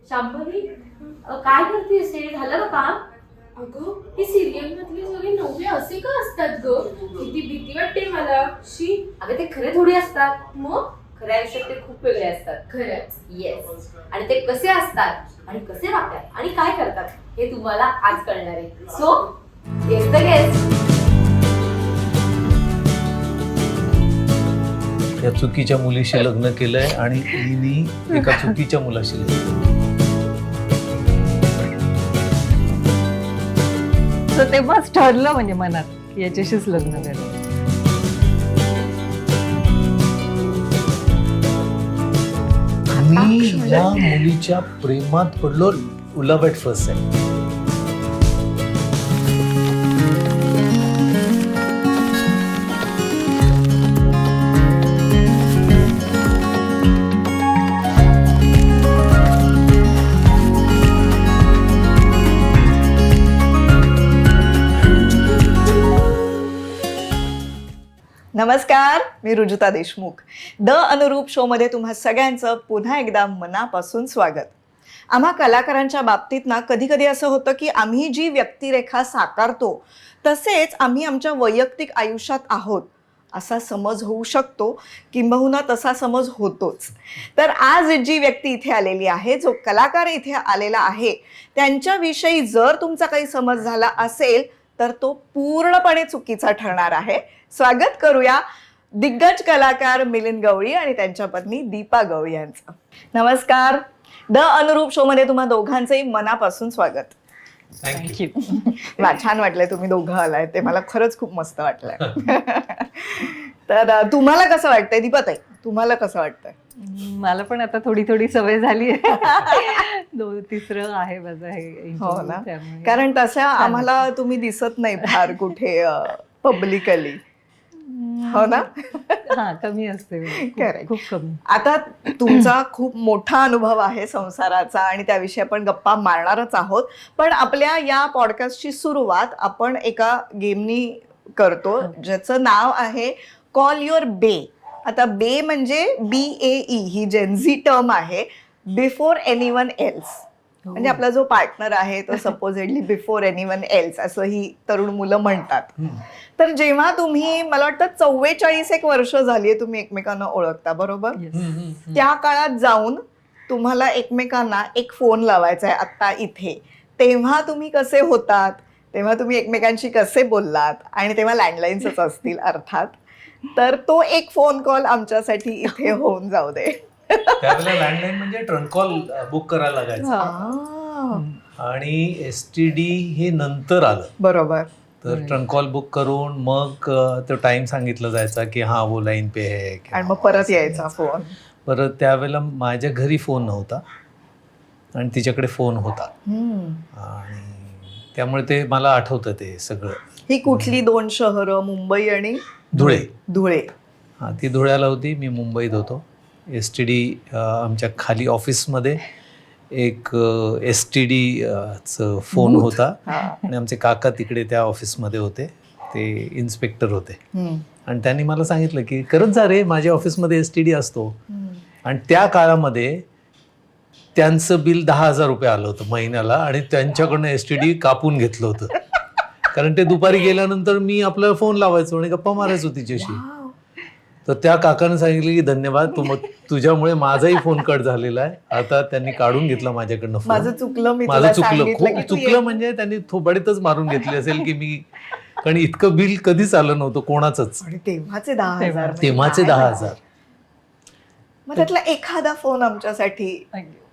शांभवी, काय करतेस? हे झालं का काम? अगं ही सिरियल मधले सगळे नवरे असे का असतात ग? किती भीती वाटते मला. शी. अगं ते खरे थोडी असतात. मग खऱ्या आयुष्यात ते खूप वेगळे असतात. खरंच. येस. आणि ते कसे असतात आणि कसे वागतात आणि काय करतात हे तुम्हाला आज कळणार आहे. So guess the guess. या चुकीच्या मुलीशी लग्न केलंय आणि हिने एका चुकीच्या मुलाशी लग्न. तर तेव्हाच ठरलं म्हणजे मनात की याच्याशीच लग्न करायचं. मी या मुलीच्या प्रेमात पडलो. Love at first sight. नमस्कार, मी रुजुता देशमुख. द अनुरूप शोमध्ये तुम्हा सगळ्यांचं पुन्हा एकदा मनापासून स्वागत. आम्हा कलाकारांच्या बाबतीत ना कधी कधी असं होतं की आम्ही जी व्यक्तिरेखा साकारतो तसेच आम्ही आमच्या वैयक्तिक आयुष्यात आहोत असा समज होऊ शकतो, किंबहुना तसा समज होतोच. तर आज जी व्यक्ती इथे आलेली आहे, जो कलाकार इथे आलेला आहे, त्यांच्याविषयी जर तुमचा काही समज झाला असेल तर तो पूर्णपणे चुकीचा ठरणार आहे. स्वागत करूया दिग्गज कलाकार मिलिंद गवळी आणि त्यांच्या पत्नी दीपा गवळी यांचं. नमस्कार. द अनुरूप शो मध्ये तुम्हा दोघांचंही मनापासून स्वागत. थँक्यू. वा, छान वाटलंय तुम्ही दोघं आलाय, ते मला खरंच खूप मस्त वाटलंय. तर तुम्हाला कसं वाटतंय दीपाताई? तुम्हाला कसं वाटतंय? मला पण आता थोडी थोडी सवय झाली आहे. तिसरं आहे माझं हे हो interview, ना, त्यामुळे. कारण तसं आम्हाला तुम्ही दिसत नाही फार कुठे पब्लिकली. हो ना. हा, कमी असते Correct. खूप कमी. आता तुमचा खूप मोठा अनुभव आहे संसाराचा आणि त्याविषयी आपण गप्पा मारणारच आहोत. पण आपल्या या पॉडकास्टची सुरुवात आपण एका गेमनी करतो ज्याचं नाव आहे कॉल युअर बे. आता बे म्हणजे BAE ही जेनझी टर्म आहे, बिफोर एनीवन एल्स. म्हणजे आपला जो पार्टनर आहे तो सपोजेडली बिफोर एनीवन एल्स असं ही तरुण मुलं म्हणतात. तर जेव्हा तुम्ही, मला वाटतं 44 वर्ष झाली आहे तुम्ही एकमेकांना ओळखता, बरोबर? त्या काळात जाऊन तुम्हाला एकमेकांना एक फोन लावायचा आहे आत्ता इथे, तेव्हा तुम्ही कसे होतात, तेव्हा तुम्ही एकमेकांशी कसे बोललात, आणि तेव्हा लँडलाईन्सच असतील अर्थात. तर तो एक फोन कॉल आमच्यासाठी इथे होऊन जाऊ दे. त्यावेळेला लँडलाईन म्हणजे ट्रंक कॉल बुक करायला लागायचं आणि STD हे नंतर आलं. बरोबर. तर ट्रंक कॉल बुक करून मग तो टाइम सांगितलं जायचा की हा वो लाईन पे है. आणि मग परत यायचा फोन. परत त्यावेळेला माझ्या घरी फोन नव्हता आणि तिच्याकडे फोन होता आणि त्यामुळे ते मला आठवतं ते सगळं. ही कुठली दोन शहरं? मुंबई आणि धुळे. धुळे. हां, ती धुळ्याला होती, मी मुंबईत होतो. STD आमच्या खाली ऑफिसमध्ये एक STD चं फोन होता आणि आमचे काका तिकडे त्या ऑफिसमध्ये होते, ते इन्स्पेक्टर होते. आणि त्यांनी मला सांगितलं की करत जा रे, माझ्या ऑफिसमध्ये STD असतो. आणि त्या काळामध्ये त्यांचं बिल 10,000 रुपये आलं होतं महिन्याला आणि त्यांच्याकडनं STD कापून घेतलं होतं. कारण ते दुपारी गेल्यानंतर मी आपला फोन लावायचो आणि गप्पा मारायचो तिच्याशी. तर त्या काकाने सांगितलं की धन्यवाद, तुझ्यामुळे माझाही फोन कट झालेला आहे. आता त्यांनी काढून घेतला माझ्याकडनं फोन. माझं चुकलं, मी माझं तुला चुकलं, सांगितलं की खूप तू चुकलं. म्हणजे त्यांनी थोबाडीतच मारून घेतली असेल की मी, कारण इतकं बिल कधीच आलं नव्हतं कोणाचंच. आणि तेव्हाचे 10,000 म्हणजे तेव्हाचे काय 10,000. मग त्यातला एखादा फोन आमच्यासाठी.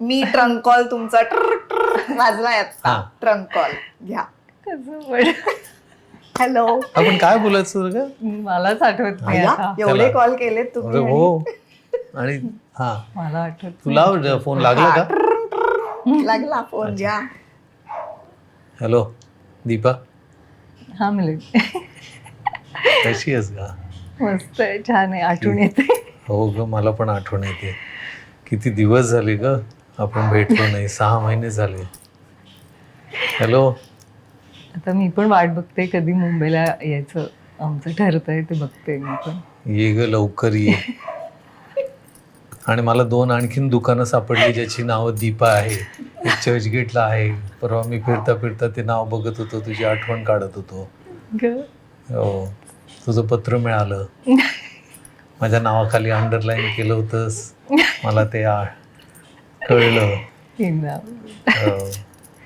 मी ट्रंक कॉल तुमचा वाजला हा. ट्रंक कॉल घ्या. कसं पण हॅलो. आपण काय बोलायचं का? मलाच आठवत नाही आता. एवढे चला. कॉल केलेत अरे तुम्ही. हो. आणि हा, मला आठवत तुला फोन लागला का? लागला फोन घ्या. हॅलो दीपा, हा मिळेल. कशी आहेस का? मस्त आहे, छान आहे, आठवण येते. हो ग, मला पण आठवण येते. किती दिवस झाले ग आपण भेटलो नाही, 6 महिने झाले. हॅलो. आता मी पण वाट बघते कधी मुंबईला यायचं आमचं ठरतंय, ते बघते मी पण. ये ग लवकर ये. आणि मला 2 आणखीन दुकानं सापडली ज्याची नावं दीपा आहे. चर्चगेटला आहे. परवा मी फिरता फिरता ते नाव बघत होतो, तुझी आठवण काढत होतो. हो, तुझं पत्र मिळालं, माझ्या नावाखाली अंडरलाईन केलं होतंस, मला ते कळलं. हो.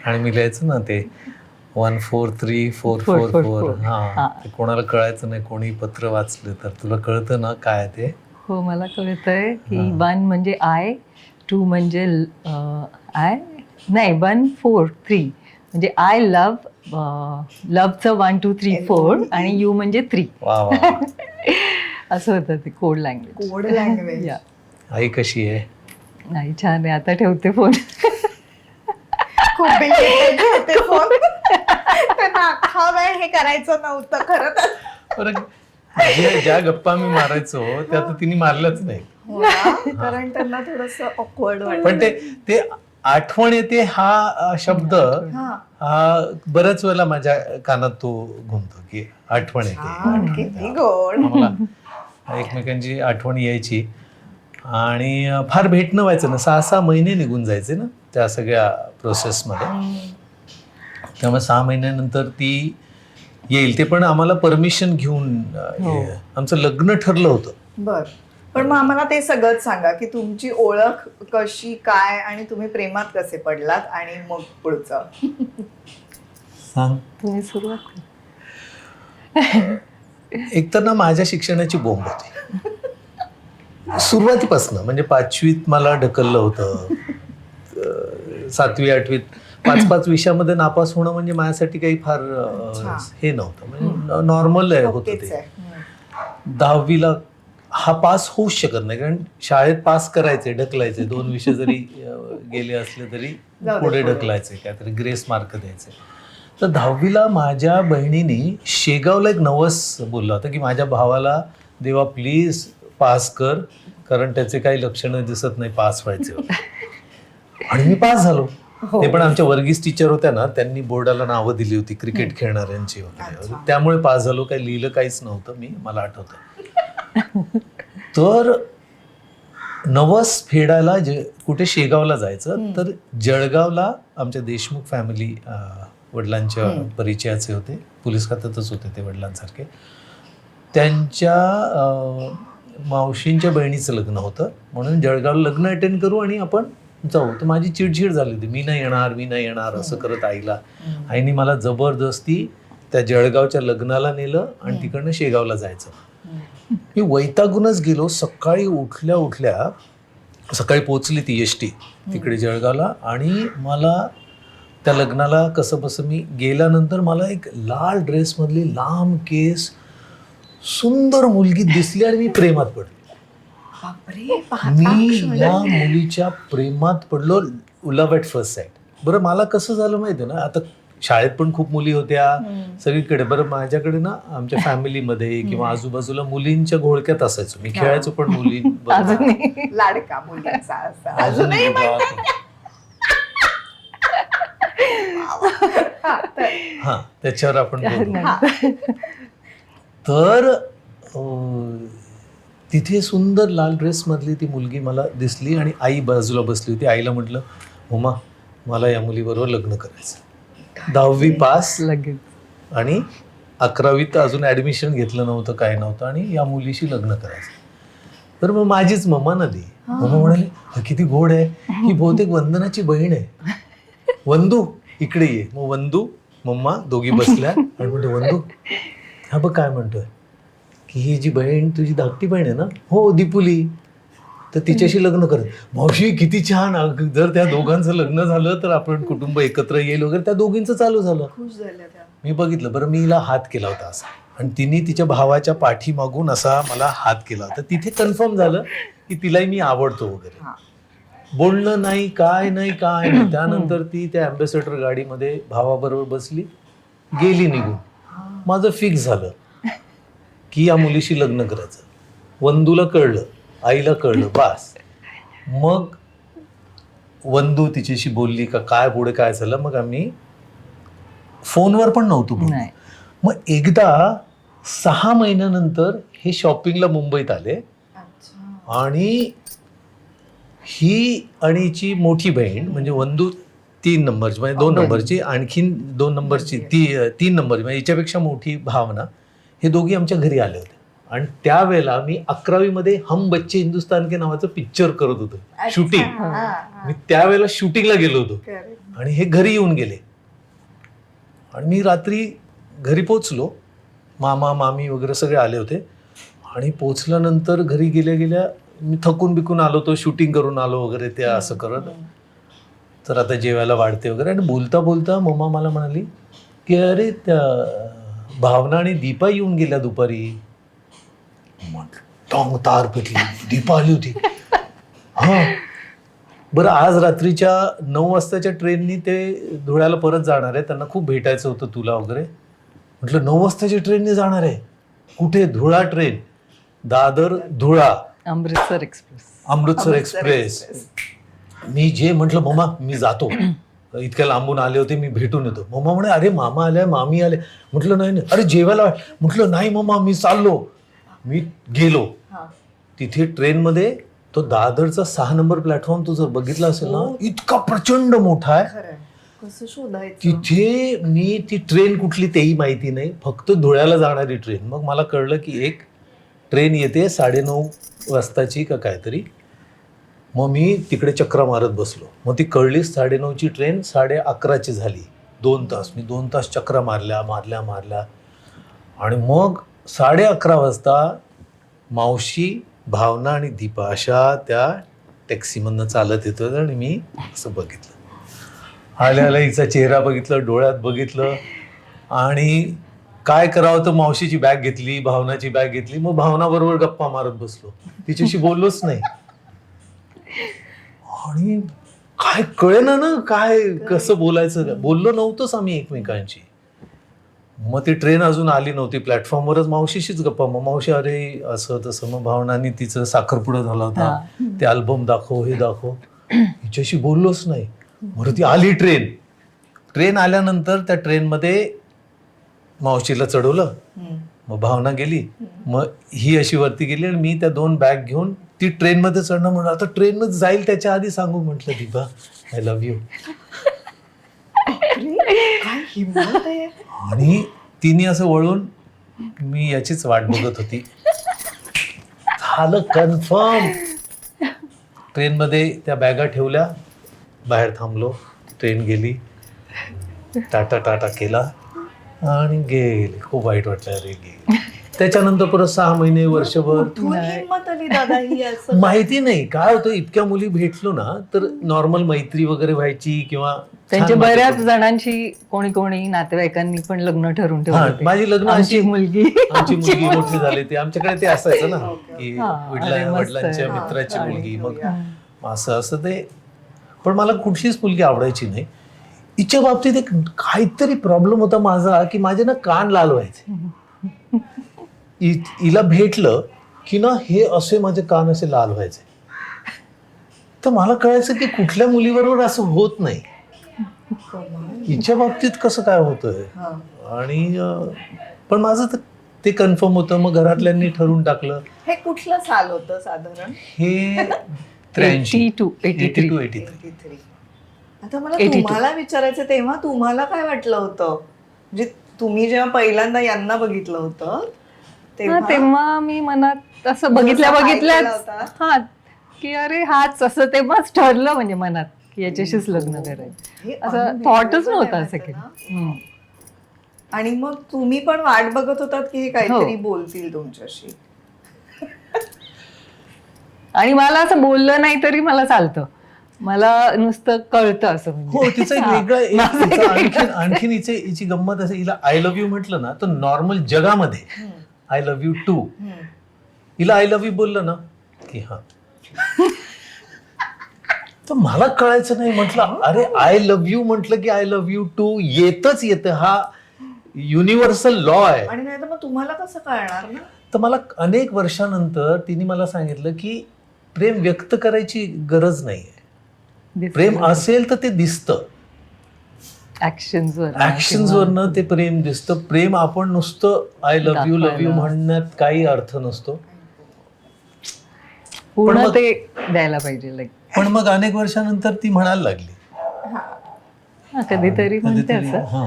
आणि मी लिहायचं ना ते 143444. हा, ते कोणाला कळायचं नाही. कोणी पत्र वाचलं तर तुला कळतं ना काय ते. हो, मला कळतंय की 1 म्हणजे आय, 2 म्हणजे आय नाही 1 4 3 म्हणजे आय लव्हचं 1 2 3 4 आणि यू म्हणजे 3. वा वा. असं होतं ते कोड लँग्वेज. Code language. या आई कशी आहे? नाही, छान आहे. आता ठेवते फोन. खूप belated होते फोन. त्यांना अख्खा वेळ हे करायचं नव्हतं खरं तर. बरं, ज्या गप्पा मी मारायचो त्या तर तिने मारल्याच नाही. हो ना? कारण त्यांना थोडस ऑकवर्ड वाटत. पण ते आठवण येते हा शब्द हा बऱ्याच वेळेला माझ्या कानात तो घुमतो की आठवण येते. किती गोड. आम्हाला एकमेकांची आठवण यायची आणि फार भेटणं व्हायचं ना. 6 महिने निघून जायचे ना त्या सगळ्या प्रोसेसमध्ये. त्यामुळे 6 महिन्यानंतर ती येईल. ते पण आम्हाला परमिशन घेऊन आमचं लग्न ठरलं होतं. बर, पण मग आम्हाला ते सगळंच सांगा की तुमची ओळख कशी काय आणि तुम्ही प्रेमात कसे पडलात आणि मग पुढचं. सांग. तुम्ही सुरुवात करा. एकतर ना माझ्या शिक्षणाची बोंब होती सुरुवातीपासून. म्हणजे 5वीत मला ढकललं होतं. 7वी 8वीत 5 विषयामध्ये नापास होणं म्हणजे माझ्यासाठी काही फार हे नव्हतं. म्हणजे नॉर्मल होतं ते. 10वीला हा पास होऊच शकत नाही, कारण शाळेत पास करायचे, ढकलायचे. 2 विषय जरी गेले असले तरी पुढे ढकलायचे, काहीतरी ग्रेस मार्क द्यायचे. तर 10वीला माझ्या बहिणीने शेगावला एक नवस बोलला होता की माझ्या भावाला देवा प्लीज पास कर, कारण त्याचे काही लक्षणं दिसत नाही पास व्हायचे होते. आणि मी पास झालो. ते पण आमच्या वर्गीस टीचर होत्या ना, त्यांनी बोर्डाला नावं दिली होती क्रिकेट खेळणाऱ्यांची वगैरे. त्यामुळे पास झालो. काही लिहिलं काहीच नव्हतं मी, मला आठवतं. तर नवस फेडायला कुठे शेगावला जायचं, तर जळगावला आमच्या देशमुख फॅमिली वडिलांच्या परिचयाचे होते. पोलीस खात्यातच होते ते वडिलांसारखे. त्यांच्या मावशींच्या बहिणीचं लग्न होतं, म्हणून जळगावला लग्न अटेंड करू आणि आपण जाऊ. तर माझी चिडचिड झाली होती, मी नाही येणार असं करत आईने मला जबरदस्ती त्या जळगावच्या लग्नाला नेलं आणि तिकडनं शेगावला जायचं. मी वैतागूनच गेलो. सकाळी उठल्या सकाळी पोचली ती एसटी तिकडे जळगावला. आणि मला त्या लग्नाला कसं बसं मी गेल्यानंतर मला एक लाल ड्रेसमधली लांब केस सुंदर मुलगी दिसली आणि मी प्रेमात पडलो. मी या मुलीच्या प्रेमात पडलो. Love at first sight. बरं, मला कसं झालं माहिती आहे ना, आता शाळेत पण खूप मुली होत्या सगळीकडे. बरं, माझ्याकडे ना आमच्या फॅमिलीमध्ये किंवा आजूबाजूला मुलींच्या घोळक्यात असायचो मी, खेळायचो पण मुली. लाडका मुलींचा अजूनही. हा, त्याच्यावर आपण बोलू. तर तिथे सुंदर लाल ड्रेसमधली ती मुलगी मला दिसली आणि आई बाजूला बसली होती. आईला म्हटलं, उमा मला या मुलीबरोबर लग्न करायचं. 10वी पास लगेच. आणि 11वीत अजून ॲडमिशन घेतलं नव्हतं, काय नव्हतं, आणि या मुलीशी लग्न करायचं. तर मग माझीच मम्मा नदी. मम्मा म्हणाली किती गोड आहे, ही बहुतेक वंदनाची बहीण आहे. वंदू इकडे ये. मग वंदू मम्मा दोघी बसल्या आणि म्हणते, वंदू हा बघ काय म्हणतोय की ही जी बहीण तुझी धाकटी बहीण आहे ना, हो दीपुली, तर तिच्याशी लग्न करत. मावशी किती छान, जर त्या दोघांचं लग्न झालं तर आपण कुटुंब एकत्र येईल वगैरे. त्या दोघींचं चालू झालं. मी बघितलं. बरं, मी हिला हात केला होता असा आणि तिने तिच्या भावाच्या पाठी मागून असा मला हात केला होता. तिथे कन्फर्म झालं की तिलाही मी आवडतो वगैरे. बोलणं नाही, काय नाही. त्यानंतर ती त्या अँबॅसेडर गाडीमध्ये भावाबरोबर बसली, गेली निघून. माझं फिक्स झालं की या मुलीशी लग्न करायचं. वंदूला कळलं, आईला कळलं, बास. मग वंदू तिच्याशी बोलली का काय, पुढे काय झालं. मग आम्ही फोनवर पण नव्हतो बोललो. मग एकदा 6 महिन्यानंतर हे शॉपिंगला मुंबईत आले आणि ही आणि हिची मोठी बहीण म्हणजे वंदू 3 नंबरची म्हणजे 2 नंबरची, आणखीन 2 नंबरची 3 नंबरची म्हणजे याच्यापेक्षा मोठी भावना, हे दोघी आमच्या घरी आले होते. आणि त्यावेळेला मी 11वी मध्ये हम बच्चे हिंदुस्तान के नावाचं पिक्चर करत होतो, शूटिंग. मी त्यावेळेला शूटिंगला गेलो होतो आणि हे घरी येऊन गेले. आणि मी रात्री घरी पोचलो, मामा मामी वगैरे सगळे आले होते. आणि पोचल्यानंतर घरी गेल्या गेल्या मी थकून बिकून आलो होतो, शूटिंग करून आलो वगैरे, ते असं करत. तर आता जेवायला वाढते वगैरे. आणि बोलता बोलता मम्मा मला म्हणाली की अरे त्या भावना आणि दीपा येऊन गेल्या दुपारी. टॉंग तार पेटली, दीपा आली होती. हा बरं, आज रात्रीच्या 9 वाजताच्या ट्रेननी ते धुळ्याला परत जाणार आहे, त्यांना खूप भेटायचं होतं तुला वगैरे. म्हटलं 9 वाजताच्या ट्रेनने जाणार आहे? कुठे? Dhula train, Dadar Dhula, Amritsar express. मी जे म्हटलं मम्मा मी जातो, इतक्या लांबून आले होते, मी भेटून येतो. मम्मा म्हणे अरे मामा आले, मामी आले. म्हटलं नाही नाही. अरे जेवायला. म्हटलं नाही मम्मा मी चाललो. मी गेलो तिथे ट्रेनमध्ये. तो दादरचा 6 नंबर प्लॅटफॉर्म तू जर बघितला असेल ना, इतका प्रचंड मोठा आहे. कसं शोधायचं? तिथे मी ती ट्रेन कुठली तेही माहिती नाही, फक्त धुळ्याला जाणारी ट्रेन. मग मला कळलं की एक ट्रेन येते 9:30 वाजताची का काहीतरी. मग मी तिकडे चक्रा मारत बसलो. मग ती कळली 9:30ची ट्रेन 11:30ची झाली. 2 तास मी 2 तास चक्रा मारल्या. आणि मग 11:30 वाजता मावशी, भावना आणि दीपा अशा त्या टॅक्सीमधनं चालत येतो. आणि मी असं बघितलं, आल्या हिचा चेहरा बघितलं, डोळ्यात बघितलं. आणि काय करावं तर मावशीची बॅग घेतली, भावनाची बॅग घेतली. मग भावना बरोबर गप्पा मारत बसलो, तिच्याशी बोललोच नाही. आणि काय कळेना ना काय कसं बोलायचं, बोललो नव्हतोच आम्ही एकमेकांशी. मग ती ट्रेन अजून आली नव्हती, प्लॅटफॉर्मवरच मावशीशीच गप्पा. मग मावशी अरे असं तसं. मग भावनानी तिचं साखरपुडा झाला होता, ते अल्बम दाखव, हे दाखव. हिच्याशी बोललोच नाही. बरं ती आली ट्रेन आल्यानंतर त्या ट्रेनमध्ये मावशीला चढवलं. मग भावना गेली. मग ही अशी वरती गेली आणि मी त्या 2 बॅग घेऊन ती ट्रेनमध्ये चढणं. म्हणून आता ट्रेनमध्ये जाईल त्याच्या आधी सांगू म्हटलं दीपा आय लव्ह यू. काय हिंमत आहे. आणि तिने असं वळून, मी याचीच वाट बघत होती. झालं कन्फर्म. ट्रेनमध्ये त्या बॅगा ठेवल्या, बाहेर थांबलो, ट्रेन गेली, टाटा टाटा केला आणि गेले. खूप वाईट वाटलं अरे गेली. त्याच्यानंतर परत 6 महिने, वर्षभर हिंमत आली दादा ही असं? माहिती नाही काय होतं. इतक्या मुली भेटलो ना तर नॉर्मल मैत्री वगैरे व्हायची किंवा त्यांच्या बऱ्याच जणांशी कोणी नातेवाईकांनी पण लग्न ठरवून ठेवलं. माझी लग्न आमची मुलगी मोठी झाली ते आमच्याकडे ते असायचं ना की अरे मस्त वडिलांच्या आहे. मित्राची मुलगी. मग असं ते. पण मला कुठलीच मुलगी आवडायची नाही. हिच्या बाबतीत एक काहीतरी प्रॉब्लेम होता माझा की माझे ना कान लाल व्हायचे. हिला भेटलं की ना हे असे माझे कान असे लाल व्हायचे. तर मला कळायचं की कुठल्या मुलीबरोबर असं होत नाही, हिच्या बाबतीत कसं काय होतंय. आणि पण माझं ते कन्फर्म होतं. मग घरातल्यांनी ठरवून टाकलं. हे कुठलं साल होतं साधारण? हे 83. आता मला तुम्हाला विचारायचं, तेव्हा तुम्हाला काय वाटलं होतं? म्हणजे तुम्ही जेव्हा पहिल्यांदा यांना बघितलं होतं तेव्हा मी मनात असं बघितल्याच हा की अरे हाच असं तेव्हाच ठरलं म्हणजे मनात की याच्याशीच लग्न करायचं. असं थॉटच नव्हता सेकंड. आणि मग तुम्ही पण वाट बघत होतात की हे काहीतरी बोलतील तुमच्याशी. आणि मला असं बोललं नाही तरी मला चालतं, मला नुसतं कळतं असं. हो, तिचं एक वेगळं आणखीन हिची गंमत असे, हिला आय लव्ह यू म्हटलं ना तर नॉर्मल जगामध्ये आय लव्ह यू टू. हिला आय लव्ह यू बोललं ना की हा. तर मला कळायचं नाही. म्हटलं अरे आय लव्ह यू म्हटलं की आय लव्ह यू टू येतं. हा युनिव्हर्सल लॉ आहे. आणि नाही तर मग तुम्हाला कसं कळणार ना. तर मला अनेक वर्षानंतर तिने मला सांगितलं की प्रेम व्यक्त करायची गरज नाहीये. प्रेम असेल तर ते दिसतं. ऍक्शन्सवरनं ते प्रेम दिसतं. प्रेम आपण नुसतं आय लव्ह यू म्हणण्यात काही अर्थ नसतो. पूर्ण ते द्यायला पाहिजे. पण मग अनेक वर्षानंतर ती म्हणायला लागली कधीतरी म्हणते असं. हां.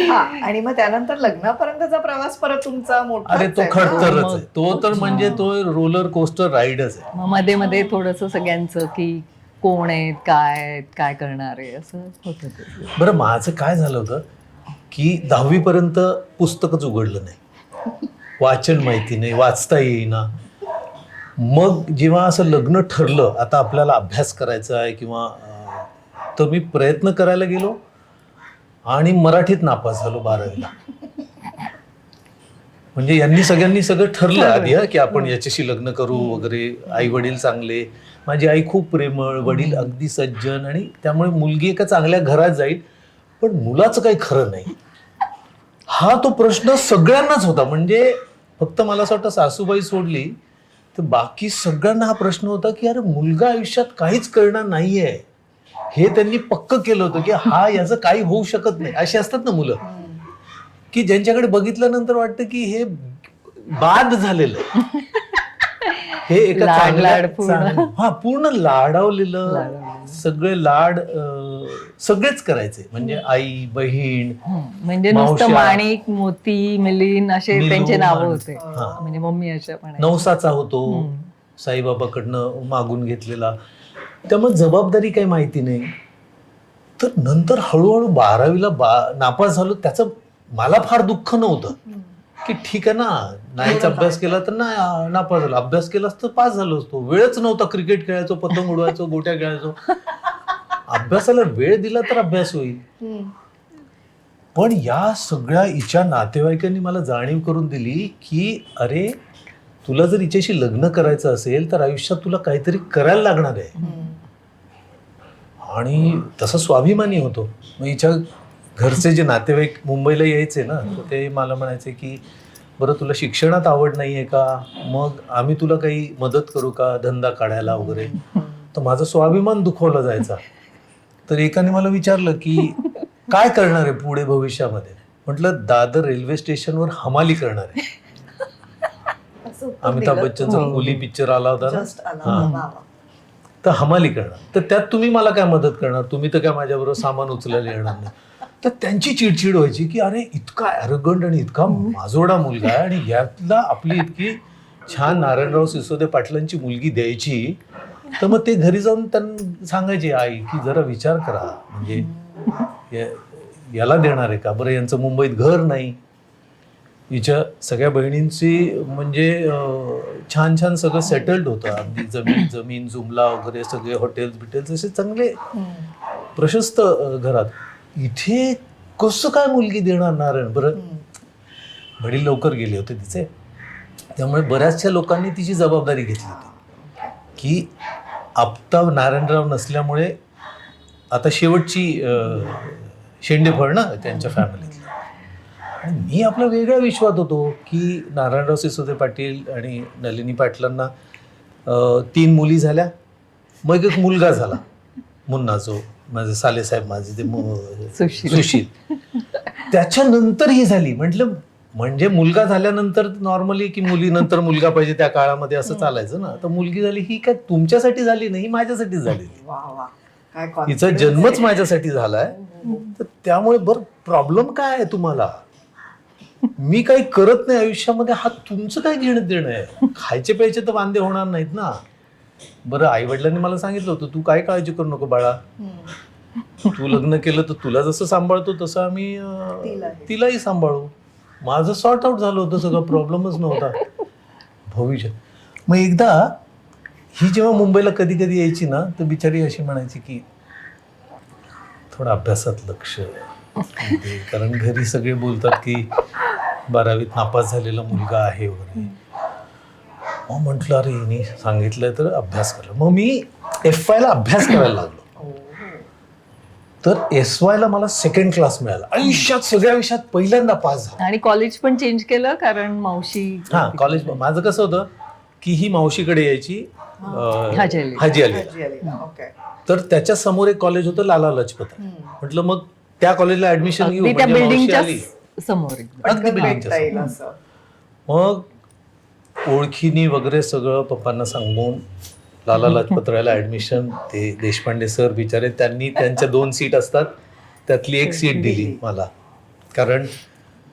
हा, आणि मग त्यानंतर लग्नापर्यंतचा प्रवास परत तुमचा मोठा अरे तो खडतरच आहे. तो तर म्हणजे तो रोलर कोस्टर राईडच आहे. मग मध्ये मध्ये थोडंसं सगळ्यांचं की कोण आहेत, काय करणार आहे असं होतं ते. बरं माझं काय झालं होतं की 10वी पर्यंत पुस्तकच उघडलं नाही, वाचन माहिती नाही, वाचता येईना. मग जेव्हा असं लग्न ठरलं, आता आपल्याला अभ्यास करायचा आहे किंवा तर मी प्रयत्न करायला गेलो आणि मराठीत नापास झालो 12वीला. म्हणजे यांनी सगळ्यांनी सगळं ठरलं आधी की आपण याच्याशी लग्न करू वगैरे. आई वडील चांगले, माझी आई खूप प्रेमळ, वडील अगदी सज्जन, आणि त्यामुळे मुलगी एका चांगल्या घरात जाईल. पण मुलाचं काही खरं नाही, हा तो प्रश्न सगळ्यांनाच होता. म्हणजे फक्त मला असं वाटतं सासूबाई सोडली तर बाकी सगळ्यांना हा प्रश्न होता की अरे मुलगा आयुष्यात काहीच करणार नाहीये. हे त्यांनी पक्क केलं होतं की हा याचं काही होऊ शकत नाही. अशी असतात ना मुलं की ज्यांच्याकडे बघितल्यानंतर वाटतं की हे बाद झालेलं आहे. हे एका लाड पूर्ण. पूर्ण लाडवलेलं, सगळे लाड सगळेच करायचे. म्हणजे आई, बहीण, म्हणजे नुसतं मावश्या, माणिक, मोती, मिलिंद असे मिलू, त्यांचे नाव होते. हा. म्हणजे मम्मी अशा पण आहे. नवसाचा होतो, साईबाबाकडनं मागून घेतलेला. त्यामुळे जबाबदारी काही माहिती नाही. तर नंतर हळूहळू 12वीला नापास झालो. त्याचं मला फार दुःख नव्हतं की ठीक आहे ना, नाहीच अभ्यास केला तर नाही नापास झालो, अभ्यास केला तर पास झालो असतो. वेळच नव्हता, क्रिकेट खेळायचो, पतंग उडवायचो, गोट्या खेळायचो. अभ्यासाला वेळ दिला तर अभ्यास होईल. पण या सगळ्या हिच्या नातेवाईकांनी मला जाणीव करून दिली की अरे तुला जर हिच्याशी लग्न करायचं असेल तर आयुष्यात तुला काहीतरी करायला लागणार आहे. आणि तसा स्वाभिमानी होतो. मग हिच्या घरचे जे नातेवाईक मुंबईला यायचे ना, तर ते मला म्हणायचे की बरं तुला शिक्षणात आवड नाही आहे का, मग आम्ही तुला काही मदत करू का धंदा काढायला वगैरे. तर माझा स्वाभिमान दुखवला जायचा. तर एकाने मला विचारलं की काय करणार आहे पुढे भविष्यामध्ये. म्हटलं दादर रेल्वे स्टेशनवर हमाली करणार आहे. अमिताभ बच्चनचा कुली पिक्चर आला होता ना, तर हमाली करणार. तर त्यात तुम्ही मला काय मदत करणार, तुम्ही तर काय माझ्याबरोबर सामान उचलायला येणार नाही. तर त्यांची चिडचिड व्हायची की अरे इतका ॲरोगंट आणि इतका माजोडा मुलगा आहे आणि यातला आपली इतकी छान नारायणराव सिसोदे पाटलांची मुलगी द्यायची. तर मग ते घरी जाऊन त्यांना सांगायचे आई की जरा विचार करा, म्हणजे याला देणार आहे का, बरं यांचं मुंबईत घर नाही, हिच्या सगळ्या बहिणींची म्हणजे छान छान सगळं सेटल्ड होतं, अगदी जमीन जुमला वगैरे सगळे हॉटेल्स बिटेल्स असे चांगले प्रशस्त घरात. इथे कसं काय मुलगी देणार नारायण. बरं वडील लवकर गेले होते तिचे, त्यामुळे बऱ्याचशा लोकांनी तिची जबाबदारी घेतली होती की आप्ता नारायणराव नसल्यामुळे आता शेवटची शेंडेफळ ना त्यांच्या फॅमिलीतली. आणि मी आपला वेगळ्या विश्वात होतो की नारायणराव सिसोदे पाटील आणि नलिनी पाटलांना 3 मुली झाल्या, मग एक मुलगा झाला मुन्ना, जो माझे सालेसाहेब माझे ते सुशील. त्याच्यानंतर ही झाली. म्हटलं म्हणजे मुलगा झाल्यानंतर नॉर्मली की मुलीनंतर मुलगा पाहिजे त्या काळामध्ये असं चालायचं ना. तर मुलगी झाली, ही काय तुमच्यासाठी झाली नाही, माझ्यासाठी झालेली. हिचा जन्मच माझ्यासाठी झालाय. तर त्यामुळे बरं प्रॉब्लेम काय आहे तुम्हाला, मी काही करत नाही आयुष्यामध्ये, हा तुमचं काय घेणं देणं आहे. खायचे प्यायचे तर वांदे होणार नाहीत ना. बरं आई वडिलांनी मला सांगितलं होतं तू काय काळजी करू नको बाळा, तू लग्न केलं तर तुला जसं सांभाळतो तसं आम्ही तिलाही सांभाळू. माझं सॉर्ट आउट झालं होतं सगळं, प्रॉब्लेमच नव्हता भविष्य. मग एकदा ही जेव्हा मुंबईला कधी कधी यायची ना, तर बिचारी अशी म्हणायची की थोडं अभ्यासात लक्ष दे, कारण घरी सगळे बोलतात की 12वीत नापास झालेला मुलगा आहे वगैरे. मग म्हटलं अरे हिने सांगितलंय तर अभ्यास करा. मग मी FY ला अभ्यास करायला लागलो. तर SY ला मला 2nd क्लास मिळाला. आयुष्यात सगळ्या विषयात पहिल्यांदा पास झाला. आणि कॉलेज पण चेंज केलं कारण मावशी. हा कॉलेज माझं कसं होतं की ही मावशीकडे यायची हाजी अली. तर त्याच्या समोर एक कॉलेज होतं लाला लजपत. म्हटलं मग त्या कॉलेजला ऍडमिशन घेऊ. त्या बिल्डिंगच्या समोर अगदी बिल्डिंगच्या समोर. मग ओळखीनी वगैरे सगळं पप्पांना सांगून लाला लाजपत रायला ऍडमिशन, ते देशपांडे सर बिचारे, त्यांनी त्यांच्या 2 सीट असतात त्यातली 1 सीट दिली मला. कारण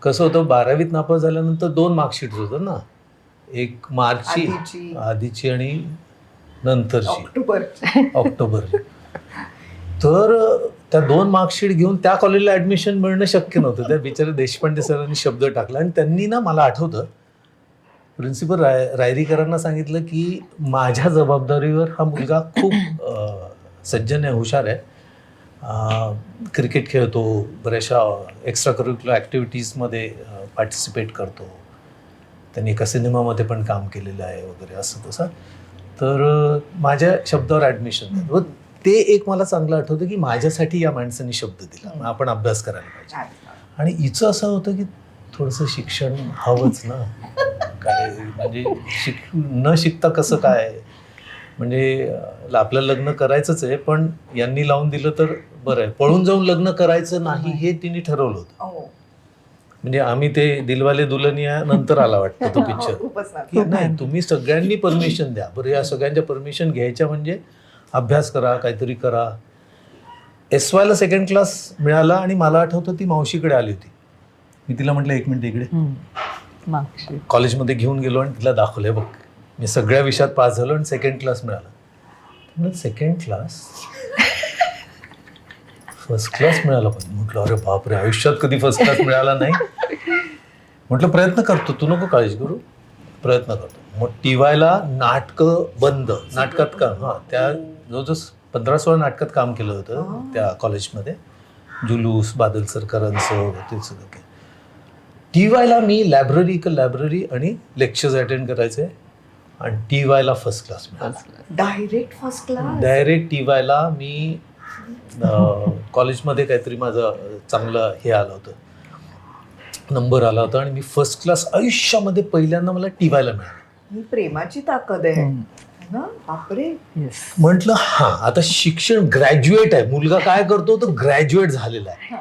कसं होतं, 12वीत नापास झाल्यानंतर 2 मार्कशीट होतं ना, एक मार्चची आधीची आणि नंतरची ऑक्टोबरची. तर त्या 2 मार्कशीट घेऊन त्या कॉलेजला ऍडमिशन मिळणं शक्य नव्हतं. त्या बिचारे देशपांडे सरांनी शब्द टाकला आणि त्यांनी ना, मला आठवतं, प्रिन्सिपल रायरीकरांना सांगितलं की माझ्या जबाबदारीवर हा मुलगा खूप सज्जन आहे, हुशार आहे, क्रिकेट खेळतो, बऱ्याचशा एक्स्ट्रा करिक्युलर ॲक्टिव्हिटीजमध्ये पार्टिसिपेट करतो, त्यांनी एका सिनेमामध्ये पण काम केलेलं आहे वगैरे असं तसं. तर माझ्या शब्दावर ॲडमिशन दिलं. व ते एक मला चांगलं आठवतं की माझ्यासाठी या माणसाने शब्द दिला, आपण अभ्यास करायला पाहिजे. आणि हिचं असं होतं की थोडंसं शिक्षण हवंच ना, काय म्हणजे न शिकता कसं काय, म्हणजे आपल्याला लग्न करायचंच आहे पण यांनी लावून दिलं तर बरं आहे, पळून जाऊन लग्न करायचं नाही हे तिने ठरवलं होतं. म्हणजे आम्ही ते दिलवाले दुल्हनिया नंतर आला वाटतं तो पिक्चर, की नाही तुम्ही सगळ्यांनी परमिशन द्या. बरं, या सगळ्यांच्या परमिशन घ्यायच्या म्हणजे अभ्यास करा, काहीतरी करा. SYला 2nd क्लास मिळाला आणि मला आठवतं ती मावशीकडे आली होती. मी तिला म्हटलं 1 मिनिट इकडे, कॉलेजमध्ये घेऊन गेलो आणि तिला दाखवलंय बघ मी सगळ्या विषयात पास झालो आणि 2nd क्लास मिळाला. म्हणजे 2nd क्लास, 1st क्लास मिळाला. पण म्हटलं अरे बापरे, आयुष्यात कधी 1st क्लास मिळाला नाही. म्हटलं प्रयत्न करतो, तू नको काळजी करू, प्रयत्न करतो. मग TYला नाटकं बंद, नाटकात काम, त्या जवळजवळ 15-16 नाटकात काम केलं होतं त्या कॉलेजमध्ये, जुलूस, बादल सरकारांचं ते सगळं. TYला मी लायब्ररी आणि लेक्चर्स अटेंड करायचे आणि TYला 1st क्लास मिळाला. Direct 1st class. डायरेक्ट TYला मी कॉलेजमध्ये काहीतरी माझं चांगलं हे आलं होतं, नंबर आला होता आणि मी 1st क्लास आयुष्यामध्ये पहिल्यांदा मला TYला मिळाला. ही प्रेमाची ताकद आहे ना, बापरे. म्हटलं आता शिक्षण ग्रॅज्युएट आहे मुलगा, काय करतो तर ग्रॅज्युएट झालेला आहे.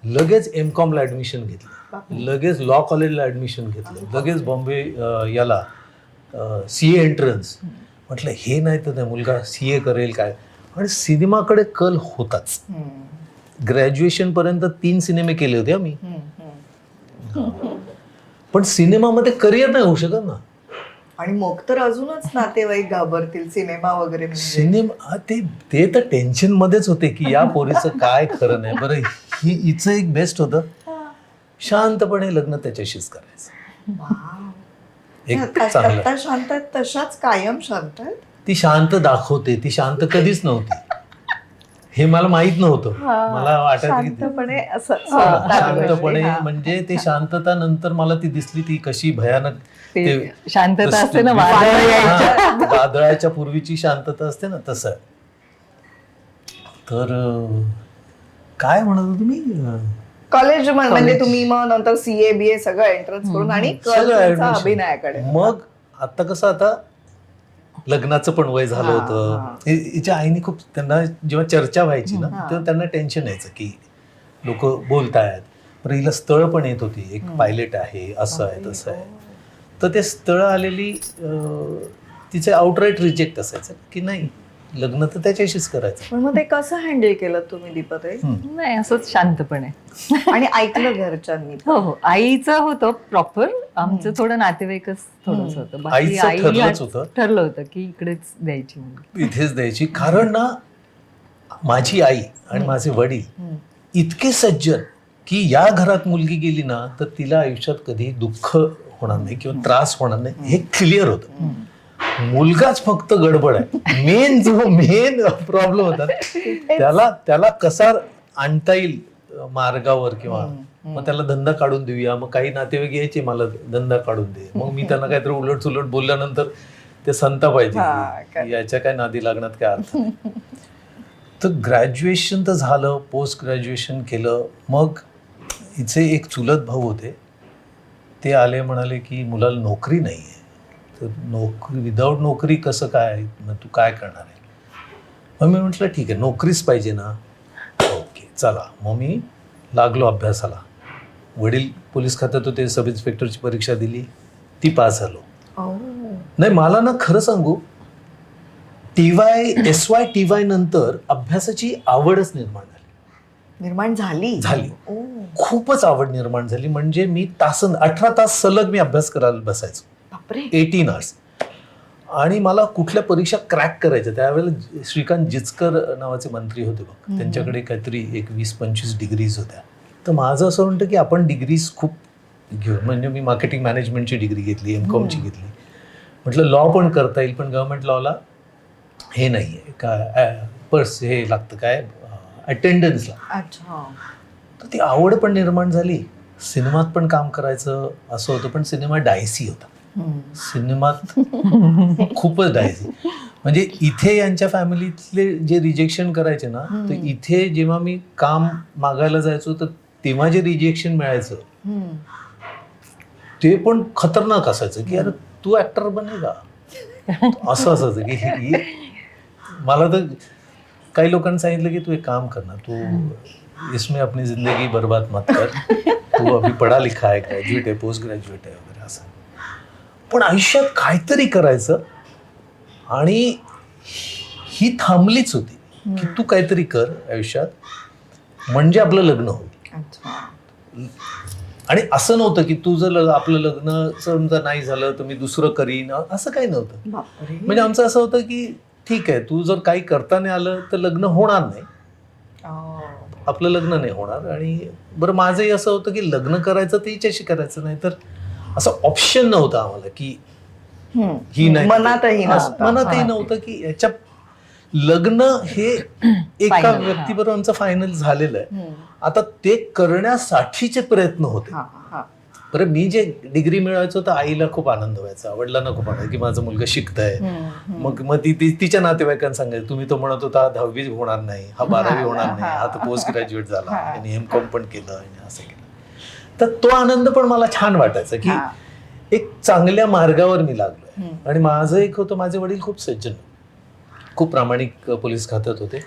लगेच MCOMला ऍडमिशन घेतलं, लगेच लॉ कॉलेजला ऍडमिशन घेतलं, लगेच बॉम्बे याला CA एंट्रन्स. म्हटलं हे नाही तर मुलगा CA करेल काय. आणि सिनेमाकडे कल होताच. ग्रॅज्युएशन पर्यंत 3 सिनेमे केले होते मी, पण सिनेमामध्ये करिअर नाही होऊ शकत ना. आणि मग तर अजूनच नातेवाईक घाबरतील सिनेमा वगैरे म्हणजे. सिनेमा ते तर टेन्शन मध्येच होते की या पोरीचं काय खरं नाही. बरं, हिचं एक बेस्ट होतं, शांतपणे लग्न त्याच्याशीच करायचं. एक चांगलं, आता शांत आहेत तशाच कायम शांत आहेत. ती शांत दाखवते, ती शांत कधीच नव्हती. हे मला माहित नव्हतं. मला वाटायचं की शांतपणे असं शांतपणे म्हणजे ते शांतता नंतर मला ती दिसली, ती कशी भयानक शांतता असते ना, वादळाच्या पूर्वीची शांतता असते ना, तसं. तर काय म्हणत होतो तुम्ही? कॉलेज म्हणजे तुम्ही मग नंतर CA BA सगळं एंट्रन्स करून आणि अभिनयाकडे. मग आता कसं, आता लग्नाचं पण वय झालं होतं. हिच्या आईने खूप, त्यांना जेव्हा चर्चा व्हायची ना तेव्हा त्यांना टेन्शन यायचं की लोक बोलतायत. पण हिला स्थळ पण येत होती, एक पायलट आहे, असं आहे तसं आहे. तर ते स्थळ आलेली तिचे आउटराईट रिजेक्ट असायचं की नाही, लग्न तर त्याच्याशीच करायचं. पण मग ते कसं हँडल केलं तुम्ही दीपते? नाही, असंच शांतपणे. आणि ऐकलं घरच्यांनी? हो, आईचं होतं प्रॉपर, आमचं थोडं नातेवाईकच थोडंच होतं. बाकी आई ठरलं होतं की इकडेच द्यायची, इथेच द्यायची. कारण ना माझी आई आणि माझे वडील इतके सज्जन की या घरात मुलगी गेली ना तर तिला आयुष्यात कधी दुःख होणार नाही किंवा त्रास होणार नाही, हे क्लिअर होतं. मुलगाच फक्त गडबड आहे. मेन प्रॉब्लेम होता त्याला कसा आणता येईल मार्गावर, किंवा मग त्याला धंदा काढून देऊया. मग काही नातेवाईक यायचे, मला धंदा काढून दे. मग मी त्यांना काहीतरी उलट सुलट बोलल्यानंतर ते संताप पाहिजे, याच्या काय नादी लागण्यात काय अर्थ. तर ग्रॅज्युएशन तर झालं, पोस्ट ग्रॅज्युएशन केलं. मग हिचे एक चुलत भाऊ होते, ते आले, म्हणाले की मुलाला नोकरी नाही आहे, तर नोकरी, विदाऊट नोकरी कसं काय, मग तू काय करणार आहे. मग मी म्हटलं ठीक आहे, नोकरीच पाहिजे ना, ओके चला. मग मी लागलो अभ्यासाला. वडील पोलीस खात्यात होते, सब इन्स्पेक्टरची परीक्षा दिली, ती पास झालो. नाही, मला ना खरं सांगू, SY-TY नंतर अभ्यासाची आवडच निर्माण झाली झाली. ओ. खूपच आवड निर्माण झाली. म्हणजे मी 18 तास सलग मी अभ्यास करायला बसायचो, बापरे 18 आवर्स. आणि मला कुठल्या परीक्षा क्रॅक करायच्या त्यावेळेला श्रीकांत जिचकर नावाचे मंत्री होते बघ, त्यांच्याकडे काहीतरी 20-25 डिग्रीज होत्या. तर माझं असं म्हणतं की आपण डिग्रीज खूप घेऊ. म्हणजे मी मार्केटिंग मॅनेजमेंटची डिग्री घेतली, MCOMची घेतली. म्हटलं लॉ पण करता येईल, पण गव्हर्नमेंट लॉला हे नाही आहे काय, पर्स हे लागतं काय, अटेंडन्सला. अच्छा तर ती आवड पण निर्माण झाली. सिनेमात पण काम करायचं असं होतं, पण सिनेमा डायसी होता. सिनेमात खूपच डायसी. म्हणजे इथे यांच्या फॅमिलीतले जे रिजेक्शन करायचे ना, तर इथे जेव्हा मी काम मागायला जायचो तर तेव्हा जे रिजेक्शन मिळायचं ते पण खतरनाक असायचं की अरे तू ऍक्टर बने का, असं असायचं की मला तर काही लोकांनी सांगितलं की तू एक काम कर ना, तू इसमें अपनी जिंदगी बर्बाद मत कर, तू अभी पढ़ा लिखा आहे, ग्रॅज्युएट आहे, पोस्ट ग्रॅज्युएट आहे वगैरे असं. पण आयुष्यात काहीतरी करायचं आणि ही थांबलीच होती की तू काहीतरी कर आयुष्यात म्हणजे आपलं लग्न होईल. अच्छा आणि असं नव्हतं की तू जर आपलं लग्न समजा नाही झालं तर मी दुसरं करीन, असं काही नव्हतं. बापरे म्हणजे आमचं असं होतं की ठीक आहे, तू जर काही करता नाही आलं तर लग्न होणार नाही, आपलं लग्न नाही होणार. आणि बरं माझंही असं होतं की लग्न करायचं तर हिच्याशी करायचं, नाही तर असं ऑप्शन नव्हतं आम्हाला की ही नाही, मनातही नव्हतं. मनातही नव्हतं की याच्या लग्न हे एका Final, व्यक्तीबरोबर आमचं फायनल झालेलं आहे. आता ते करण्यासाठीचे प्रयत्न होते. बरं मी जे डिग्री मिळवायचो तर आईला खूप आनंद व्हायचा, वडिलांना खूप आनंद की माझा मुलगा शिकताय. मग ती तिच्या नातेवाईकांना सांगायचं तुम्ही तो म्हणत होता 10वी होणार नाही, हा 12वी होणार नाही, हा तर पोस्ट ग्रॅज्युएट झाला आणि MCOM पण केलं आणि असं केलं. तर तो आनंद पण मला छान वाटायचा की एक चांगल्या मार्गावर मी लागलोय. आणि माझं एक होतं, माझे वडील खूप सज्जन, खूप प्रामाणिक पोलीस खात्यात होते.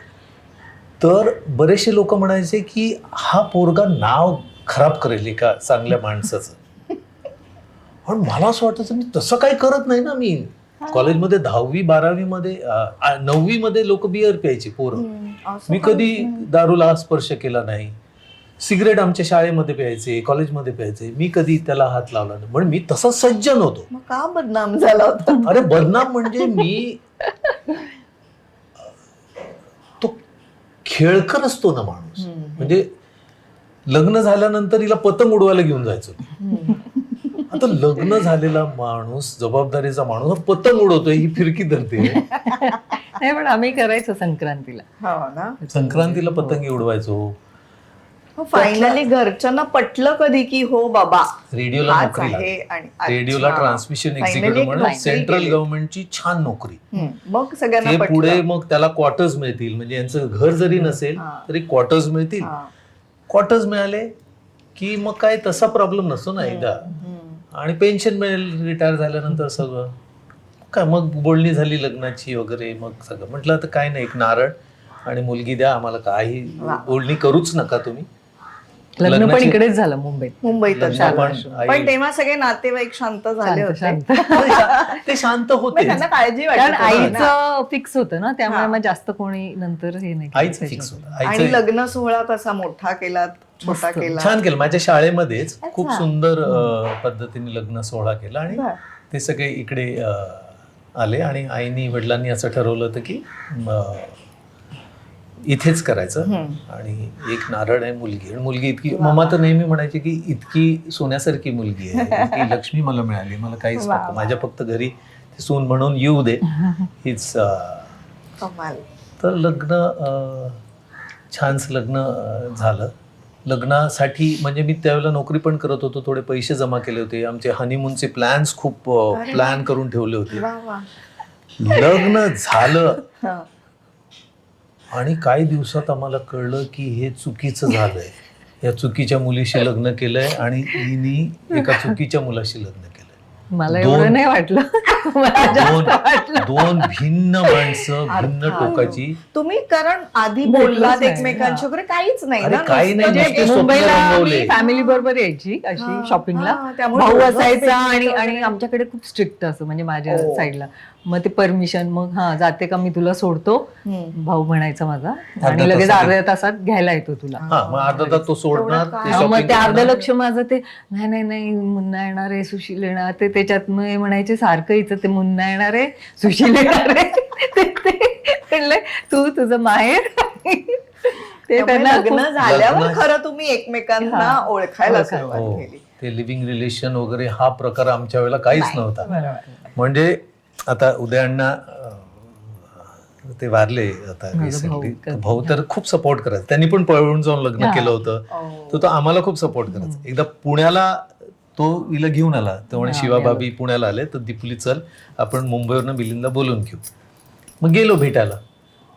तर बरेचसे लोक म्हणायचे की हा पोरगा नाव खराब करेल एका चांगल्या माणसाचं. पण मला असं वाटायचं मी तसं काही करत नाही ना. मी कॉलेजमध्ये 10वी 12वी मध्ये 9वी मध्ये लोक बिअर प्यायचे पोरं, मी कधी दारूला स्पर्श केला नाही. सिगरेट आमच्या शाळेमध्ये प्यायचे, कॉलेजमध्ये प्यायचे, मी कधी त्याला हात लावला नाही. पण मी तसा सज्जन होतो. मग का बदनाम झाला होता? अरे बदनाम म्हणजे मी तो खेळकर असतो ना माणूस. म्हणजे लग्न झाल्यानंतर हिला पतंग उडवायला घेऊन जायचो. आता लग्न झालेला माणूस, जबाबदारीचा माणूस पतंग उडवतोय, ही फिरकी धरते. नाही पण आम्ही करायचो संक्रांतीला. हो ना. संक्रांतीला पतंगी उडवायचो. फायनली घरच्यांना पटलं कधी की हो बाबा रेडिओला हाच नोकरी आहे. लागली. आणि रेडिओला अच्छा. ट्रान्समिशन Finally एक्झिक्युटिव्ह एक म्हणून नोकरी सेंट्रल केली. गव्हर्नमेंटची छान नोकरी. मग सगळ्यांना ते पटलं. पुढे मग त्याला क्वार्टर्स मिळतील, म्हणजे यांचं घर जरी नसेल तरी क्वार्टर्स मिळतील. क्वार्टर्स मिळाले की मग काय तसा प्रॉब्लेम नसतो ना एकदा. आणि पेन्शन मिळेल रिटायर झाल्यानंतर सगळं काय. मग बोलणी झाली लग्नाची वगैरे. मग सगळं म्हटलं तर काय नाही, एक नारळ आणि मुलगी द्या आम्हाला, काही बोलणी करूच नका तुम्ही. लग्न पण लग्नाची- इकडेच झालं मुंबईतच लग्न झालं. पण पण तेव्हा सगळे नातेवाईक शांत झाले शांत, होते. शांत. ते शांत मग होते. त्यांना काळजी कारण वाटत होती ना. आईचं फिक्स होतं ना, त्यामुळे हा. मग जास्त कोणी नंतर हे नाही केलं. आईचं फिक्स होतं. आणि आईचं लग्न सोहळा कसा मोठा केला, छोटा मस्त. केला? छान केलं. माझ्या शाळेमध्येच खूप अच्छा. सुंदर पद्धतीने लग्न सोहळा केला. आणि बरं. ते सगळे इकडे आले आणि आईनी वडिलांनी असं ठरवलं होतं की इथेच करायचं. आणि एक नारळ आहे, मुलगी. आणि मुलगी इतकी, मम्मा तर नेहमी म्हणायची की इतकी सोन्यासारखी मुलगी आहे, इतकी लक्ष्मी मला मिळाली, मला काहीच नको, माझ्या फक्त घरी सून म्हणून येऊ दे, हीच. कमाल. तर लग्न छानच लग्न झालं. लग्नासाठी म्हणजे मी त्यावेळेला नोकरी पण करत होतो, थोडे पैसे जमा केले होते, आमचे हनीमूनचे प्लॅन्स खूप प्लॅन करून ठेवले होते. वा वा. लग्न झालं हा. आणि काही दिवसात आम्हाला कळलं की हे चुकीचं झालंय. या चुकीच्या मुलीशी लग्न केलंय आणि हिनी एका चुकीच्या मुलाशी लग्न केलंय. मला दोन- एवढं नाही वाटलं. मला जास्त वाटलं. दोन भिन्न माणसं भिन्न अर्थात. टोकाची. तुम्ही कारण आधी भेटलोच बोललात नाही. एकमेकांशी वगैरे काहीच नाही अरे ना, काही नाही, नुसतं नुसते जे- स्वप्न मुंबईला रंगवले. मी फॅमिली बरोबर यायची हा, अशी शॉपिंगला. हा, त्यामुळे भाऊ दोघं असायचा भेटले आणि वगैरे. आणि आमच्याकडे खूप स्ट्रिक्ट असं म्हणजे माझ्या हो. साईडला. मग ते परमिशन मग हा जाते का मी तुला सोडतो, हम्म. भाऊ म्हणायचा माझा, अर्ध्या आणि लगेच तासात. अर्ध्या तासात घ्यायला येतो तुला. हा मग अर्धा तास तो सोडणार, तेवढं ते काय? मग shopping ते अर्ध करणार. लक्ष माझं ते नाही नाही नाही मुन्ना येणार आहे, सुशील येणार, ते त्याच्यात मग हे म्हणायचे सारखं हिचं ते मुन्ना येणार आहे, सुशील येणार आहे. ते म्हणलं तू तुझं माहेर. ते त्यामुळे त्यांना लग्न खूप- झाल्यावर लग्न- खरं तुम्ही एकमेकांना हा. ओळखायला ओळखायला. सुरुवात हो. केली. ते लिव्हिंग रिलेशन वगैरे हा प्रकार आमच्या वेळेला काहीच नव्हता. बरोबर. म्हणजे आता उदयअण्णा ते वारले आता माझा recently. भाऊ. भाऊ तर खूप सपोर्ट करायचा. त्यांनी पण पळून जाऊन लग्न हा. केलं होतं. हो. तो आम्हाला खूप सपोर्ट करायचा. एकदा पुण्याला तो हिला घेऊन आला, तर म्हणे हा, शिवाबाबी पुण्याला आले, तर दीपुली चल आपण मुंबईवरनं मिलिंदला बोलून घेऊ. मग गेलो भेटायला.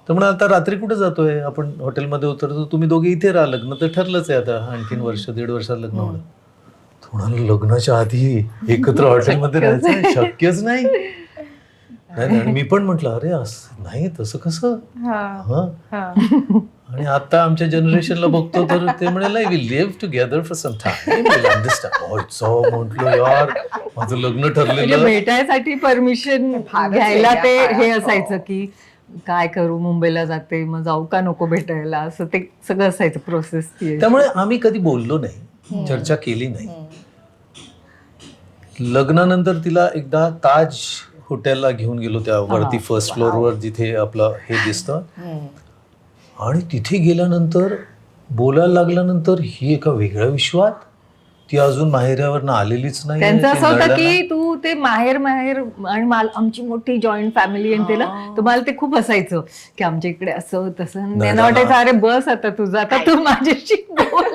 तर म्हणा आता रात्री कुठे जातोय, आपण हॉटेलमध्ये उतरतो, तुम्ही दोघे इथे राहा, लग्न तर ठरलंच आहे आता, आणखीन वर्ष 1.5 वर्षात लग्न होणं. थोडं लग्नाच्या आधी एकत्र हॉटेलमध्ये राहायचं शक्यच नाही. नाही, आणि मी पण म्हटलं अरे असं नाही, तसं कसं. हा, हं. हा. आणि आता आमच्या जनरेशनला बघतो तर ते म्हणाले we live together for some time, म्हटलं यार माझं लग्न म्हणजे ठरलेलं. भेटायसाठी परमिशन फारच घ्यायला ते वेगळ्या हे काळात. असायचं की काय करू, मुंबईला जाते मग जाऊ का नको भेटायला, असं ते सगळं असायचं प्रोसेस ती. त्यामुळे आम्ही कधी बोललो नाही, चर्चा केली नाही. लग्नानंतर तिला एकदा ताज हॉटेलला घेऊन गेलो, त्या वरती फर्स्ट फ्लोअरवर जिथे आपलं हे दिसतं, हम्म. आणि तिथे गेल्यानंतर बोलायला लागल्यानंतर ही एका वेगळ्या विश्वात, ती अजून माहेऱ्यावरनं आलेलीच नाही. त्यांचं असं होतं की तू ते माहेर माहेर, आणि आमची मोठी जॉईंट फॅमिली आणि त्याला तुम्हाला ते खूप असायचं की आमच्या इकडे असं तसं. त्यांना वाटायचं अरे बस आता तुझं, आता तू माझ्याशी बोल.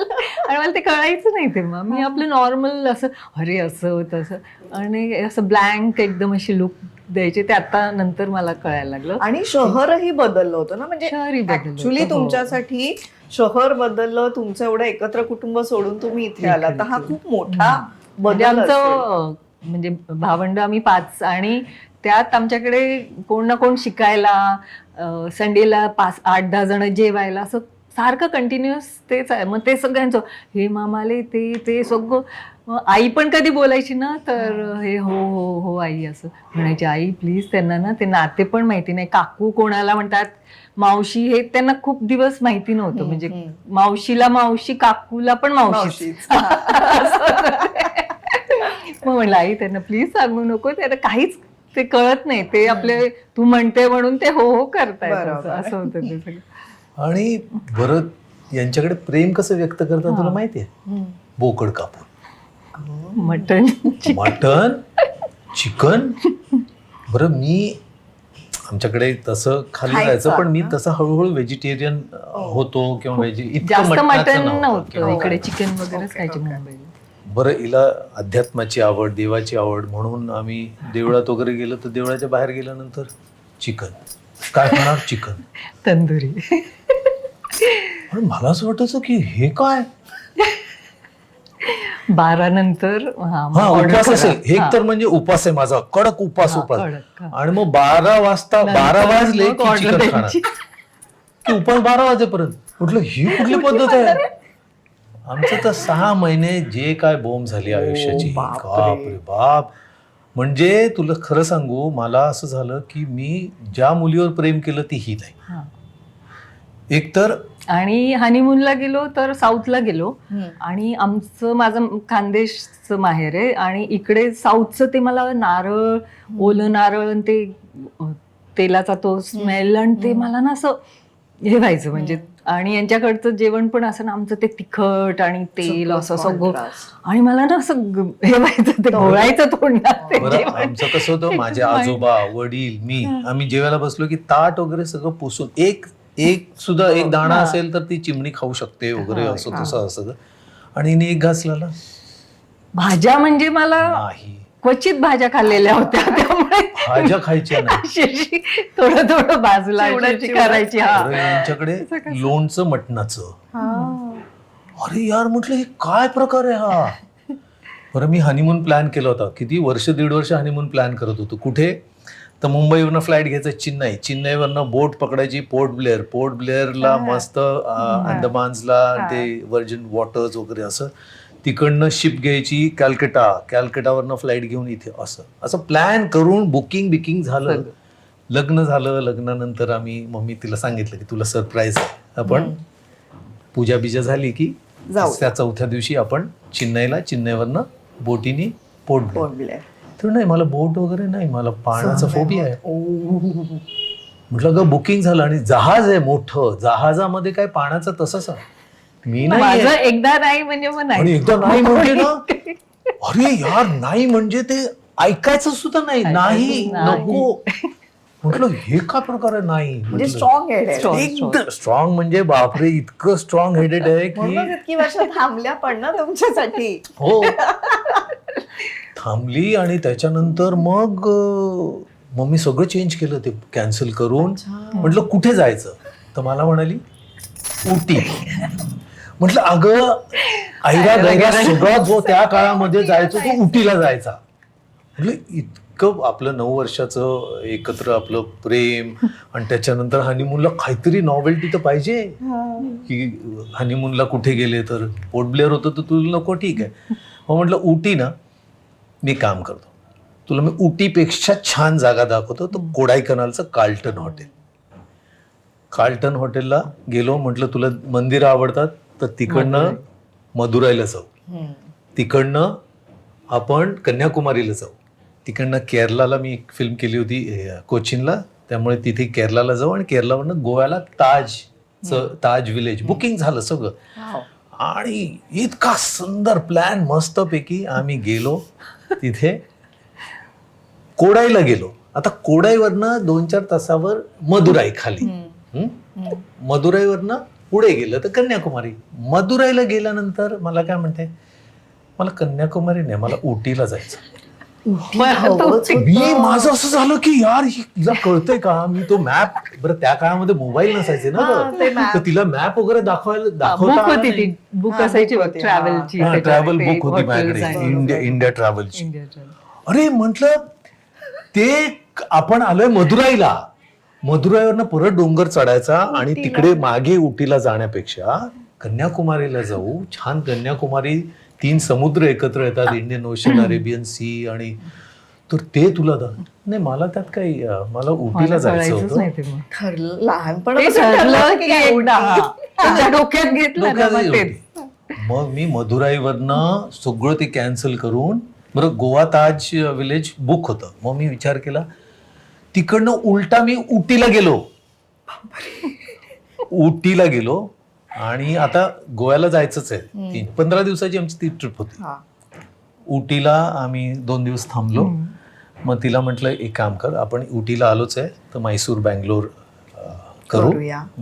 आणि मला ते कळायचं नाही तेव्हा. मी आपलं नॉर्मल असं अरे असं तसं, आणि असं ब्लँक एकदम अशी लुक द्यायचे. ते आता नंतर मला कळायला लागलं. आणि शहरही बदललं होतं ना, म्हणजे शहरही बदललं ऍक्च्युली होतं, हो. तुमच्यासाठी शहर बदललं, तुमचं एवढं एकत्र कुटुंब सोडून तुम्ही इथे आला, तर हा खूप मोठा म्हणजे बदल असेल. आमचं म्हणजे भावंड आम्ही 5, आणि त्यात आमच्याकडे कोण ना कोण शिकायला, संडेला 5-8-10 जण जेवायला, असं सारखं कंटिन्युअस तेच आहे. मग ते सगळ्यांचं हे मामाले ते सगळं. मग आई पण कधी बोलायची ना तर हे हो हो हो आई असं म्हणायची. आई प्लीज, त्यांना ना ते नाते पण माहिती नाही, काकू कोणाला म्हणतात, मावशी हे त्यांना खूप दिवस माहिती नव्हतं. म्हणजे मावशीला मावशी, काकूला पण मावशी. मावशीच. मग म्हणलं आई त्यांना प्लीज सांगू नको, त्यांना काहीच ते कळत नाही, ते आपले तू म्हणते म्हणून ते हो हो करतायत, बरोबर. असं होतं ते सगळं. आणि बरं यांच्याकडे प्रेम कसं व्यक्त करतात तुला माहितीये? बोकड कापून, मटन, मटन, चिकन. बरं मी आमच्याकडे तसं खाली खायचं, जायचं, पण मी हा. तसं हळूहळू व्हेजिटेरियन होतो किंवा इतकं जास्त मटणाचं मटन नव्हतं नव्हतं किंवा इकडे, काय. चिकन वगैरेच खायचे ओके. मुंबईला. बरं हिला अध्यात्माची आवड, देवाची आवड, म्हणून आम्ही देवळात वगैरे गेलो तर देवळाच्या बाहेर गेल्यानंतर चिकन काय खाणार, चिकन. तंदुरी. पण मला असं वाटायचं की हे काय, 12 नंतर हा order उपास करा. असेल, एक हा. तर म्हणजे उपास आहे माझा, कडक उपास हा, उपास. कडक, हा. आणि मग 12 वाजता, 12 वाजले मग की order चिकन खाणार, द्यायची. की उपास 12 वाजेपर्यंत. म्हटलं ही कुठली पद्धत आहे. आमचं तर 6 महिने जे काय बोंब झाली आयुष्याची, बापरे. बाप रे बाप. म्हणजे तुला खरं सांगू, मला असं झालं की मी ज्या मुलीवर प्रेम केलं ती ही नाही. हा. एकतर आणि हनीमूनला गेलो तर साऊथला गेलो, आणि माझं खानदेशचं माहेर आहे, आणि इकडे साऊथचं ते मला नारळ, ओलं नारळ आणि ते तेलाचा तो स्मेल, आणि ते मला ना असं हे व्हायचं म्हणजे. आणि यांच्याकडचं जेवण पण असं ना, आमचं ते तिखट आणि तेल असं सगळं, आणि मला ना असं हे व्हायचं, ते घोळायचं तोंडात ते बरं जेवण. आमचं कसं होतं, माझे आजोबा, वडील, मी, आम्ही जेवायला बसलो की ताट वगैरे सगळं पुसून, एक सुद्धा एक दाणा असेल तर ती चिमणी खाऊ शकते वगैरे, असं तसं असं. आणि हिने एक घासला भाज्या म्हणजे मला नाही, क्वचित भाज्या खाल्लेल्या होत्या, त्यामुळे भाज्या खायच्या नाही. अशी थोडं थोडं बाजूला अशी करायची. हा. बरं, यांच्याकडे लोणचं मटणाचं. अरे यार म्हटलं हे काय प्रकार आहे हा. बरं, मी हनीमून प्लॅन केला होता. किती वर्ष, 1.5 वर्ष हनीमून प्लॅन करत होतो. कुठे? तर मुंबईवरनं फ्लाईट घ्यायचं चेन्नई, चेन्नईवरनं बोट पकडायची पोर्ट ब्लेअर, पोर्ट ब्लेअरला मस्त अंदमान्सला ते व्हर्जिन वॉटर्स वगैरे असं, तिकडनं शिप घ्यायची कॅलकटा, कॅलकटावरनं फ्लाईट घेऊन इथे, असं असं प्लॅन करून बुकिंग झालं. लग्न झालं. लग्नानंतर मम्मी तिला सांगितलं की तुला सरप्राईज आहे, आपण पूजा बिजा झाली की जाऊ. त्या 4थ्या दिवशी आपण चेन्नईवरनं बोटीने पोर्ट ब्लेअर. तर नाही, मला बोट वगैरे नाही, मला पाण्याचा फोबिया आहे. म्हटलं ग बुकिंग झालं आणि जहाज आहे मोठं, जहाजामध्ये काय पाण्याचं तसंच आहे. मी नाही, माझं एकदा नाही म्हणजे मग आणि नाही. एकदा नाही म्हणजे ना, अरे यार नाही म्हणजे ते ऐकायचं सुद्धा नाही, नाही नको. म्हटलं हे का प्रकार आहे? नाही म्हणजे स्ट्रॉंग हेड Strong. एकदम स्ट्रॉंग, म्हणजे बापरे इतकं स्ट्रॉंग हेडेड आहे की म्हणून इतकी वर्ष थांबल्या पण ना तुमच्यासाठी. हो थांबली. आणि त्याच्यानंतर मग मम्मी सगळं चेंज केलं, ते कॅन्सल करून. म्हटलं कुठे जायचं? तर मला म्हणाली उटी. म्हटलं अगं ऐरा गैरा सगळा जो त्या काळामध्ये जायचो तो उटीला जायचा. म्हटलं इतकं आपलं 9 वर्षाचं एकत्र आपलं प्रेम, आणि त्याच्यानंतर हनीमूनला काहीतरी नॉवेल्टी तर पाहिजे की हनीमूनला कुठे गेले तर पोर्ट ब्लेअर होतं तर तुला नको, ठीक आहे. मग म्हटलं उटी ना, मी काम करतो, तुला मी उटीपेक्षा छान जागा दाखवतो. तो कोडाईकनालचं कार्ल्टन हॉटेल. कार्ल्टन हॉटेलला गेलो. म्हटलं तुला मंदिरं आवडतात तर तिकडनं मदुराईला जाऊ, तिकडनं आपण कन्याकुमारीला जाऊ, तिकडनं केरलाला मी एक फिल्म केली होती कोचीनला, त्यामुळे तिथे केरलाला जाऊ, आणि केरलावरनं गोव्याला ताज विलेज. बुकिंग झालं सगळं. आणि इतका सुंदर प्लॅन मस्तपैकी आम्ही गेलो. तिथे कोडाईला गेलो. आता कोडाईवरनं 2-4 तासावर मदुराई खाली. मदुराईवरनं पुढे गेलं तर कन्याकुमारी. मदुराईला गेल्यानंतर मला काय म्हणते, मला कन्याकुमारी नाही, मला उटीला जायचं. मी माझं असं झालं की यार हिला कळतंय का? मी तो मॅप, बरं त्या काळामध्ये मोबाईल नसायचे ना, तर तिला मॅप वगैरे दाखवता होती ती बुक असायची ट्रॅव्हलची. ट्रॅव्हल बुक होती माझ्याकडे, इंडिया ट्रॅव्हलची. अरे म्हटलं ते आपण आलोय मदुराईला, मदुराईवरनं परत डोंगर चढायचा आणि तिकडे मागे उटीला जाण्यापेक्षा कन्याकुमारीला जाऊ. छान कन्याकुमारी, 3 समुद्र एकत्र येतात, इंडियन ओशन, अरेबियन सी, आणि तर ते तुला नाही. मला त्यात काही, मला उटीला जायचं होतं. ठरलं लहानपण डोक्यात घेतलं. मग मी मदुराईवरनं सगळं ते कॅन्सल करून, बरं गोवा ताज विलेज बुक होतं. मग मी विचार केला, तिकडनं उलटा मी उटीला गेलो. आणि आता गोव्याला जायचंच आहे. 15 दिवसाची आमची ती ट्रिप होती. उटीला आम्ही 2 दिवस थांबलो. मग तिला म्हटलं एक काम कर, आपण उटीला आलोच आहे तर म्हैसूर बँगलोर करू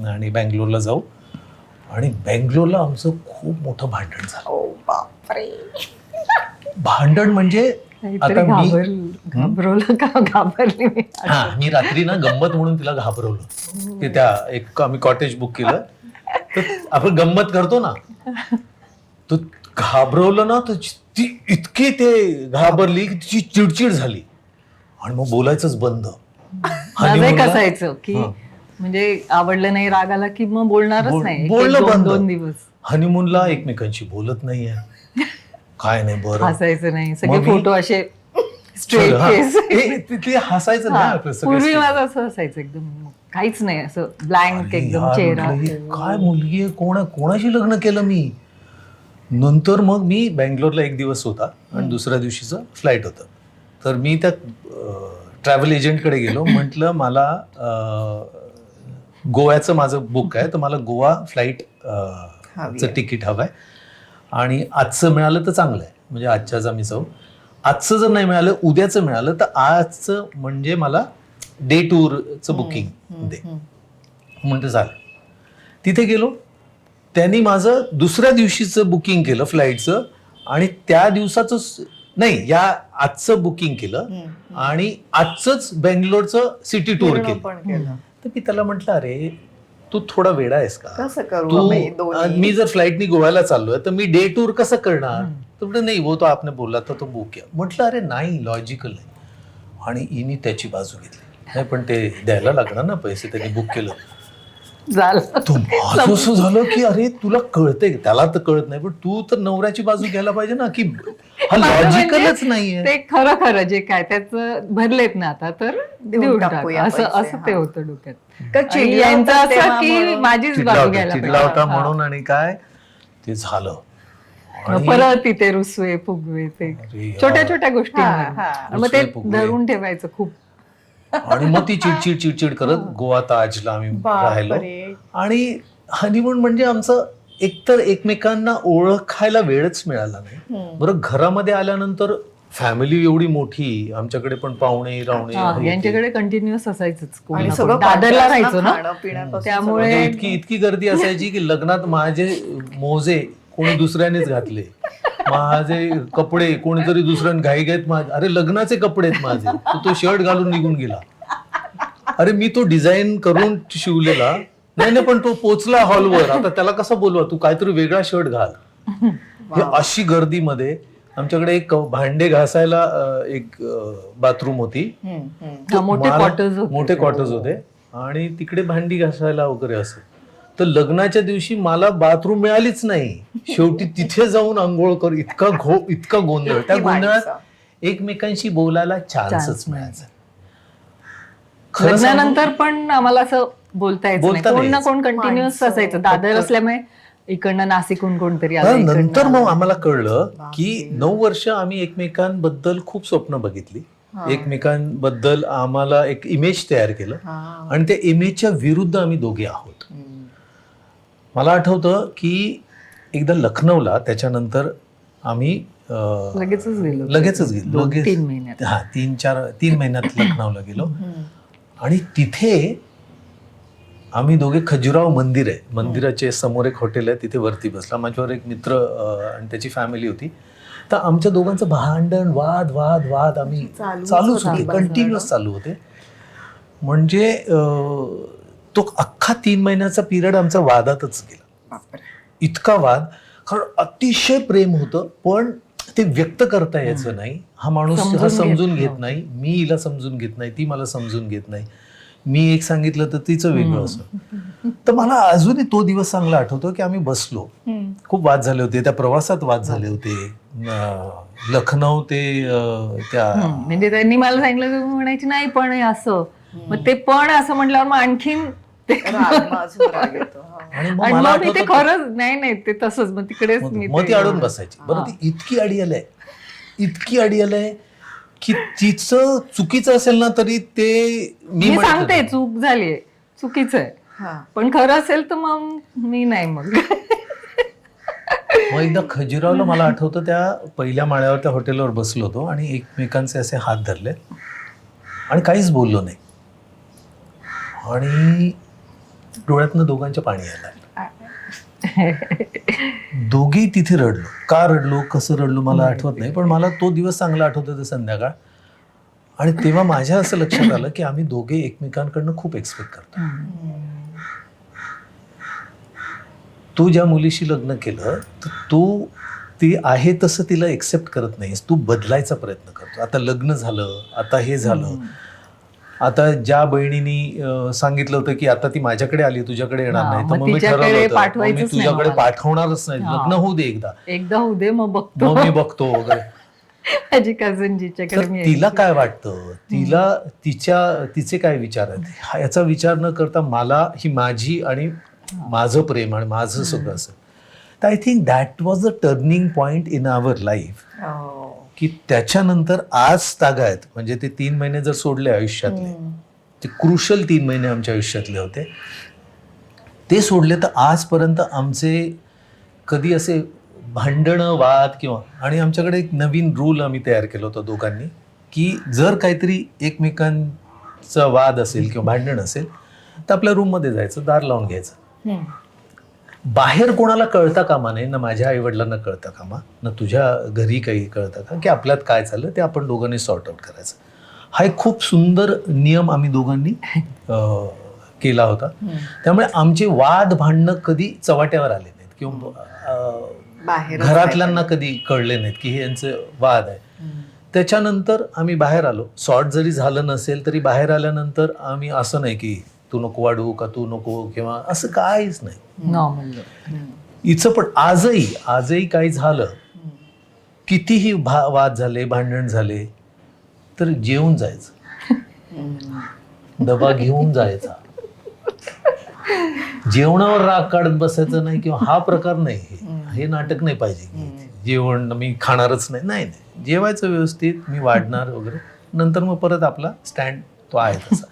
आणि बँगलोरला जाऊ. आणि बँगलोरला आमचं खूप मोठं भांडण झालं. भांडण म्हणजे आता मी रात्री ना गंमत म्हणून तिला घाबरवलं की त्या एक आम्ही कॉटेज बुक केलं तर आपण गंमत करतो ना, तर घाबरवलं ना तर ती इतकी ते घाबरली की तिची चिडचिड झाली आणि मग बोलायचंच बंद. कसायचं की म्हणजे आवडलं नाही, राग आला की मग बोलणारच नाही, बोलणं बंद. 2 दिवस हनीमूनला एकमेकांशी बोलत नाहीये, काय नाही, बरं हसायचं नाही, सगळे फोटो असे स्ट्रेट ते हसायचं नाही. पूर्वी माझं असं असायचं, एकदम काहीच नाही, असं ब्लँक एकदम चेहरा. काय मुलगी आहे, कोणाशी लग्न केलं मी. नंतर मग मी बँगलोरला 1 दिवस होता आणि दुसऱ्या दिवशीचं फ्लाईट होतं. तर मी त्या ट्रॅव्हल एजंटकडे गेलो. म्हटलं मला गोव्याचं माझं बुक आहे, तर मला गोवा फ्लाईट चं तिकीट हवं आहे आणि आजचं मिळालं तर चांगलं आहे, म्हणजे आजच्याच आम्ही जाऊ. आजचं जर नाही मिळालं, उद्याचं मिळालं तर आजचं म्हणजे मला डे टूरचं बुकिंग दे. म्हणते झालं. तिथे गेलो, त्यांनी माझं दुसऱ्या दिवशीचं बुकिंग केलं फ्लाईटचं आणि त्या दिवसाचं नाही, या आजचं बुकिंग केलं आणि आजचंच बेंगलोरचं सिटी टूर केलं. तर मी त्याला म्हटलं, अरे तू थोडा वेडा आहेस का? कसं करू मी जर फ्लाईटनी गोव्याला चाललोय तर मी डे टूर कसं करणार? तो म्हटलं नाही वो तो आपने बोला था तो बुक किया. म्हटलं अरे नाही, लॉजिकल नाही. आणि इनी त्याची बाजू घेतली. नाही पण ते द्यायला लागणार ना पैसे, त्यांनी बुक केलं. झालं. तो माझं असं झालं की अरे तुला कळतंय, त्याला तर कळत नाही पण तू तर नवऱ्याची बाजू घ्यायला पाहिजे ना, की हा लॉजिकलच नाहीये. ते खरं जे काय त्याचं भरलेत ना आता तर देऊन टाका टाकूया असं पैसे, असं ते होतं डोक्यात. का आणि चिडला यांचं होता असं तेव्हा की म्हणून? माझीच चिडला बाजू होता घ्यायला चिडला होता पाहिजे. म्हणून, आणि काय ते झालं. मग आणि परत तिथे रुसवे फुगवे ते अरे यार. छोट्या छोट्या गोष्टी हा, हा. मग ते रुसवे फुगवे. धरून ठेवायचं खूप. आणि मग ती चिडचिड करत गोवा ताजला आम्ही राहिलो. बापरे. आणि हनीमून म्हणजे आमचं एकतर एकमेकांना ओळखायला वेळच मिळाला नाही. बरं घरामध्ये आल्यानंतर फॅमिली एवढी मोठी, आमच्याकडे पण पाहुणे रावणे हा, हे ते. यांच्याकडे कंटिन्युअस असायचंच कोण आणि ना सगळं कोण. दादरला contrast राहायचो ना खाणं पिण्यापासून त्यामुळे म्हणजे इतकी गर्दी असायची की लग्नात माझे मोजे कोणी दुसऱ्यानेच घातले, माझे कपडे कोणीतरी दुसऱ्याने घाईघाईत अरे लग्नाचे कपडे आहेत माझे, तो शर्ट घालून निघून गेला. अरे मी तो डिझाईन करून शिवलेला नाही पण तो पोचला हॉलवर, आता त्याला कसं बोलवा, तू काहीतरी वेगळा शर्ट घाल. हे अशी गर्दीमध्ये आमच्याकडे एक भांडे घासायला एक बाथरूम होती. हा, मोठे मला- क्वार्टर्स होते. मोठे क्वार्टर्स होते आणि तिकडे भांडी घासायला वगैरे असं. तर लग्नाच्या दिवशी मला बाथरूम मिळालीच नाही. शेवटी तिथे जाऊन आंघोळ कर, इतका गोंधळ. त्या किती गोंधळात माणसं. एकमेकांशी बोलायला चान्सच Chance मिळायचा. खरं सांगू- लग्नानंतर पण आम्हाला असं बोलता यायचं नाही. बोलता कोण ना नाही कोण कंटिन्युअस माणसं, असायचं. दादर असल्यामुळे इकडनं नाशिकहून कोणतरी आलं, तर इकडनं नंतर मग आलं. आम्हाला कळलं की 9 वर्ष आम्ही एकमेकांबद्दल खूप स्वप्न बघितली. एकमेकांबद्दल आम्हाला एक इमेज तयार केलं आणि त्या इमेजच्या विरुद्ध आम्ही दोघे आहोत. मला आठवतं की एकदा लखनौला त्याच्यानंतर आम्ही लगेचच गेलो. लगेचच गेलो. 3 महिन्यात. हा 3 महिन्यात लखनौला गेलो. आणि तिथे आम्ही दोघे, खजुराहो मंदिर आहे, मंदिराचे समोर एक हॉटेल आहे, तिथे वरती बसला. माझ्यावर एक मित्र आणि त्याची फॅमिली होती. तर आमच्या दोघांचं भांडण, वाद आम्ही चालूच होते, कंटिन्युअस चालू होते. म्हणजे तो अख्खा 3 महिन्याचा पिरियड आमचा वादातच गेला. इतका वाद, कारण अतिशय प्रेम होतं पण ते व्यक्त करता यायचं नाही. हा माणूस समजून घेत नाही, मी हिला समजून घेत नाही, ती मला समजून घेत नाही. मी एक सांगितलं तर तिचं वेगळं असं. तर मला अजूनही तो दिवस चांगला आठवतो की आम्ही बसलो, खूप वाद झाले होते, त्या प्रवासात वाद झाले होते. लखनौ ते त्या म्हणजे त्यांनी मला सांगितलं, म्हणायची नाही पण हे असं, मग ते पण असं म्हटल्यावर मग आणखीन आणि मग आणि मला मग मी ते आठवतं खरंच नाही ते तसंच मग तिकडेच मग ती अडून बसायची. बरं ती इतकी अडी आलंय की तिचं चुकीचं असेल ना तरी ते मी म्हटलं सांगते नाही. चूक झालीये, चुकीचं आहे, पण खरं असेल तर मग मी नाही. मग एकदा खजुराहोला मला आठवतं त्या पहिल्या माळ्यावर त्या हॉटेलवर बसलो होतो आणि एकमेकांचे असे हात धरले आणि काहीच बोललो नाही. आणि डोळ्यातनं दोघांच्या पाणी यायला दोघेही तिथे रडलो. का रडलो, कसं रडलो मला आठवत नाही, पण मला तो दिवस चांगला आठवत होता, संध्याकाळ. आणि तेव्हा माझ्या असं लक्षात आलं की आम्ही दोघे एकमेकांकडनं खूप एक्सपेक्ट करतो. तू ज्या मुलीशी लग्न केलं तर तू ती आहे तसं तिला एक्सेप्ट करत नाहीस, तू बदलायचा प्रयत्न करतो. आता लग्न झालं, आता हे झालं, आता ज्या बहिणीनी सांगितलं होतं की आता ती माझ्याकडे आली, तुझ्याकडे येणार नाही, तर मग मग मी तिच्याकडे ठरवलं होतं, मग मी पाठवायचंच नाही तुझ्याकडे मला. पाठवणारच नाही, लग्न होऊ दे एकदा होऊ दे मग बघतो. मग मी बघतो वगैरे. माझी कझन जिच्याकडे तर मी तिला काय वाटतं, तिचे काय विचार आहेत याचा विचार न करता मला ही माझी आणि माझं प्रेम आणि माझं सगळं असेल. तर I think that was a turning point in our life. की त्याच्यानंतर आज तागायत म्हणजे ते 3 महिने जर सोडले आयुष्यातले, ते क्रुशल 3 महिने आमच्या आयुष्यातले होते, ते सोडले तर आजपर्यंत आमचे कधी असे भांडणं, वाद किंवा, आणि आमच्याकडे एक नवीन रूल आम्ही तयार केला होता दोघांनी की जर काहीतरी एकमेकांचा वाद असेल किंवा भांडण असेल तर आपल्या रूममध्ये जायचं, दार लावून घ्यायचं. बाहेर कोणाला कळता कामा नये, ना माझ्या आईवडिलांना कळता कामा, ना तुझ्या घरी काही कळतं का, की आपल्यात काय चाललं ते आपण दोघांनी सॉर्ट आउट करायचं. हा एक खूप सुंदर नियम आम्ही दोघांनी केला होता. त्यामुळे आमचे वाद भांडणं कधी चव्हाट्यावर आले नाहीत किंवा बाहेर घरातल्यांना कधी कळले नाहीत की हे यांचे वाद आहे. त्याच्यानंतर आम्ही बाहेर आलो. सॉर्ट जरी झालं नसेल तरी बाहेर आल्यानंतर आम्ही असं नाही की तू नको वाढवू का तू नको किंवा असं काहीच नाही. नॉर्मल. हिचं पण आजही काही झालं, कितीही वाद झाले भांडण झाले तर जेवून जायचं, डबा घेऊन जायचा, जेवणावर राग काढत बसायचं नाही किंवा हा प्रकार नाही. हे नाटक नाही पाहिजे की जेवण मी खाणारच नाही. नाही जेवायचं व्यवस्थित, मी वाढणार वगैरे, नंतर मग परत आपला स्टँड तो आहे तसा.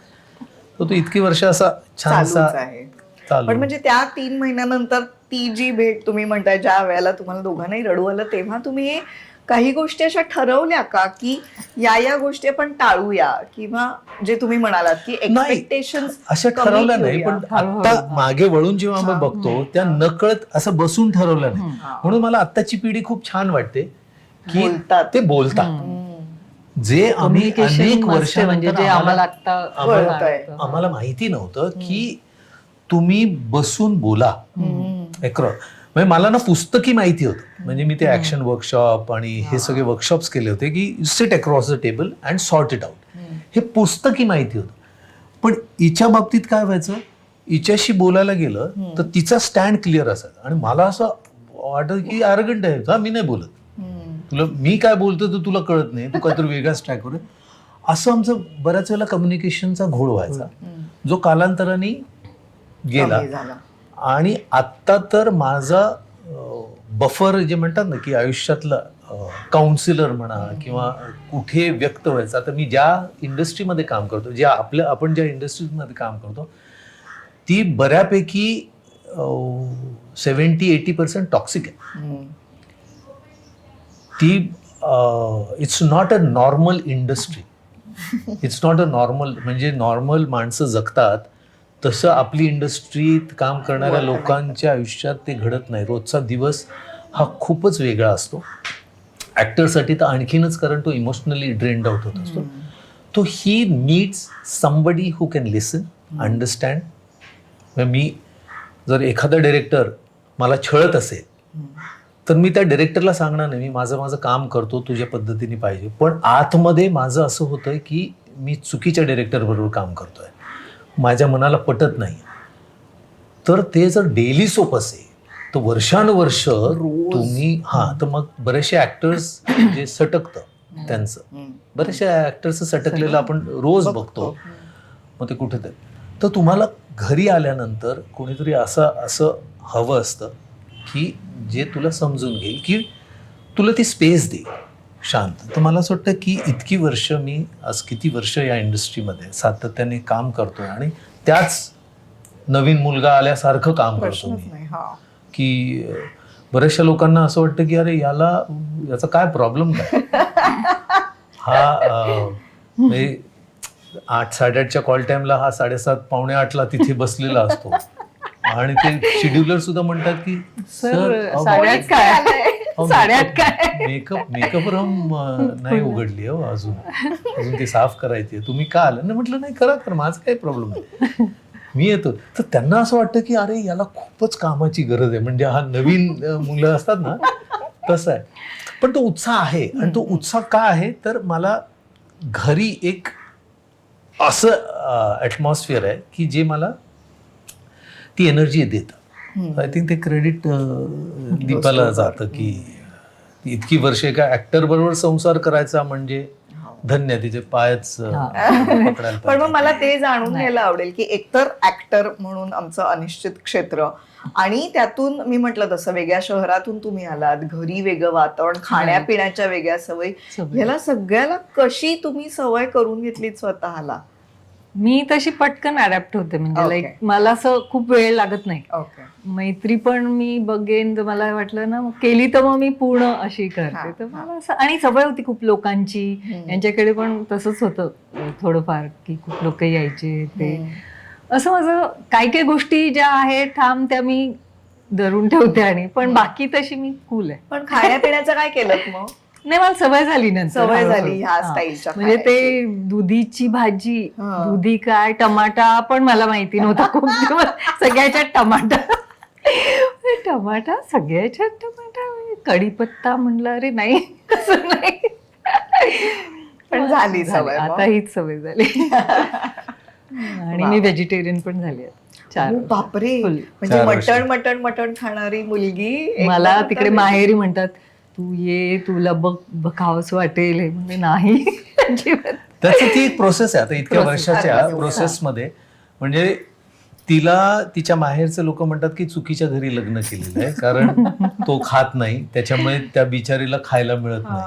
तो इतकी वर्ष असा छानसा आहे. चालू. पण म्हणजे त्या 3 महिन्यानंतर ती जी भेट तुम्ही म्हणताय, ज्या वेळेला तुम्हाला दोघांनाही रडू आलं, तेव्हा तुम्ही काही गोष्टी अशा ठरवल्या का की या गोष्टी आपण टाळूया, किंवा जे तुम्ही म्हणालात की एक्सपेक्टेशन अशा ठरवल्या नाही, पण आता मागे वळून जेव्हा आम्ही बघतो त्या नकळत असं बसून ठरवलं नाही. म्हणून मला आत्ताची पिढी खूप छान वाटते की ते बोलतात. जे आम्ही अनेक वर्ष म्हणजे जे आम्हाला आम्हाला माहिती नव्हतं की तुम्ही बसून बोला. म्हणजे मला ना पुस्तकी माहिती होतं, म्हणजे मी ते ऍक्शन वर्कशॉप आणि हे सगळे वर्कशॉप्स केले होते की sit across the table and sort it out. हे पुस्तकी माहिती होतं. पण हिच्या बाबतीत काय व्हायचं, हिच्याशी बोलायला गेलं तर तिचा स्टँड क्लिअर असायचा आणि मला असं वाटत की ॲरोगंट आहे का, मी नाही बोलत, तुला मी काय बोलतो तर तुला कळत नाही, तू काहीतरी वेगळाच ट्रॅक करू. असं आमचं बऱ्याच वेळेला कम्युनिकेशनचा घोळ व्हायचा, जो कालांतराने गेला. आणि आत्ता तर माझा बफर जे म्हणतात ना की आयुष्यातलं काउन्सिलर म्हणा किंवा कुठे व्यक्त व्हायचं. आता मी ज्या इंडस्ट्रीमध्ये काम करतो, आपण ज्या इंडस्ट्रीमध्ये काम करतो ती बऱ्यापैकी 70-80% टॉक्सिक आहे. ती it's not a normal industry. It's not a normal, म्हणजे नॉर्मल माणसं जगतात तसं आपली इंडस्ट्रीत काम करणाऱ्या लोकांच्या आयुष्यात ते घडत नाही. रोजचा दिवस हा खूपच वेगळा असतो. ॲक्टरसाठी तर आणखीनच, कारण तो इमोशनली ड्रेन्ड आउट होत असतो. तो ही needs somebody who can listen, understand. मी जर एखादा डायरेक्टर मला छळत असेल तर मी त्या डायरेक्टरला सांगणार नाही, मी माझं काम करतो, तुझ्या पद्धतीने पाहिजे. पण आतमध्ये माझं असं होतंय की मी चुकीच्या डायरेक्टरबरोबर काम करतोय, माझ्या मनाला पटत नाही. तर ते जर डेली सोप असेल तर वर्षानुवर्ष तुम्ही तर मग बरेचसे ऍक्टर्स जे सटकतं त्यांचं, बरेचसे ऍक्टर्स सटकलेलं आपण रोज बघतो. मग ते कुठेतरी, तर तुम्हाला घरी आल्यानंतर कोणीतरी असं हवं असतं की जे तुला समजून घेईल, की तुला ती स्पेस दे शांत. तर मला असं वाटतं की इतकी वर्ष, मी आज किती वर्ष या इंडस्ट्रीमध्ये सातत्याने काम करतोय आणि त्याच नवीन मुलगा आल्यासारखं काम करतो मी. की बऱ्याचशा लोकांना असं वाटतं की अरे याचा काय प्रॉब्लेम काय. हा 8-8:30च्या कॉल टाइमला हा 7:30-7:45ला तिथे बसलेला असतो आणि ते शेड्युलर सुद्धा म्हणतात की सर मेकअप रूम नाही उघडली हो अजून ती साफ करायची, तुम्ही का आलं. म्हटलं नाही, करा माझं काही प्रॉब्लेम नाही, मी येतो. तर त्यांना असं वाटतं की अरे याला खूपच कामाची गरज आहे, म्हणजे हा नवीन मुलं असतात ना तसं आहे. पण तो उत्साह आहे. आणि तो उत्साह का आहे तर मला घरी एक असं ॲटमॉस्फिअर आहे की जे मला ती एनर्जी देतं. आय थिंक ते क्रेडिट दीपाला जातं की इतकी वर्षे एका ऍक्टर बरोबर संसार करायचा म्हणजे धन्य, तिचे पायच पकडायला. पण मग मला ते जाणून घ्यायला आवडेल की एकतर ऍक्टर म्हणून आमचं अनिश्चित क्षेत्र, आणि त्यातून मी म्हटलं तसं वेगळ्या शहरातून तुम्ही आलात, घरी वेगळं वातावरण, खाण्यापिण्याच्या वेगळ्या सवयी, ह्याला सगळ्याला कशी तुम्ही सवय करून घेतलीत स्वतःला. मी तशी पटकन अडॅप्ट होते, म्हणजे लाईक मला असं खूप वेळ लागत नाही. मैत्री पण मी बघेन तर मला वाटलं ना केली तर मग मी पूर्ण अशी करते. तर मला असं, आणि सवय होती खूप लोकांची, यांच्याकडे पण तसंच होतं थोडंफार की खूप लोक यायचे. ते असं माझं काही गोष्टी ज्या आहेत ठाम त्या मी धरून ठेवते, आणि पण बाकी तशी मी कूल आहे. पण खाण्यापिण्याचं काय केलं मग. नाही, मला सवय झाली नंतर, सवय झाली ह्या स्टाईलच्या. म्हणजे ते दुधीची भाजी, दुधी काय, टमाटा पण मला माहिती नव्हता खूप दिवस, सगळ्याच्या टमाटा. टमाटा सगळ्याच्यात टमाटा कढीपत्ता म्हणलं अरे नाही असं नाही. पण झाली सवय आता मग. हीच सवय झाली. आणि मी व्हेजिटेरियन पण झाली आहे. 4 हो, बापरे. फुल. म्हणजे 4 वर्ष. मटण मटण मटण खाणारी मुलगी एकदम मला आता तिकडे माहेरी म्हणतात तू ये तुला बघ खावंस वाटेल हे म्हणजे नाही अजिबात. त्याची ती एक प्रोसेस आहे. आता इतक्या Process. वर्षाच्या अच्छा. प्रोसेसमध्ये म्हणजे तिला तिच्या माहेरचे लोक म्हणतात की चुकीच्या घरी लग्न केलेलं आहे, कारण तो खात नाही, त्याच्यामुळे त्या बिचारीला खायला मिळत नाही,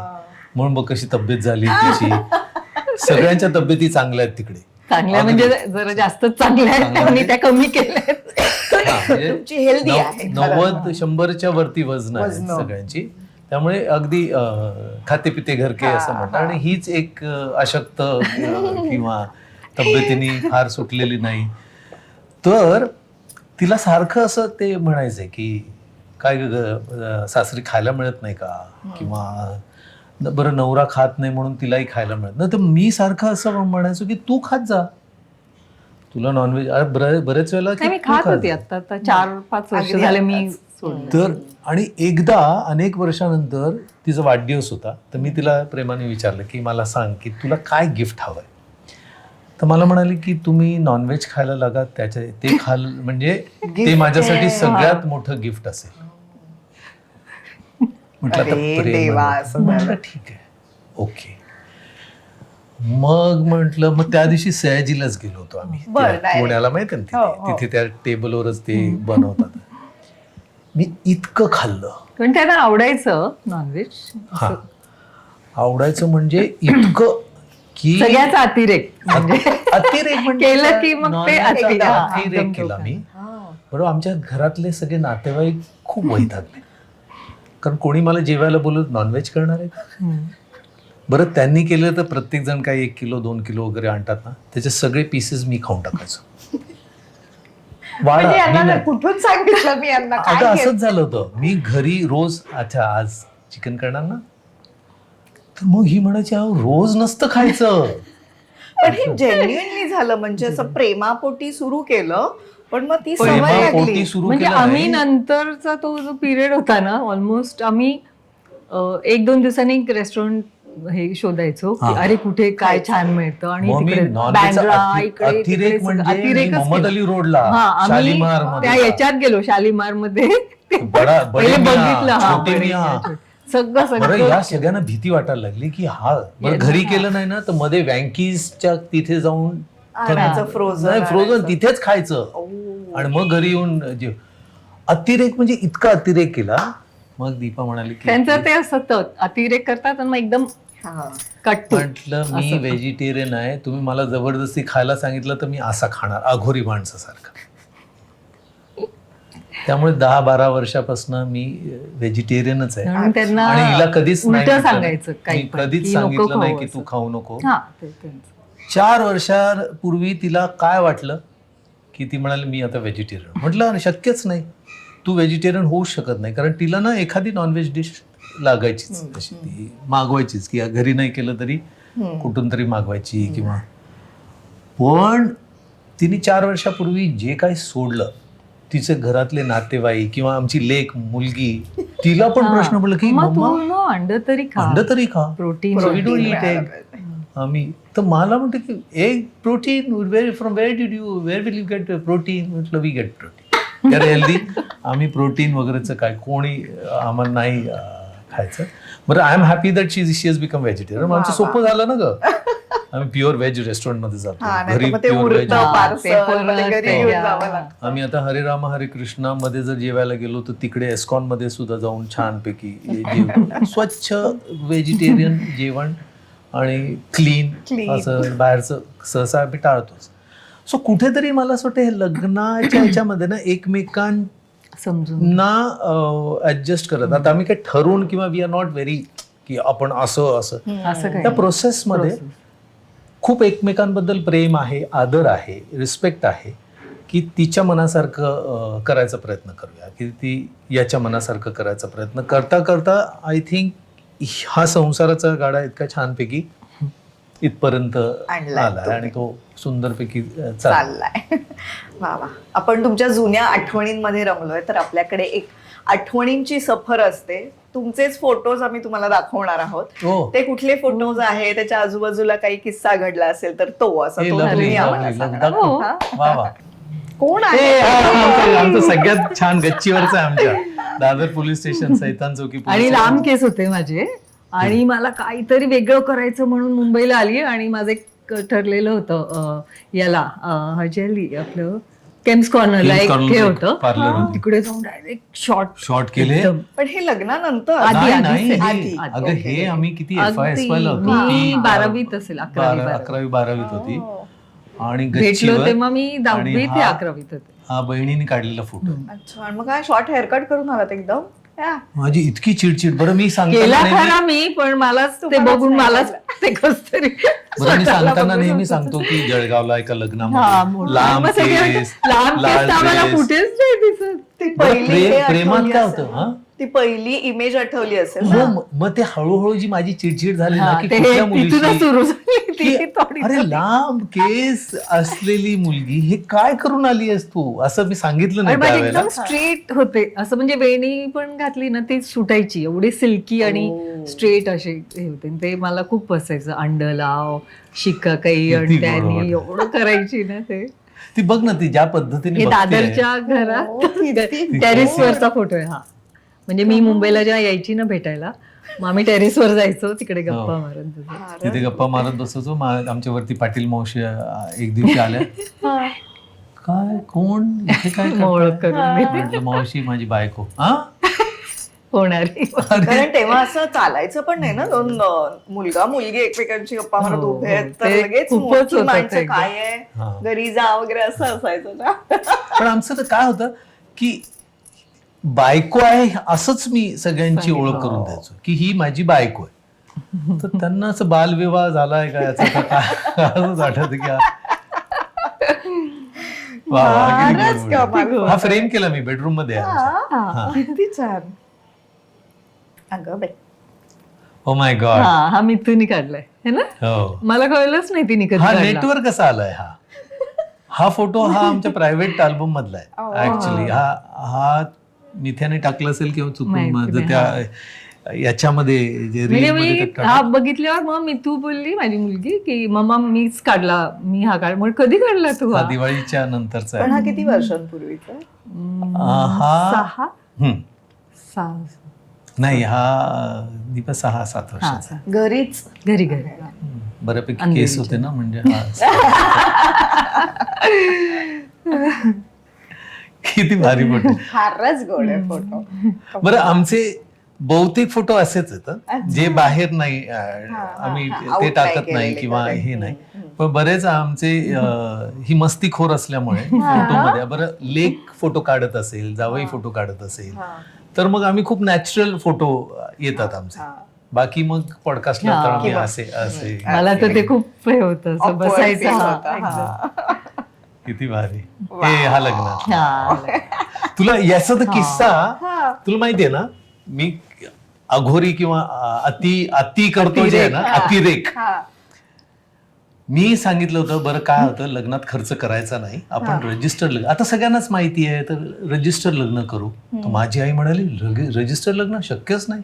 म्हणून बघ कशी तब्येत झाली तिची. सगळ्यांच्या तब्येती चांगल्या आहेत तिकडे. चांगल्या म्हणजे जरा जास्तच चांगल्या आहेत चांगल्या त्यांनी आहेत. त्या कमी केल्या आहेत. हा, म्हणजे तुमची हेल्दी आहे 90-100च्या वरती वजन आहे वजनं. सगळ्यांची. त्यामुळे अगदी खाते पिते घर के असं म्हणतात. आणि हीच एक अशक्त किंवा तब्येतीने फार सुटलेली नाही. तर तिला सारखं असं ते म्हणायचंय की काय सासरी खायला मिळत नाही का, किंवा बरं नवरा खात नाही म्हणून तिलाही खायला मिळत नाही. तर मी सारखं असं म्हणायचो की तू खात जा, तुला नॉनव्हेज बरेच वेळेला की नाही, मी तू खात खा होती जा. आता 4-5 वर्ष अगदी झाले मी आताच. सोडलं. तर आणि एकदा अनेक वर्षानंतर तिचा वाढदिवस होता, तर मी तिला प्रेमाने विचारलं की मला सांग की तुला काय गिफ्ट हवंय. तर मला म्हणाली की तुम्ही नॉनव्हेज खायला लागा, ते खाल म्हणजे ते माझ्यासाठी सगळ्यात मोठं गिफ्ट असेल. म्हटलं आता अरे प्रेम देवा, आहे. असं म्हटलं झालं. ठीक आहे, ओके. मग त्या दिवशी सयाजीलाच गेलो होतो आम्ही. बरं, तिला direct. पुण्याला माहिती ना हो, तिथे हो. तिथे त्या टेबलवरच ते बनवतात. मी इतकं खाल्लं. पण त्यांना आवडायचं नॉनव्हेज. हा, आवडायचं म्हणजे इतकं की सगळ्याचा अतिरेक म्हणजे अतिरेक म्हणजे केलं की मग ते non-veg अतिरेक. चा हा, अतिरेक एकदम केला मी. हा. बरोबर. आमच्या घरातले सगळे नातेवाईक खूप वैतागले, कारण कोणी मला जेवायला बोलत नॉनव्हेज करणार आहे का? हम्म. बरं, त्यांनी केलं तर प्रत्येक जण काही 1 किलो 2 किलो वगैरे आणतात ना, त्याचे सगळे पीसेस मी खाऊन टाकायचो. म्हणजे वाडा यांना मी ना नाही. कुठून सांगितलं मी यांना अगं काय असंच झालं होतं. मी घरी रोज अच्छा आज चिकन करणार ना, तर मग ही म्हणायची अहो रोज नसतं खायचं. पण हे जेन्युइनली झालं म्हणजे असं प्रेमापोटी सुरू केलं, पण मग ती सवय प्रेमापोटी लागली. सुरू म्हणजे केलं आम्ही नाही. नंतरचा तो जो पिरियड होता ना ऑलमोस्ट आम्ही 1-2 दिवसांनी एक रेस्टॉरंट हे शोधायचो की हा. अरे कुठे काय छान मिळतं. आणि मग मी तिकडे नॉनव्हेजचा बँड्रा इकडे तिकडे अतिरेक सगळं म्हणजे मी अतिरेकच मोहम्मद केला. अली रोडला हा, आम्ही शालीमार त्या मध्ये याच्यात गेलो शालीमार मध्ये बडा पहिले बडे बघितलं हा, छोटे बडे मियां. मियां, सगळं बरं, सगळं या सगळ्यांना भीती वाटायला लागली की हा बरं येणार घरी हा. केलं नाही ना तर मध्ये वँकीजच्या तिथे जाऊन आणायचं फ्रोझन फ्रोझन तिथेच खायचं आणि मग घरी येऊन जेव. अतिरेक म्हणजे इतका अतिरेक केला. मग दीपा म्हणाली की त्यांचं ते सतत अतिरेक करतात आणि मग एकदम कट म्हटलं मी व्हेजिटेरियन आहे, तुम्ही मला जबरदस्ती खायला सांगितलं तर मी असा खाणार अघोरी माणसासारखं. त्यामुळे 10-12 वर्षापासून मी व्हेजिटेरियनच आहे. म्हणून त्यांना आणि हिला कधीच नाही उलटं म्हटलं. सांगायचं काही मी पण, कधीच की नको सांगितलं नाही खाऊ की तू असं. खाऊ नको. हा ते त्यांचं. 4 वर्षापूर्वी तिला काय वाटलं की ती म्हणाली मी आता व्हेजिटेरियन. म्हटलं अरे शक्यच नाही, तू व्हेजिटेरियन होऊच शकत नाही, कारण तिला ना एखादी नॉनव्हेज डिश लागायचीच, तशी ती मागवायचीच की घरी नाही केलं तरी कुठून तरी मागवायची किंवा. पण तिने 4 वर्षापूर्वी जे काही सोडलं, तिचे घरातले नातेवाईक किंवा आमची लेक मुलगी, तिला पण हा. प्रश्न पडला की मग मम्मा तू ना अंड तरी खा, अंड तरी खा. Protein So we don't eat egg. आम्ही तर मला म्हणतो की egg protein from where will you get protein. म्हटलं वी गेट प्रोटीन, यार हेल्दी. आम्ही प्रोटीन वगैरेचं काय कोणी आम्हाला नाही खायचं. बरं, I am happy that she has become vegetarian. आमचं सोपं झालं ना ग. आम्ही प्युअर व्हेज रेस्टॉरंट मध्ये जातो, घरी प्युअर व्हेज. आम्ही आता हरे राम हरे कृष्णा मध्ये जर जेवायला गेलो तर तिकडे एस्कॉन मध्ये सुद्धा जाऊन छानपैकी जेवतो. स्वच्छ व्हेजिटेरियन जेवण आणि क्लीन असं बाहेरचं सहसा आम्ही टाळतोच. सो कुठेतरी मला असं वाटतं हे लग्नाच्या ह्याच्यामध्ये ना एकमेकांना समजून ऍडजस्ट करत. आता आम्ही काही ठरवून किंवा वी आर नॉट व्हेरी की आपण असं असं काय त्या प्रोसेसमध्ये खूप एकमेकांबद्दल प्रेम आहे, आदर आहे, रिस्पेक्ट आहे की तिच्या मनासारखं करायचा प्रयत्न करूया की ती याच्या मनासारखं करायचा प्रयत्न करता करता आय थिंक हा संसाराचा गाडा इतका छानपैकी इथपर्यंत आणलाय आलाय तुम्ही. आणि तो सुंदरपैकी चाललाय. चाललाय. वा वा. आपण तुमच्या जुन्या आठवणींमध्ये रमलोय, तर आपल्याकडे एक आठवणींची सफर असते. तुमचेच फोटोज आम्ही तुम्हाला दाखवणार आहोत. हो. ते कुठले फोटोज आहे, त्याच्या आजूबाजूला काही किस्सा घडला असेल तर तो असं हे तो lovely, तुम्ही आम्हाला lovely, सांगा. lovely. हो. हा? वा वा. कोण हे आहे? आमचं सगळ्यात छान गच्चीवरचं आहे आमच्या दादर पोलीस स्टेशन, सैतान चौकी आणि पोलीस लांब केस होते माझे आणि मला काहीतरी वेगळं करायचं म्हणून मुंबईला आली आणि माझं एक ठरलेलं होतं याला हजेली आपलं केम्स कॉर्नरला एक हे होतं पार्लर होतं. तिकडे जाऊन डायरेक्ट शॉर्ट केले. पण हे लग्नानंतर आधी- नाही, नाही, आधी. हे- अगं हे आम्ही किती FY अगदी. SY ला होतो. मी ती 12वीत असेल, 11वी, 11वी-12वीत होती हो. आणि भेटलो गच्चीवर तेव्हा मी 10वी ते हा- 11वीत होते. हा बहिणीने काढलेला फोटो. अच्छा. आणि मग काय शॉर्ट हेअरकट करून आलात एकदम? या. माझी इतकी चिडचिड. बरं मी केला सांगताना नेहमी- खरा मी, पण मलाच ते तुम्हालाच बघून नाही मलाच ते कस तरी बरं मी स्वतःला सांगताना बघून नेहमी असं. सांगतो की जळगावला एका हा, लग्नामध्ये मोठं. लांब मग सगळे म्हणतात, केस, लांब लाल केस तर आम्हाला dress. कुठेच नाही दिसत. ती बरं, पहिली हे प्रेमात आठवली काय असेल होतं ना? हा? ती पहिली इमेज आठवली असेल हो ना? मग ते हळूहळू जी माझी चिडचिड झाली ना हा, की ते कुठल्या तिथूनच मुलीशी सुरू झाली की, ती थोडी अरे लांब केस असलेली मुलगी हे काय करून आली आहेस तू, असं मी सांगितलं आणि नाही माझी त्यावेळेला. एकदम स्ट्रेट होते, असं म्हणजे वेणी पण घातली ना ती सुटायची, एवढी सिल्की आणि ओ. स्ट्रेट असे हे होते. ते मला खूप पसायचं, अंड लाव शिक्का काही किती आणि बरोबर. त्यांनी एवढं करायची ना ते. ती बघ ना ती ज्या पद्धतीने हे बघतेय. दादरच्या हो, घरात किती टेरेस वरचा फोटो आहे हा. म्हणजे मी मुंबईला जेव्हा यायची ना भेटायला, मग आम्ही टेरेसवर जायचो, तिकडे गप्पा हो. मारत होतो. तिथे गप्पा मारत बसायचो. आमच्या वरती पाटील मावशी एक दिवशी आल्या. काय कोण इथे काय मग ओळख करताय? करून घेते. म्हटलं मावशी माझी बायको. हा होणारी. कारण तेव्हा असं चालायचं पण नाही ना, दोन मुलगा मुलगी एकमेकांची गप्पा मारत हो, उभे आहेत, हो. तर ते लगेच खूपच मोठी होतं माणसं ते. काय आहे हा. घरी जा वगैरे असं असायचं ना. पण आमचं तर काय होतं की बायको आहे असंच मी सगळ्यांची ओळख करून द्यायचो की ही माझी बायको आहे. तर त्यांना असं बालविवाह झालाय का याचा तर काय असंच आठवतं की वा, वा, किती फारच गोड बोलली. कमाल. हा फ्रेम केला मी बेडरूम मध्ये आहे आमच्या. हा, किती छान. अगं बाई. Oh my God. हा मिथुनी काढलाय है ना. हो मला कळलंच नाही तिने कधी हा काढला. नेटवर कसा आलाय हा फोटो हा आमच्या प्रायव्हेट अल्बम मधला आहे ऍक्च्युली. हा मिथ्याने टाकलं असेल किंवा चुकून माहिती माझं नाही, त्या याच्यामध्ये जे म्हणजे reel मध्ये मी टाकलं. हा बघितल्यावर मग मिथू बोलली माझी मुलगी की मम्मा मीच काढला, मी हा काढ. मग कधी काढला तू हा हा? दिवाळीच्या नंतरचा पण आहे. हा किती वर्षांपूर्वीचा? हा 6 हम्म. नाही हा दीपा 6-7 वर्षाचा. घरीच घरी घरी. बऱ्यापैकी अंधेरीच्या. केस होते ना म्हणजे हा. किती भारी फोटो. फारच गोड आहे फोटो. बरं आमचे बहुतेक फोटो असेच आहेत जे बाहेर नाही आम्ही out ते नाही टाकत नाही केलेले, किंवा correct. हे नाही. पण बरेच आमचे ही मस्तीखोर असल्यामुळे फोटोमध्ये बरं लेक फोटो काढत असेल, जावई फोटो काढत असेल, तर मग आम्ही खूप नॅचरल फोटो येतात आमचे. बाकी मग पॉडकास्टला तर आम्ही असे असे मला तर ते खूप हे होतं असं Awkward बसायचं. feel हा, होतं, एकदम. किती भारी. हे हा लग्न हा. तुला याचा तर किस्सा तुला माहितीये ना, मी अघोरी किंवा अति करतो जे आहे ना अतिरेक. मी सांगितलं होतं बरं काय होतं लग्नात खर्च करायचा नाही, आपण रजिस्टर लग्न, आता सगळ्यांनाच माहिती आहे तर रजिस्टर लग्न करू. तर माझी आई म्हणाली रजिस्टर लग्न शक्यच नाही,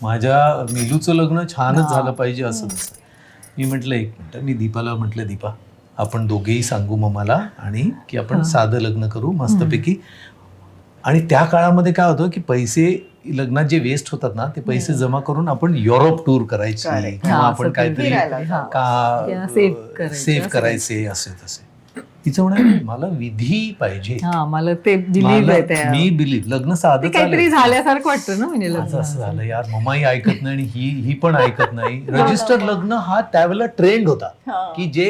माझ्या मिलूचं लग्न छानच झालं पाहिजे असं तसं. मी म्हटलं एक मिनिट, मी दीपाला म्हटलं दीपा आपण दोघेही सांगू मम्माला आणि की आपण साधं लग्न करू मस्तपैकी. आणि त्या काळामध्ये काय होतं की पैसे लग्नात जे वेस्ट होतात ना ते पैसे जमा करून आपण युरोप टूर करायची Correct. किंवा हा, आपण असं काहीतरी फिरायला जाऊ. का save करायचं, सेव्ह असं करायचे असे तसे. तिचं म्हणाले मला विधी पाहिजे. हा मला ते बिलीव्ह आहे त्या. मी बिलीव्ह लग्न साधं ते काहीतरी चालेल. झाल्यासारखं वाटतं ना म्हणजे माझं असं लग्न. झालं यार मम्माही ऐकत नाही आणि ही पण ऐकत नाही. रजिस्टर लग्न हा त्यावेळेला ट्रेंड होता की जे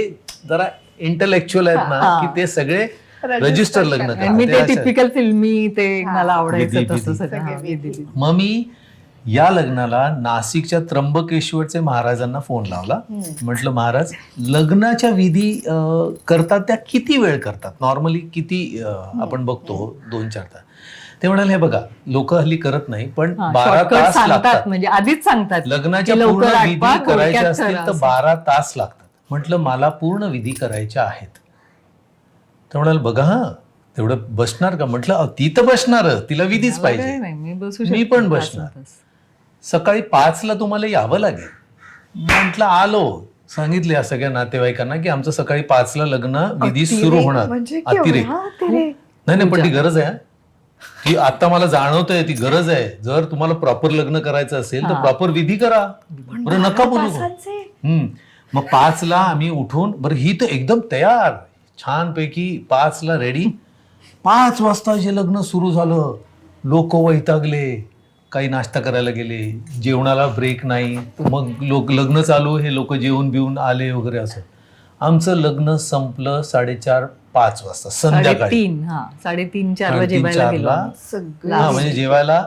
जरा इंटलेक्च्युअल आहेत ना की ते सगळे रजिस्टर लग्न आणि मी करतात. ते टिपिकल फिल्मी ते मला आवडायचं विधी, तसं विधी. सगळं. हा, सगळे विधी, विधी. मग मी या लग्नाला नाशिकच्या त्र्यंबकेश्वरचे महाराजांना फोन लावला. म्हटलं महाराज लग्नाच्या विधी करतात त्या किती वेळ करतात नॉर्मली, किती आपण बघतो 2-4 तास. ते म्हणाले हे बघा लोक हल्ली करत नाही पण हा, 12 shortcut तास सांगतात लागतात म्हणजे आधीच सांगतात लग्नाच्या की लवकर पूर्ण आटपा, विधी करायच्या थोडक्यात असतील करा तर असं. 12 तास लागतात. म्हटलं मला पूर्ण विधी करायच्या आहेत. तर म्हणाल बघा हा तेवढं बसणार का. म्हटलं अहो, ती तर बसणार तिला विधीच मला काही पाहिजे. नाही, मी बसू मी शकते पण 5 बसणार. तास. सकाळी 5ला तुम्हाला यावं लागेल. म्हटलं आलो. सांगितले या सगळ्या नातेवाईकांना की आमचं सकाळी 5ला लग्न विधी सुरू अतिरेक होणार. म्हणजे अतिरेक केवढा अतिरेक. नाही पण ती गरज आहे. ती आता मला जाणवतंय ती गरज आहे. जर तुम्हाला प्रॉपर लग्न करायचं असेल तर प्रॉपर विधी करा. बरं नका बोलू. मग 5ला आम्ही उठून बरं ही तर एकदम तयार छानपैकी 5ला रेडी. 5 वाजता जे लग्न सुरू झालं लोक वैतागले. काही नाश्ता करायला गेले जेवणाला ब्रेक नाही. मग लग्न चालू हे लोक जेवून बिवून आले वगैरे असं. आमचं लग्न संपलं 4:30-5 वाजता संध्याकाळी. 3:30-4 ला जेवायला गेलो आम्ही. हा म्हणजे जेवायला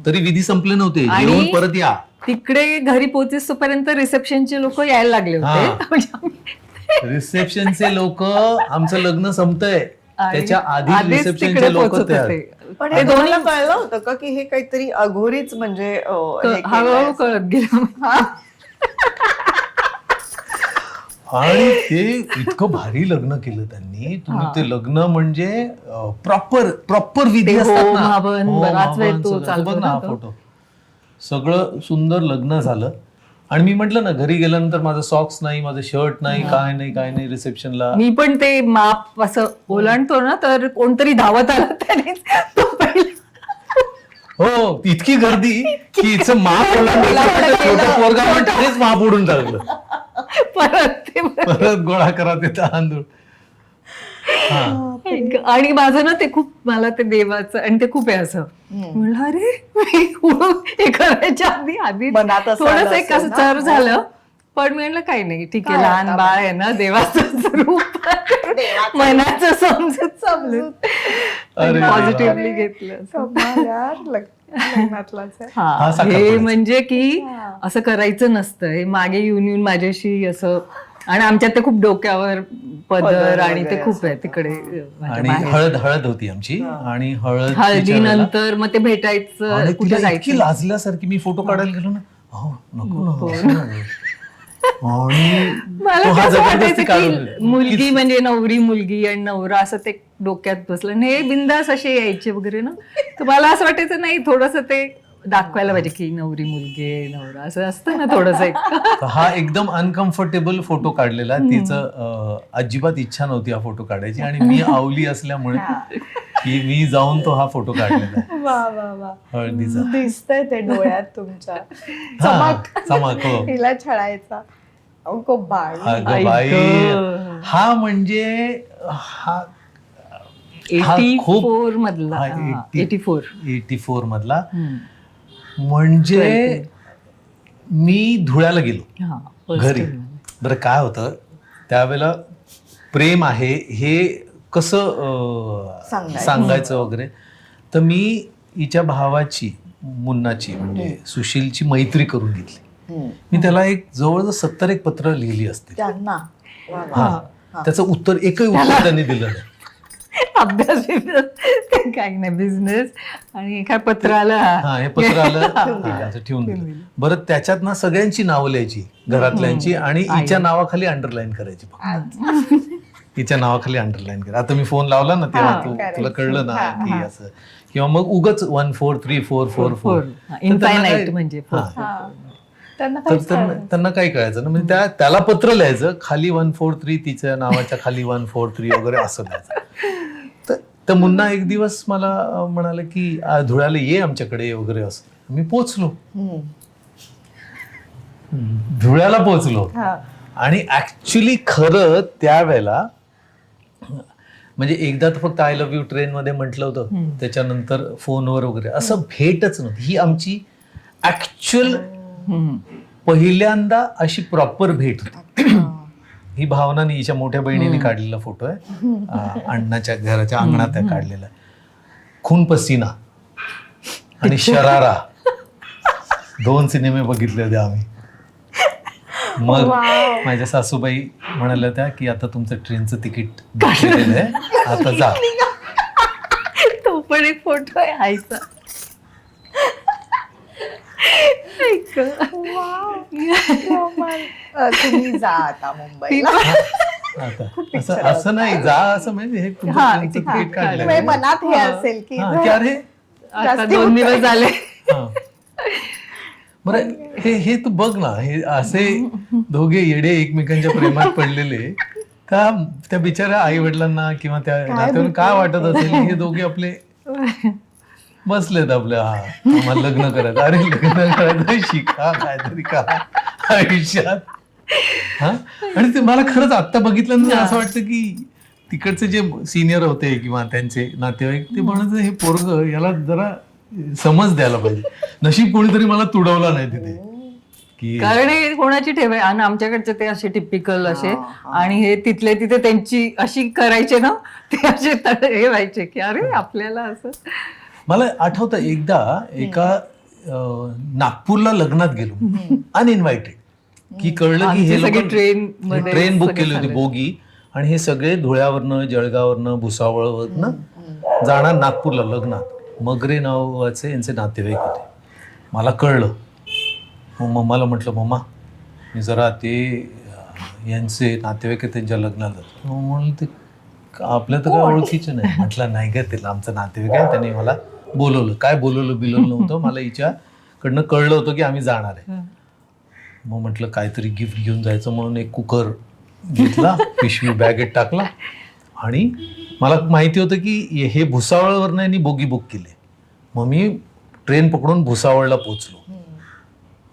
तरी विधी संपले नव्हते. आणि जेवून परत या. तिकडे घरी पोहोचेपर्यंत रिसेप्शनचे लोक यायला लागले होते म्हणजे आम्ही रिसेप्शनचे लोक आमचं लग्न संपतंय आणि त्याच्या आधी आधीच रिसेप्शनचे तिकडे लोक पोहोचत तयार. होते. पण ते हे दोन दोनला कळलं होतं का की हे काहीतरी अघोरीच म्हणजे हे केलंय हळूहळू असं? कळत गेलं. आणि ते इतकं भारी लग्न केलं त्यांनी. तुम्ही ते लग्न म्हणजे प्रॉपर विधी ते असतात होम ना. हवन, होम बराच वेळ हवन तो सगळं. चालतो बघ ना ना हा तो. फोटो. सगळं सुंदर लग्न झालं. आणि मी म्हटलं ना घरी गेल्यानंतर माझं सॉक्स नाही माझं शर्ट नाही काय नाही रिसेप्शनला. मी पण ते माप असं ओलांडतो ना तर कोणतरी धावत आलं त्यानेच तो पहिला. हो इतकी गर्दी की हिचं माप ओलांडायचं छोटं पोरगा म्हणतेच माप उडून टाकलं. परत गोळा करा ते तांदूळ. आणि माझं ना ते खूप मला ते देवाचं आणि ते खूप आहे असं म्हणलं अरे हे करायच्या आधी मनात असं आलं थोडस एक असेल असं ना? चर झालं. पण मी म्हणलं काही नाही ठीक आहे काय लहान आता? बाळ आहे ना देवाचं रूप मनाचं समजून अरे पॉझिटिव्हली घेतलं. कमाल यार, लग्नातलाच आहे. हा, साखर हे पुड्याचं. म्हणजे की असं करायचं नसतं. हे मागे येऊन माझ्याशी असं आणि आमच्यात ते खूप डोक्यावर पदर आणि ते वगैरे खूप आहे तिकडे माझ्या आणि माहेरी. हळद होती आमची आणि हळद हळदीनंतर मग ते भेटायचं आणि कुठे तिला इतकी जायचं. लाजल्यासारखी मी फोटो काढायला गेलो ना. हो नको ना असं नको. आणि मला तो हा कसं जबरदस्ती वाटायचं काढून की मुलगी म्हणजे नवरी मुलगी आणि नवरा असं ते डोक्यात बसलं आणि हे बिंदास असे यायचे वगैरे ना. तर मला असं वाटायचं नाही थोडस ते दाखवायला पाहिजे की नवरी मुलगी आहे नवरा असं असतं ना थोडस एक. तर हा एकदम अनकम्फर्टेबल फोटो काढलेला. तिचं अजिबात इच्छा नव्हती हा फोटो काढायची आणि मी आवली असल्यामुळे की मी जाऊन तो हा फोटो काढलेला आहे वा वा वा, हळदीचा. दिसतंय ते डोळ्यात तुमच्या. हा, चमक हो. हिला छळायचा अगो बाळ. अगं बाई हा म्हणजे हा 84 मधला हा, 84 84 मधला. म्हणजे मी धुळ्याला गेलो घरी. बरं काय होतं त्यावेळेला प्रेम आहे हे कसं सांगायचं वगैरे. तर मी हिच्या भावाची मुन्नाची म्हणजे सुशीलची मैत्री करून घेतली. मी त्याला एक जवळजवळ 70 एक पत्र लिहिली असते त्यांना. हा त्याचं उत्तर एकही उत्तर त्यांनी दिलं नाही. अभ्यास काही नाही बिझनेस आणि काय पत्र आलं हा हे पत्र आलं असं ठेवून दिलं. बरं त्याच्यात ना सगळ्यांची नावं लिहायची घरातल्यांची आणि हिच्या नावाखाली अंडरलाईन करायची फक्त. हिच्या नावाखाली अंडरलाईन करा. आता मी फोन लावला ना तेव्हा तुला कळलं ना की असं किंवा मग उगाच 1 4 3 4 4 4 इनफायनाईट म्हणजे तर त्यांना काय कळायचं ना म्हणजे त्याला पत्र लिहायचं खाली 1 4 3 तिच्या नावाच्या खाली 1 4 3 वगैरे असं लिहायचं. तर मुन्ना एक दिवस मला म्हणाले की धुळ्याला ये आमच्याकडे वगैरे असं. मी पोचलो धुळ्याला पोचलो आणि ऍक्च्युली खरं त्यावेळेला म्हणजे एकदा तर फक्त आय लव्ह यू ट्रेन मध्ये म्हटलं होतं. त्याच्यानंतर फोनवर वगैरे असं भेटच नव्हती. ही आमची ऍक्च्युअल पहिल्यांदा अशी प्रॉपर भेट होती. ही भावनाने हिच्या मोठ्या बहिणीने काढलेला फोटो आहे. अण्णाच्या घराच्या अंगणात काढलेला. खून पसीना आणि शरारा 2 सिनेमे बघितले होते आम्ही. मग माझ्या सासूबाई म्हणाल्या त्या की आता तुमचं ट्रेनचं तिकीट बुक केलेलं आहे आता जा. पण एक फोटो आहे आईचा. ऐक. तुम्ही जा आता मुंबईला. आता असं नाही जा असं म्हणजे हे तुमचं हा, त्यांचं ठीक, क्रिएट काढलंय. म्हणजे मनात हे असेल की हा, की अरे आता जास्ती 2 दिवस झाले. हा. बरं हे तू बघ ना, हे असे दोघे येडे एकमेकांच्या प्रेमात पडलेले का त्या बिचाऱ्या आई वडिलांना किंवा त्या नात्यावर काय वाटत असेल की हे दोघे आपले बसलेत आपल्या आम्हाला लग्न करायचं. अरे लग्न करायचं शिका काहीतरी का आयुष्यात. हा आणि ते मला खरंच आत्ता बघितल्यानंतर असं वाटतं की तिकडचे जे सिनियर होते किंवा त्यांचे नातेवाईक ते म्हणायचं हे पोरग याला जरा समज द्यायला पाहिजे. नशीब कोणीतरी मला तुडवला नाही तिथे की कारण हे कोणाची ठेवाय आणि आमच्याकडचे ते असे टिपिकल असे आणि हे तिथले तिथे त्यांची अशी करायचे ना ते असे हे व्हायचे की अरे आपल्याला असं. मला आठवतं एकदा एका नागपूरला लग्नात गेलो अनइन्व्हायटेड की कळलं की हे सगळे लोक ट्रेनमध्ये ट्रेन बुक सगळे केली होती चालले. बोगी आणि हे सगळे धुळ्यावरनं जळगाववरनं भुसावळवरनं जाणार नागपूरला लग्नात. मगरे नावाचे यांचे नातेवाईक होते. मला कळलं. मग मम्माला म्हटलं मम्मा मी जरा ते यांचे नातेवाईक त्यांच्या लग्नाला जातो. मग म्हणलं ते आपल्या तर काय ओळखीचे नाही. म्हटलं नाही का ते आमचं नातेवाईक आहे त्यांनी मला बोलवलं. काय बोलवलं नव्हतं. मला हिच्याकडनं कळलं होतं की आम्ही जाणार आहे. मग म्हटलं काहीतरी गिफ्ट घेऊन जायचं म्हणून एक कुकर घेतला, पिशवी बॅगेत टाकला आणि मला माहिती होतं की हे भुसावळवरनं यांनी बोगी बुक केले. मग मी ट्रेन पकडून भुसावळला पोचलो.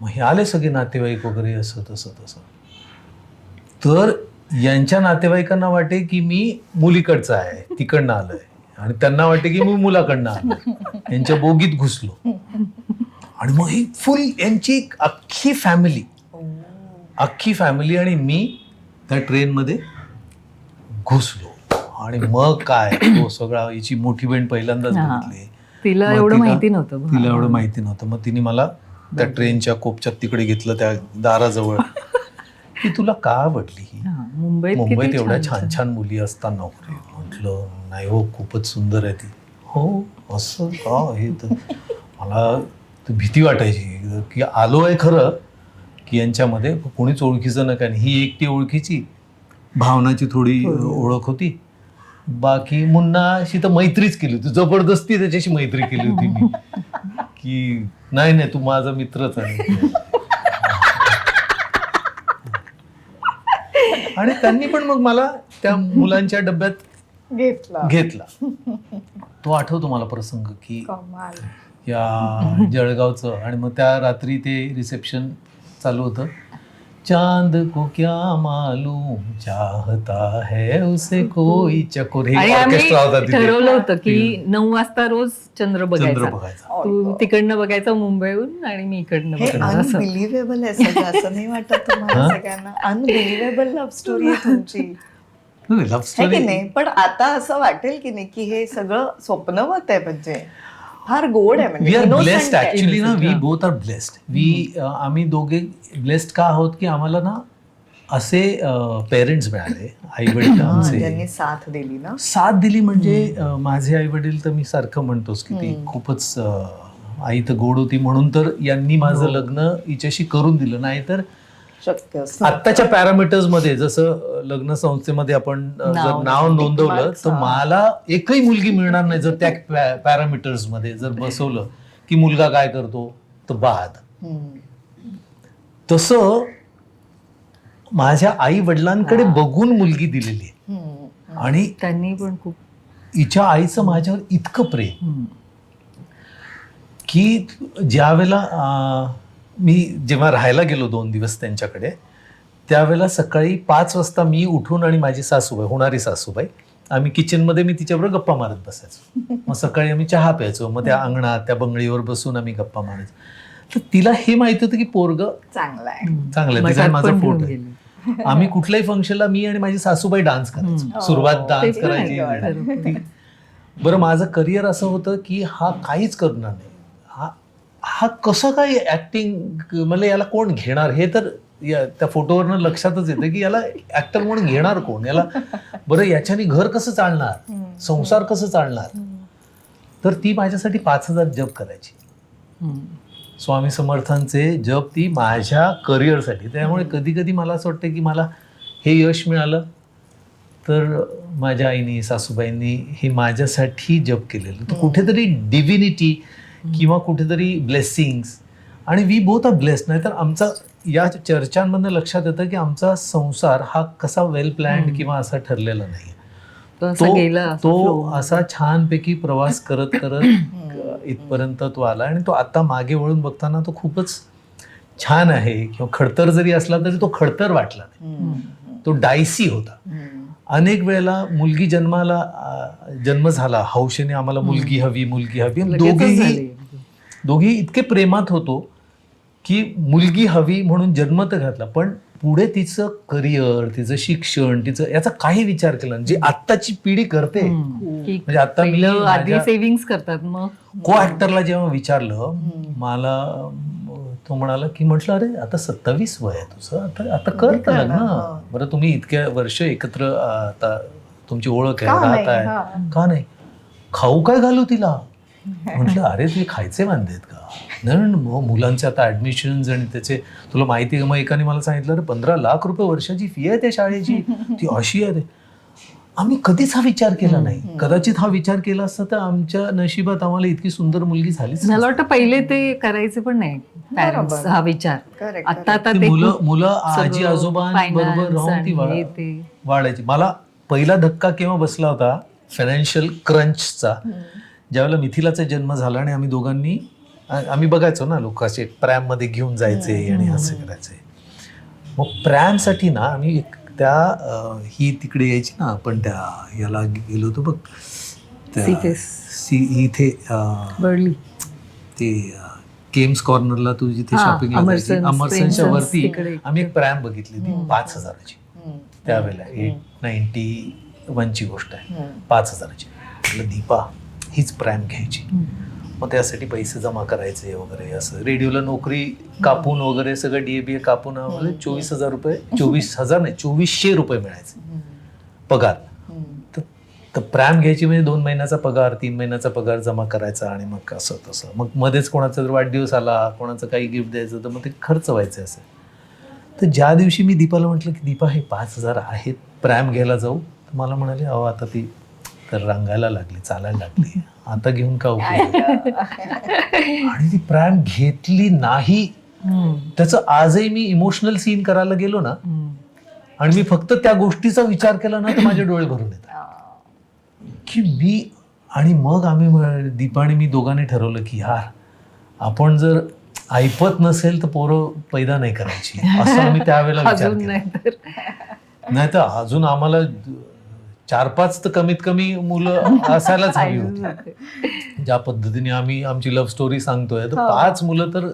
मग हे आले सगळे नातेवाईक वगैरे असं तसं तसं. तर यांच्या नातेवाईकांना वाटे की मी मुलीकडचा आहे तिकडनं आलोय आणि त्यांना वाटे की मी मुलाकडनं आलोय. यांच्या बोगीत घुसलो आणि मग ही फुल यांची अख्खी फॅमिली आणि मी त्या ट्रेनमध्ये घुसलो. आणि मग काय तो सगळा हिची मोठी बहीण पहिल्यांदाच बघितली. तिला मग एवढं तिला- माहिती नव्हतं. तिला एवढं माहिती नव्हतं. मग तिने मला त्या ट्रेनच्या कोपच्यात तिकडे घेतलं त्या दाराजवळ की तुला का आवडली ही? मुंबईत मुंबईत किती एवढ्या छान छान मुली असतात नोकरी. म्हटलं नाही हो खूपच सुंदर आहे ती. हो असं का हे तर मला तर भीती वाटायची की आलो आहे खरं की यांच्यामध्ये कोणीच ओळखीचं नका. ही एकटी ओळखीची भावनाची थोडी ओळख होती. बाकी मुन्नाशी तर मैत्रीच केली होती. जबरदस्ती त्याच्याशी मैत्री केली होती मी की नाही तू माझा मित्रच आहे. आणि त्यांनी पण मग मला त्या मुलांच्या डब्यात घेतला. तो आठवतो मला प्रसंग की या जळगावचं. आणि मग त्या रात्री ते रिसेप्शन चालू होतं. चांद को क्या मालूम चाहता है उसे कोई चकोर. हे आणि ऑर्केस्ट्रा होता आम्ही तिथे. ठरवलं होतं की 9 वाजता रोज चंद्र चंद्र बघायचा. बघायचा. तू तिकडनं बघायचा मुंबईहून आणि मी इकडनं हे बघायचं असं. अनबिलिव्हेबल आहे सगळं. असं नाही वाटत तुम्हाला सगळ्यांना? अनबिलिव्हेबल लव्ह स्टोरी आहे तुमची लव्ह आहे स्टोरी की नाही? पण आता असं वाटेल की नाही की हे सगळं स्वप्नवत आहे. म्हणजे फार गोड आहे. वी म्हणजे आर innocent ब्लेस्ड आहे. ऍक्च्युली ना. We Innocent, both are blessed. आम्ही दोघे ब्लेस्ड का आहोत की आम्हाला ना असे पेरेंट्स मिळाले. आई वडील ज्यांनी आमचे साथ दिली ना. साथ दिली. म्हणजे माझे आई वडील तर मी सारखं म्हणतोच की ती खूपच आई तर गोड होती म्हणून तर यांनी माझं लग्न हिच्याशी करून दिलं. नाही तर शक्य असतं. आत्ताच्या पॅरामीटर्स मध्ये जसं लग्न संस्थेमध्ये आपण जर नाव नोंदवलं तर मला एकही मुलगी मिळणार नाही जर त्या पॅरामीटर्स मध्ये जर बसवलं की मुलगा काय करतो तर बाद. तसं माझ्या आई वडिलांकडे बघून मुलगी दिलेली आहे. आणि त्यांनी पण खूप हिच्या आईचं माझ्यावर इतकं प्रेम की ज्या वेळेला मी जेव्हा राहायला गेलो 2 दिवस त्यांच्याकडे त्यावेळेला सकाळी 5 वाजता मी उठून आणि माझी सासूबाई होणारी सासूबाई आम्ही किचनमध्ये मी तिच्याबरोबर गप्पा मारत बसायचो. मग सकाळी आम्ही चहा प्यायचो. मग त्या अंगणात त्या बंगळीवर बसून आम्ही गप्पा मारायचो. तर तिला हे माहिती होतं की पोरग चांगला आहे. चांगलं आहे. तिचा माझा फोटो आहे. आम्ही कुठल्याही फंक्शनला मी आणि माझी सासूबाई डान्स करायचो. सुरुवात डान्स करायची. बरं माझं करिअर असं होतं की हा काहीच करणार नाही. हा कसं काय ऍक्टिंग मला याला कोण घेणार हे तर त्या फोटोवरनं लक्षातच येतं की याला ऍक्टर म्हणून घेणार कोण. याला बरं याच्याने घर कसं चालणार संसार कसं चालणार. तर ती माझ्यासाठी 5,000 जप करायची. स्वामी समर्थांचे जप ती माझ्या करिअरसाठी. त्यामुळे कधी कधी मला असं वाटतं की मला हे यश मिळालं तर माझ्या आईनी सासूबाईंनी हे माझ्यासाठी जप केलेलं. तर कुठेतरी डिव्हिनिटी किंवा कुठेतरी ब्लेसिंग्स, आणि वी बोथ आर ब्लेस्ड. नाहीतर आमचा या चर्चांमधनं लक्षात येतं की आमचा संसार हा कसा वेल प्लॅन्ड किंवा असा ठरलेला नाही. तो असा छानपैकी प्रवास करत करत इथपर्यंत तो आला, आणि तो आता मागे वळून बघताना तो खूपच छान आहे. किंवा खडतर जरी असला तरी तो खडतर वाटला नाही, तो डायसी होता. अनेक वेळेला मुलगी जन्म झाला, हौशेने आम्हाला मुलगी हवी मुलगी हवी. दोघेही इतके प्रेमात होतो की मुलगी हवी म्हणून जन्म तर घातला, पण पुढे तिचं करिअर, तिचं शिक्षण, तिचं याचा काही विचार केला जे आत्ताची पिढी करते. म्हणजे आता मी आधी सेव्हिंग्स करतात. मग को ऍक्टरला जेव्हा विचारलं, मला तो म्हणाला की म्हटलं अरे आता 27 वय आहे तुझं, आता कर तर लग्न. बरं तुम्ही इतक्या वर्ष एकत्र आता तुमची ओळख आहे, राहत आहे, का नाही खाऊ काय घालू तिला? म्हटलं अरे ते खायचे वांदे आहेत का? नाही मुलांचे आता ऍडमिशन्स आणि त्याचे तुला माहिती आहे. मग एकाने मला सांगितलं अरे 15 लाख रुपये वर्षाची फी आहे त्या शाळेची, ती अशी आहे. आम्ही कधीच हा विचार केला नाही. कदाचित हा विचार केला असता तर आमच्या नशिबात आम्हाला इतकी सुंदर मुलगी झालीच. मला वाटतं पहिले ते करायचे पण नाही पॅरेंट्स हा विचार. आता ते मुलं आजी आजोबांबरोबर राहून ती वाढायची. मला पहिला धक्का केव्हा बसला होता फायनान्शियल क्रंचचा, ज्यावेळेला मिथिलाचा जन्म झाला आणि आम्ही बघायचो ना लोक असे प्रॅम मध्ये घेऊन जायचे आणि असं करायचे. मग प्रॅमसाठी ना आम्ही ही तिकडे यायची ना, आपण त्या याला गेलो होतो बघ इथे ते केम्स कॉर्नरला तू जिथे शॉपिंगला जायची अमरसनच्या वरती आम्ही एक प्रॅम बघितली होती 5,000ची. त्यावेळेला 891ची गोष्ट आहे. 5,000ची. म्हटलं दीपा हीच प्रॅम घ्यायची. मग त्यासाठी पैसे जमा करायचे वगैरे असं. रेडिओला नोकरी कापून वगैरे सगळं DABA कापून आम्हाला 24,000 रुपये 24,000 रुपये मिळायचे पगार. तर प्रॅम घ्यायची म्हणजे 2 महिन्याचा पगार 3 महिन्याचा पगार जमा करायचा आणि मग असं तसं. मग मध्येच कोणाचा जर वाढदिवस आला, कोणाचं काही गिफ्ट द्यायचं तर मग ते खर्च व्हायचे असे. तर ज्या दिवशी मी दीपाला म्हटलं की दीपा हे 5,000 आहेत, प्रॅम घ्यायला जाऊ, तर मला म्हणाले अहो आता ती तर रंगायला लागली, चालायला लागली, आता घेऊन का उपयोग. आणि ती प्रॅम घेतली नाही. त्याचं आजही मी इमोशनल सीन करायला गेलो ना आणि मी फक्त त्या गोष्टीचा विचार केला ना तर माझे डोळे भरून येतात की आणि मग आम्ही दीपाने मी दोघांनी ठरवलं की यार आपण जर ऐपत नसेल तर पोरं पैदा नाही करायची, असं आम्ही त्यावेळेला विचार केला. नाही तर अजून आम्हाला 4-5 तर कमीत कमी मुलं असायलाच हवी होती. ज्या पद्धतीने आम्ही आमची लव्ह स्टोरी सांगतोय तर 5 मुलं तर.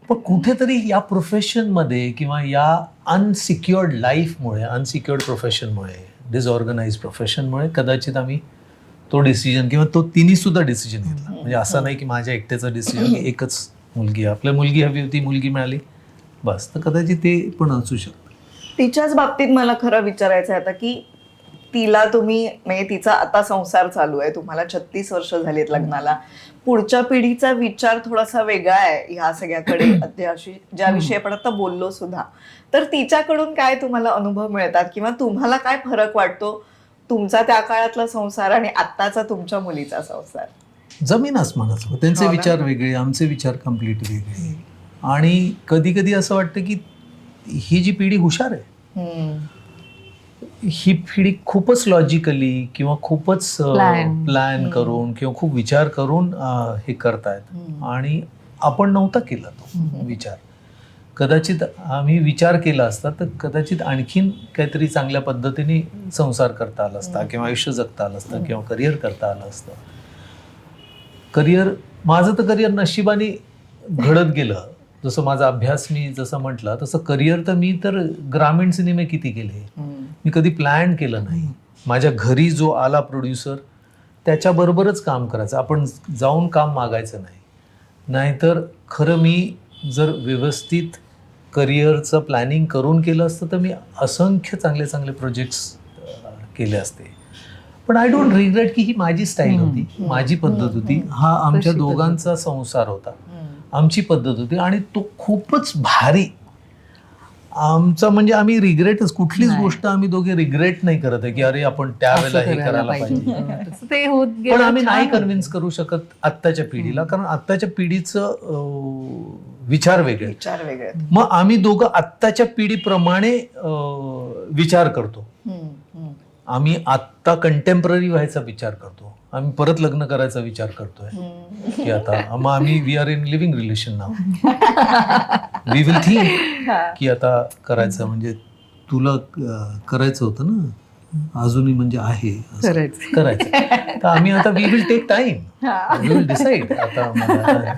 पण कुठेतरी या प्रोफेशनमध्ये किंवा या अनसिक्युअर्ड लाईफमुळे, अनसिक्युअर्ड प्रोफेशनमुळे, डिसऑर्गनाइज प्रोफेशनमुळे कदाचित आम्ही तो डिसिजन किंवा तो तिन्ही सुद्धा डिसिजन घेतला. म्हणजे असं नाही की माझ्या एकट्याचा डिसिजन, एकच मुलगी, आपल्या मुलगी हवी होती, मुलगी मिळाली बस. तर कदाचित ते पण असू शकतं. तिच्याच बाबतीत मला खरं विचारायचं आहे आता की तिला तुम्ही म्हणजे तिचा आता संसार चालू आहे, तुम्हाला 36 वर्ष झालीत लग्नाला, पुढच्या पिढीचा विचार थोडासा वेगळा आहे ह्या सगळ्याकडे ज्याविषयी आपण आता बोललो सुद्धा. तर तिच्याकडून काय तुम्हाला अनुभव मिळतात किंवा तुम्हाला काय फरक वाटतो तुमचा त्या काळातला संसार आणि आत्ताचा तुमच्या मुलीचा संसार? जमीन आसमानाचं. त्यांचे विचार वेगळे, आमचे विचार कम्प्लीट वेगळे. आणि कधी कधी असं वाटतं की ही जी पिढी हुशार आहे, ही पिढी खूपच लॉजिकली किंवा खूपच प्लॅन करून किंवा खूप विचार करून हे करतायत. आणि आपण नव्हता केला तो विचार. कदाचित आम्ही विचार केला असता तर कदाचित आणखीन काहीतरी चांगल्या पद्धतीने संसार करता आला असता किंवा आयुष्य जगता आलं असतं किंवा करिअर करता आलं असतं. माझं तर करिअर नशिबाने घडत गेलं. जसं माझा अभ्यास मी जसं म्हटलं तसं करिअर तर मी तर ग्रामीण सिनेमे किती केले, मी कधी प्लॅन केलं नाही. माझ्या घरी जो आला प्रोड्युसर त्याच्याबरोबरच काम करायचं, आपण जाऊन काम मागायचं नाही. नाहीतर खरं मी जर व्यवस्थित करिअरचं प्लॅनिंग करून केलं असतं तर मी असंख्य चांगले चांगले प्रोजेक्ट्स केले असते. पण आय डोंट रिग्रेट की ही माझी स्टाईल होती, माझी पद्धत होती, हा आमच्या तशी दोघांचा संसार होता, आमची पद्धत होती आणि तो खूपच भारी आमचा. म्हणजे आम्ही रिग्रेटच, कुठलीच नाही. गोष्ट आम्ही दोघे रिग्रेट नाही करत आहे की अरे आपण त्यावेळेला हे करायला पाहिजे. तसं ते होत पण गेलं, आम्ही नाही छान कन्व्हिन्स करू शकत आत्ताच्या पिढीला, कारण आत्ताच्या पिढीचं विचार वेगळे आहेत. विचार वेगळे आहेत. मग आम्ही दोघं आत्ताच्या पिढीप्रमाणे विचार करतो. आम्ही आत्ता कंटेम्पररी व्हायचा विचार करतो, आम्ही परत लग्न करायचा विचार करतोय की आता मग आम्ही we are in living relation now, we will think की आता करायचं, म्हणजे तुला करायचं होतं ना अजूनही, म्हणजे आहे असं करायचं. तर आम्ही आता we will take time, we will decide आता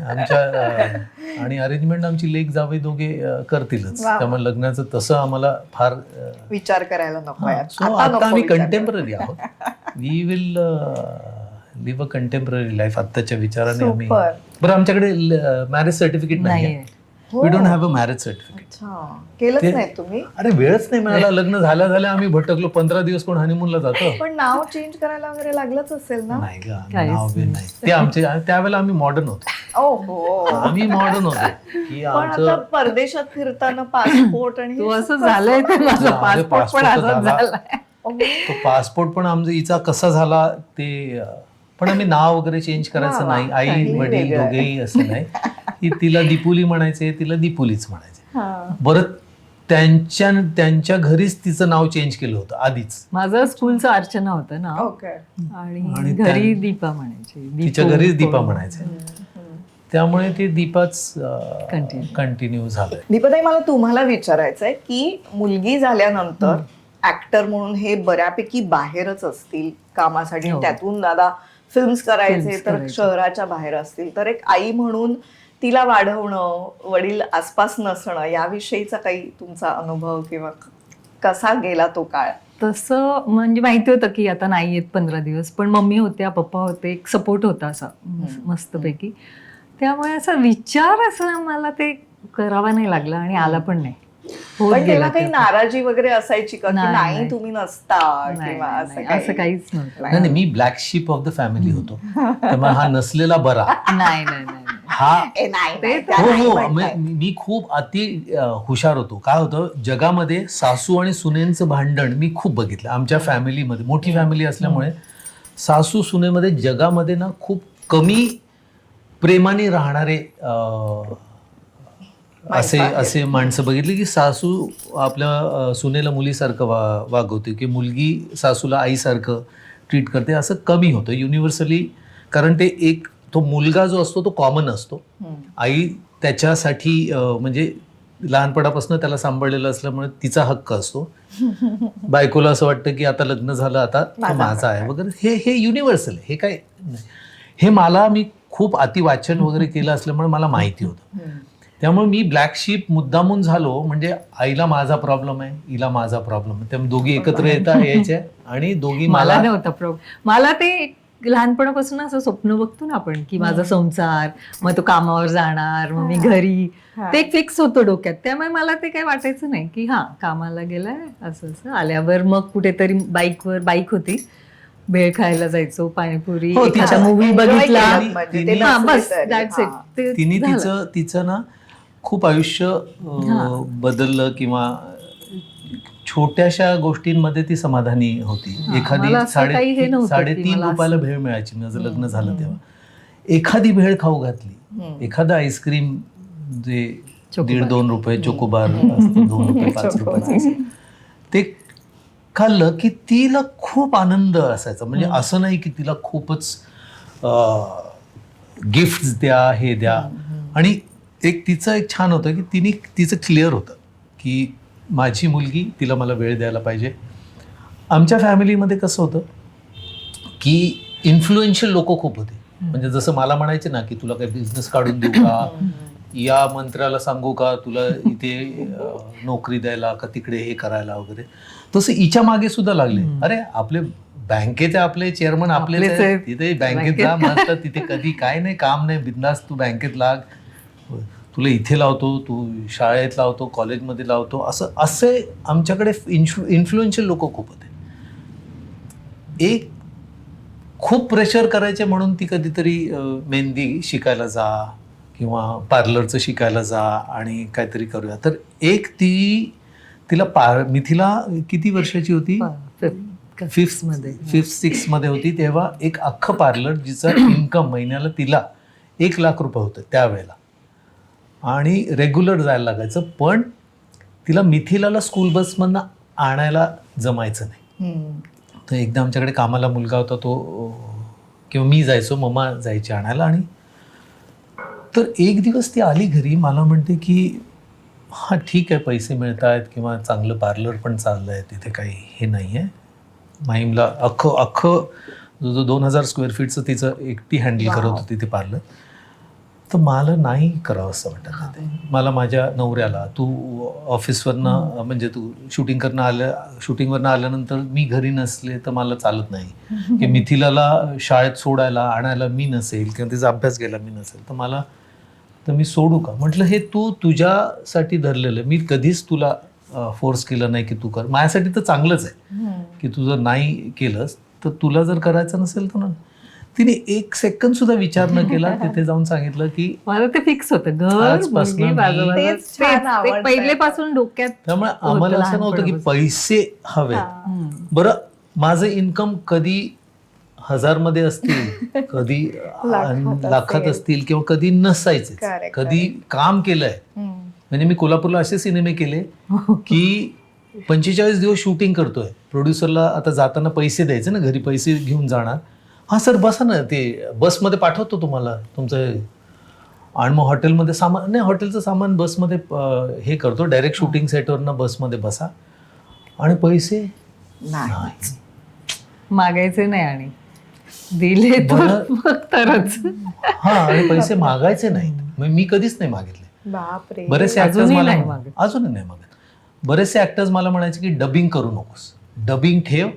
आमच्या आणि अरेंजमेंट आमची लेक जावे दोघे करतीलच. वा. त्यामुळे लग्नाचं तसं आम्हाला फार विचार करायला नको आहे. सो आता आता नको आम्ही विचार कंटेम्पररी आहोत. We will live a contemporary life आत्ताच्या विचाराने आम्ही. Super. बरं, आमच्याकडे मॅरेज सर्टिफिकेट नाही नाहीये. आहे. We don't have a marriage certificate. अच्छा, केलंच ते- नाही तुम्ही. अरे वेळच नाही मिळाला. लग्न झाल्या आम्ही भटकलो. 15 दिवस कोण हनीमूनला जातो. पण नाव चेंज करायला वगैरे लागलंच असेल ना. नाही ग, काहीच नाव बी नाही. ते आमचे त्यावेळेला आम्ही मॉडर्न होतो. ओहो. आम्ही मॉडर्न होतो की पण आता आमचं परदेशात फिरताना पासपोर्ट आणि तो हे असं कसं- झालंय तर माझं अरे, पासपोर्ट पण passport असं झाला. झालाय. ओहो. तो पासपोर्ट पण आमचा हिचा कसा झाला ते पण आम्ही नाव वगैरे चेंज करायचं वा, वा. नाही. आई काहीही वडील वेगळं आहे. दोघेही असं नाही की तिला दीपुली म्हणायचे, तिला दीपुलीच म्हणायचे. हा. बरं, त्यांच्या घरीच तिचं नाव चेंज केलं होतं आधीच. माझं स्कूलचं अर्चना होतं ना, ओके. आणि आणि घरी त्या- दीपा म्हणायची. तिच्या दीपू, घरीच दीपा कोण. म्हणायचे. त्यामुळे ते दीपाच Continue. कंटिन्यू झालं. दीपताई, मला तुम्हाला विचारायचंय की मुलगी झाल्यानंतर ऍक्टर म्हणून हे बऱ्यापैकी बाहेरच असतील कामासाठी, हो. त्यातून दादा फिल्म्स करायचे Films तर करायचे. शहराच्या बाहेर असतील, तर एक आई म्हणून तिला वाढवणं, वडील आसपास नसणं, याविषयीचा काही तुमचा अनुभव किंवा कसा गेला तो काळ? तसं म्हणजे माहिती होतं की आता नाही येत 15 दिवस, पण मम्मी होत्या, पप्पा होते, एक सपोर्ट होता असा मस्तपैकी. त्यामुळे असा विचार असं मला ते करावा नाही लागला आणि आला पण नाही. होत पण गेला तेव्हा काही ते. नाराजी वगैरे असायची का की नाही, नाही नाही. तुम्ही नसता नाही, किंवा नाही, असं नाही, काही? असं काहीच नव्हतं. नाही नाही, मी black sheep of the family होतो. त्यामुळे हा नसलेला बरा. नाही नाही नाही हा ए, नाही, ते नाही, तर- त्या हो नाही हो, म्हणताय. मी खूप अति हुशार होतो. काय होतं, जगामध्ये सासू आणि सुनेंचं भांडण मी खूप बघितलं आमच्या फॅमिलीमध्ये. मोठी फॅमिली असल्यामुळे सासू सुनेमध्ये जगामध्ये ना खूप कमी प्रेमाने राहणारे माणसं आहेत. असे माणसं बघितली की सासू आपल्या सुनेला मुलीसारखं वागवते, की मुलगी सासूला आईसारखं ट्रीट करते, असं कमी होतं युनिव्हर्सली. कारण ते एक तो मुलगा जो असतो तो कॉमन असतो. आई त्याच्यासाठी म्हणजे लहानपणापासून त्याला सांभाळलेलं असल्यामुळे तिचा हक्क असतो. बायकोला असं वाटतं की आता लग्न झालं, आता तो माझा आहे वगैरे. हे युनिव्हर्सल आहे, हे काय नाही. हे मी खूप अतिवाचन वगैरे केलं असल्यामुळे मला माहिती होतं. त्यामुळे मी ब्लॅक शीप मुद्दामून झालो. म्हणजे आईला माझा प्रॉब्लेम आहे, हिला माझा प्रॉब्लेम आहे, त्यामुळे दोघी एकत्र यायच्या आणि दोघी मला नव्हता प्रॉब्लेम. मला ते लहानपणापासून असं स्वप्न बघतो ना आपण की माझा संसार, मग तो कामावर जाणार, मग मी घरी, ते एक फिक्स होतं डोक्यात. त्यामुळे मला ते काही वाटायचं नाही की हा कामाला गेलाय असं असं. आल्यावर मग कुठेतरी बाईक होती, भेळ खायला जायचो, पाणीपुरी, हो, एखादा तिच्या- मूवी Enjoy बघितला, केलं म्हणजे ते हा, नसले बस तरी. दॅट्स हा. इट. तिने तिचं ना खूप आयुष्य हा. बदललं, किंवा छोट्याशा गोष्टींमध्ये ती समाधानी होती. हा, एखादी मला असं काही हे नव्हतं की 3.5 मला रुपयाला असं- भेळ मिळायची. माझं लग्न झालं तेव्हा एखादी भेळ खाऊ घातली, एखादं आईस्क्रीम जे चोकोबार. 1.5-2 रुपये चोकोबार असतं, 2 रुपये 5 रुपयाचं असतं, ते खाल्लं की तिला खूप आनंद असायचा. म्हणजे असं नाही की तिला खूपच गिफ्ट द्या, हे द्या. आणि तिचं एक छान होतं की तिचं क्लिअर होतं की माझी मुलगी, तिला मला वेळ द्यायला पाहिजे. आमच्या फॅमिलीमध्ये कसं होतं की इन्फ्लुएन्शियल लोक खूप होते. म्हणजे जसं मला म्हणायचे ना की तुला काही बिझनेस काढून देऊ का, या मंत्र्याला सांगू का तुला इथे नोकरी द्यायला, का तिकडे हे करायला वगैरे. तसं हिच्या मागे सुद्धा लागले. अरे आपले बँकेचे आपले चेअरमन आपलेच आपलेच आहेत. आहेत. तिथे बँकेत जा मस्त, तिथे कधी काय नाही, काम नाही, बिंदास तू बँकेत लाग, तुला इथे लावतो, तू शाळेत लावतो, कॉलेजमध्ये लावतो, असे आमच्याकडे इन्फ्लुएन्शियल लोक खूप होते. एक खूप प्रेशर करायचे म्हणून ती कधीतरी मेहंदी शिकायला जा किंवा पार्लरचं शिकायला जा आणि काहीतरी करूया. तर एक तिला मिथिला किती वर्षाची होती? फिफ्थ सिक्स्थ होती तेव्हा एक अख्खं पार्लर जिचं इन्कम महिन्याला तिला 1,00,000 रुपये होतं त्यावेळेला आणि रेग्युलर जायला लागायचं. पण तिला मिथिलाला स्कूल बसमधनं आणायला जमायचं नाही. तर एकदा आमच्याकडे कामाला मुलगा होता तो किंवा मी जायचो, मम्मा जायची आणायला. आणि तर एक दिवस ती आली घरी, मला म्हणते की हां ठीक आहे पैसे मिळत आहेत किंवा चांगलं पार्लर पण चाललं आहे, तिथे काही हे नाही आहे. माहीमला अख्खं जो 2,000 स्क्वेअर फीटचं तिचं एकटी हँडल करत होती ते पार्लर. तर मला नाही करावं असं वाटत ते. मला माझ्या नवऱ्याला तू ऑफिसवरनं म्हणजे तू शूटिंगवरनं आल्यानंतर मी घरी नसले तर मला चालत नाही की मिथिलाला शाळेत सोडायला आणायला मी नसेल किंवा तिचा अभ्यास घ्यायला मी नसेल तर मी सोडू का. म्हटलं हे तू तुझ्यासाठी धरलेलं, मी कधीच तुला फोर्स केलं नाही की तू कर. माझ्यासाठी तर चांगलंच आहे की तू जर नाही केलंस तर तुला जर करायचं नसेल तर ना. तिने 1 सेकंद सुद्धा विचार न केला, तिथे जाऊन सांगितलं की मला ते फिक्स होतं घर आजपासून मुलगी, बाजूबाजू. तेच छान आवडतंय. पहिलेपासून डोक्यात त्यामुळे आम्हाला असं नव्हतं की पैसे हवेत. बरं माझं इन्कम कधी 1000 मध्ये असतील, कधी लाखात असतील किंवा कधी नसायचे. Correct, कधी काम केलंय म्हणजे मी कोल्हापूरला असे सिनेमे केले की 45 दिवस शूटिंग करतोय. प्रोड्युसरला आता जाताना पैसे द्यायचे ना, घरी पैसे घेऊन जाणार. हां सर बसा ना, ते बसमध्ये पाठवतो तुम्हाला तुमचं. आणि मग हॉटेलमध्ये सामान नाही, हॉटेलचं सामान बसमध्ये हे करतो, डायरेक्ट शूटिंग सेटवरनं बसमध्ये बसा आणि पैसे नाही. मागायचे नाही आणि दिले तरच. हां आणि पैसे मागायचे नाहीत. मग मी कधीच नाही मागितले. बापरे. बरेचसे ऍक्टर्स अजूनही मला नाही मागत. अजूनही नाही मागत. बरेचसे ऍक्टर्स मला म्हणायचे की डबिंग करू नकोस, डबिंग ठेव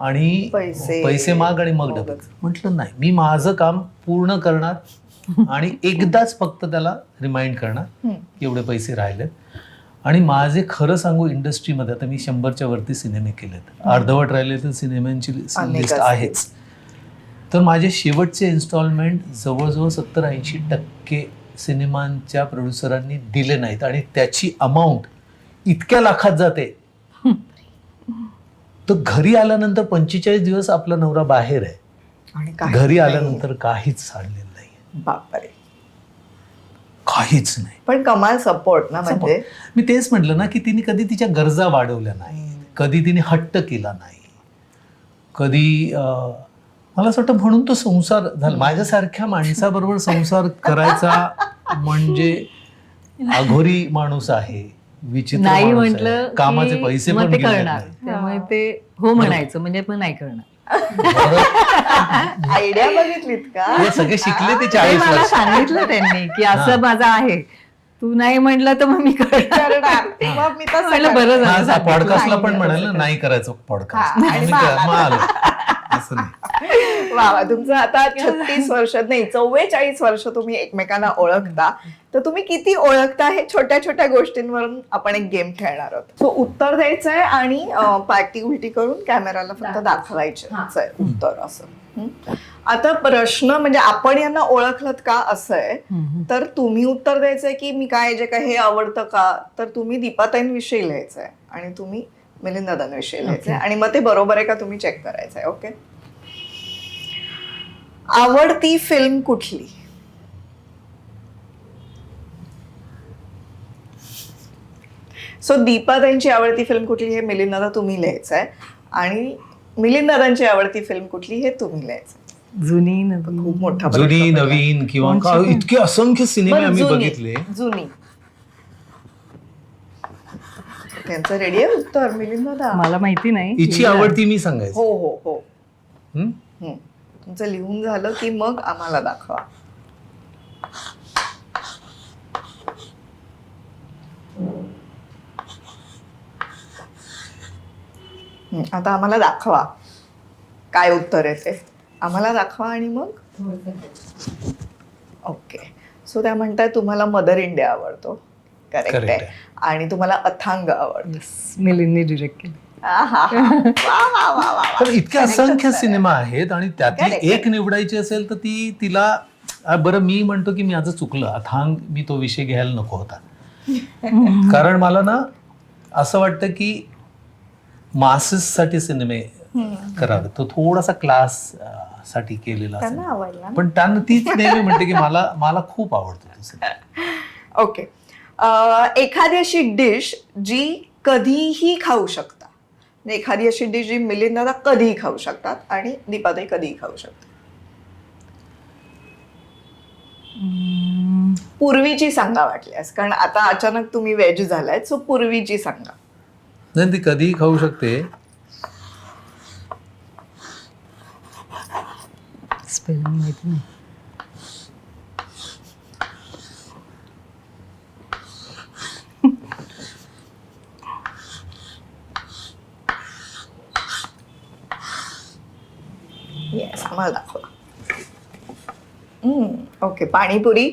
आणि पैसे माग आणि मग डबिंग. म्हटलं नाही, मी माझं काम पूर्ण करणार आणि एकदाच फक्त त्याला रिमाइंड करणार एवढे पैसे राहिले. आणि माझे खरं सांगू इंडस्ट्रीमध्ये आता मी 100च्या वरती सिनेमे केलेत, अर्धवट राहिले तर सिनेमांची लिस्ट आहेच. तर माझे शेवटचे इन्स्टॉलमेंट जवळजवळ 70-80% सिनेमांच्या प्रोड्युसरांनी दिले नाहीत आणि त्याची अमाऊंट इतक्या लाखात जाते. तर घरी आल्यानंतर 45 दिवस आपला नवरा बाहेर आहे आणि घरी आल्यानंतर काहीच सांडलेलं नाही. बापरे. काहीच नाही. पण कमाल सपोर्ट ना. म्हणजे मी तेच म्हटलं ना की तिने कधी तिच्या गरजा वाढवल्या नाही, कधी तिने हट्ट केला नाही, कधी मला असं वाटतं म्हणून तो संसार झाला. माझ्यासारख्या माणसाबरोबर संसार करायचा म्हणजे अघोरी माणूस आहे, विचित्र नाही माणूस आहे. म्हटलं कामाचे पैसे मग पण ते गेले करणार, नाही. त्यामुळे ते हो म्हणायचं म्हणजे पण नाही करणार. आयडिया बघितलीत का? हे सगळे शिकले ते ते 40 मला वर्ष. सांगितलं त्यांनी की असं माझं आहे, तू नाही म्हटलं तर मग मी करणार. करणार. मग मी तसं म्हटलं करणार. बरं झालं माझा सांगितलं. पॉडकास्टला पण म्हणाल ना नाही करायचं पॉडकास्ट. हा, आणि मग आलो असं नाही. वा वा. तुमचं आता 36 वर्ष नाही 44 वर्ष तुम्ही एकमेकांना ओळखता. तर तुम्ही किती ओळखता हे छोट्या छोट्या गोष्टींवरून आपण एक गेम खेळणार आहोत. सो उत्तर द्यायचं आहे आणि ऍक्टिव्हिटी करून कॅमेराला फक्त दाखवायचं आहे उत्तर असं. आता प्रश्न म्हणजे आपण यांना ओळखलत का असं आहे. तर तुम्ही उत्तर द्यायचंय की मी काय जे काय हे आवडतं का, तर तुम्ही दीपाताईंविषयी लिहायचंय आणि तुम्ही मिलिंद दादांविषयी लिहायचंय आणि मग ते बरोबर आहे का तुम्ही चेक करायचंय. ओके. आवडती फिल्म कुठली? सो दीपाताईंची आवडती फिल्म कुठली हे मिलिंद दादा तुम्ही लिहायचंय आणि मिलिंद दादांची आवडती फिल्म कुठली हे तुम्ही लिहायचंय. जुनी नवीन. खूप मोठा जुनी प्रश्न पडला. नवीन किंवा इतके असंख्य सिनेमे बरं, आम्ही जुनी. बघितले. जुनी. त्यांचं रेडी आहे उत्तर मिलिंद दादा? मला माहिती नाही. हिची आवडती मी सांगायची. हो हो हो. हम्म? तुमचं लिहून झालं की मग आम्हाला दाखवा. आता आम्हाला दाखवा काय उत्तर आहे ते. आम्हाला दाखवा आणि मग. ओके. सो त्या म्हणताय तुम्हाला मदर इंडिया आवडतो. करेक्ट Correct आहे. आहे. आणि तुम्हाला अथांग आवडतो. मिलिंदने डिरेक्ट केली. आहा. वा, वा, वा, वा. तर इतके असंख्य सिनेमा आहेत आणि त्यातली Correct. एक निवडायची असेल तर ती तिला बरं मी म्हणतो की मी माझं चुकलं अथांग मी तो विषय घ्यायला नको होता. कारण मला ना असं वाटतं की मासेससाठी सिनेमे करावे तो थोडासा क्लास साठी केलेला असेल. त्यांना आवडला ना? पण त्यांना तीच नेहमी म्हणते की मला खूप आवडतो तो सिनेमा. ओके. एखादी अशी डिश जी कधीही खाऊ शकता, म्हणजे एखादी अशी डिश जी मिलिंद दादा कधीही खाऊ शकतात आणि दीपाताई कधीही खाऊ शकतात. पूर्वीची सांगा वाटल्यास, कारण आता अचानक तुम्ही व्हेज झालाय, सो पूर्वीची सांगा. नाही ती कधीही खाऊ शकते. स्पेलिंग माहिती नाही. येस, आम्हाला दाखवा. ओके. पाणीपुरी,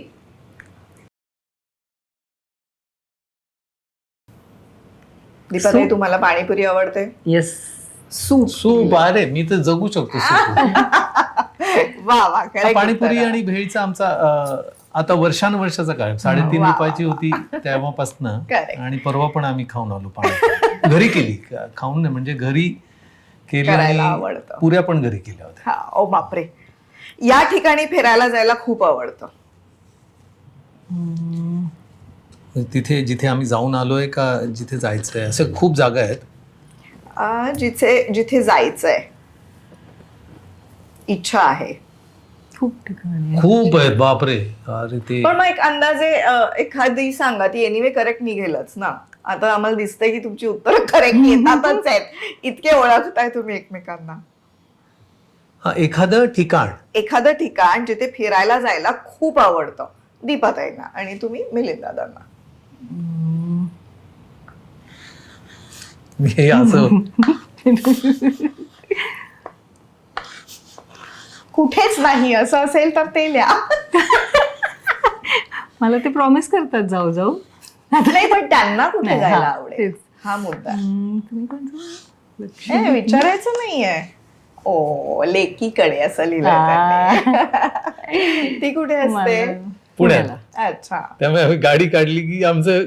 दीपाताई सूप. तुम्हाला पाणीपुरी आवडते? येस. सूप अरे मी तर जगू शकतो सूप. वा वा, correct पाणीपुरी उत्तर. आणि भेळचा आमचा आता वर्षानुवर्षाचा काळ 3.5 वा. रुपयाची होती तेव्हापासनं. Correct. आणि परवा पण आम्ही खाऊन आलो पाणीपुरी. घरी केली खाऊन नाही म्हणजे घरी केली करायला आणि आवडतं. पुऱ्या पण घरी केल्या होत्या. हा. ओ बापरे. या ठिकाणी फिरायला जायला खूप आवडतं. तिथे जिथे आम्ही जाऊन आलोय का जिथे जायचंय असे खूप जागा आहेत. जिथे जायचंय, इच्छा आहे. खूप ठिकाणी खूप आहेत बापरे. अरे ते पण मग एक अंदाजे एखादी सांगा, ती एनिवे करेक्ट निघेलच ना. आता आम्हाला दिसतंय की तुमची उत्तरं करेक्ट येतातच आहेत, इतके ओळखताय तुम्ही एकमेकांना. हा एखादं एखादं ठिकाण जिथे फिरायला जायला खूप आवडतं दीपाताईंना आणि तुम्ही मिलिंद दादांना. हे असं कुठेच नाही असं असेल तर ते लिहा. मला ते प्रॉमिस करतात जाऊ जाऊ. नाही, पण त्यांना कुठे नाही, जायला हा, आवडेल तेच. हा मुद्दा. तुम्ही कोणतं? हे विचारायचं नाहीये. ओ, लेकीकडे असं लिहिलंय आ. त्यांनी. ती कुठे असते? मला- पुण्याला. अच्छा, त्यामुळे आम्ही गाडी काढली की आमचं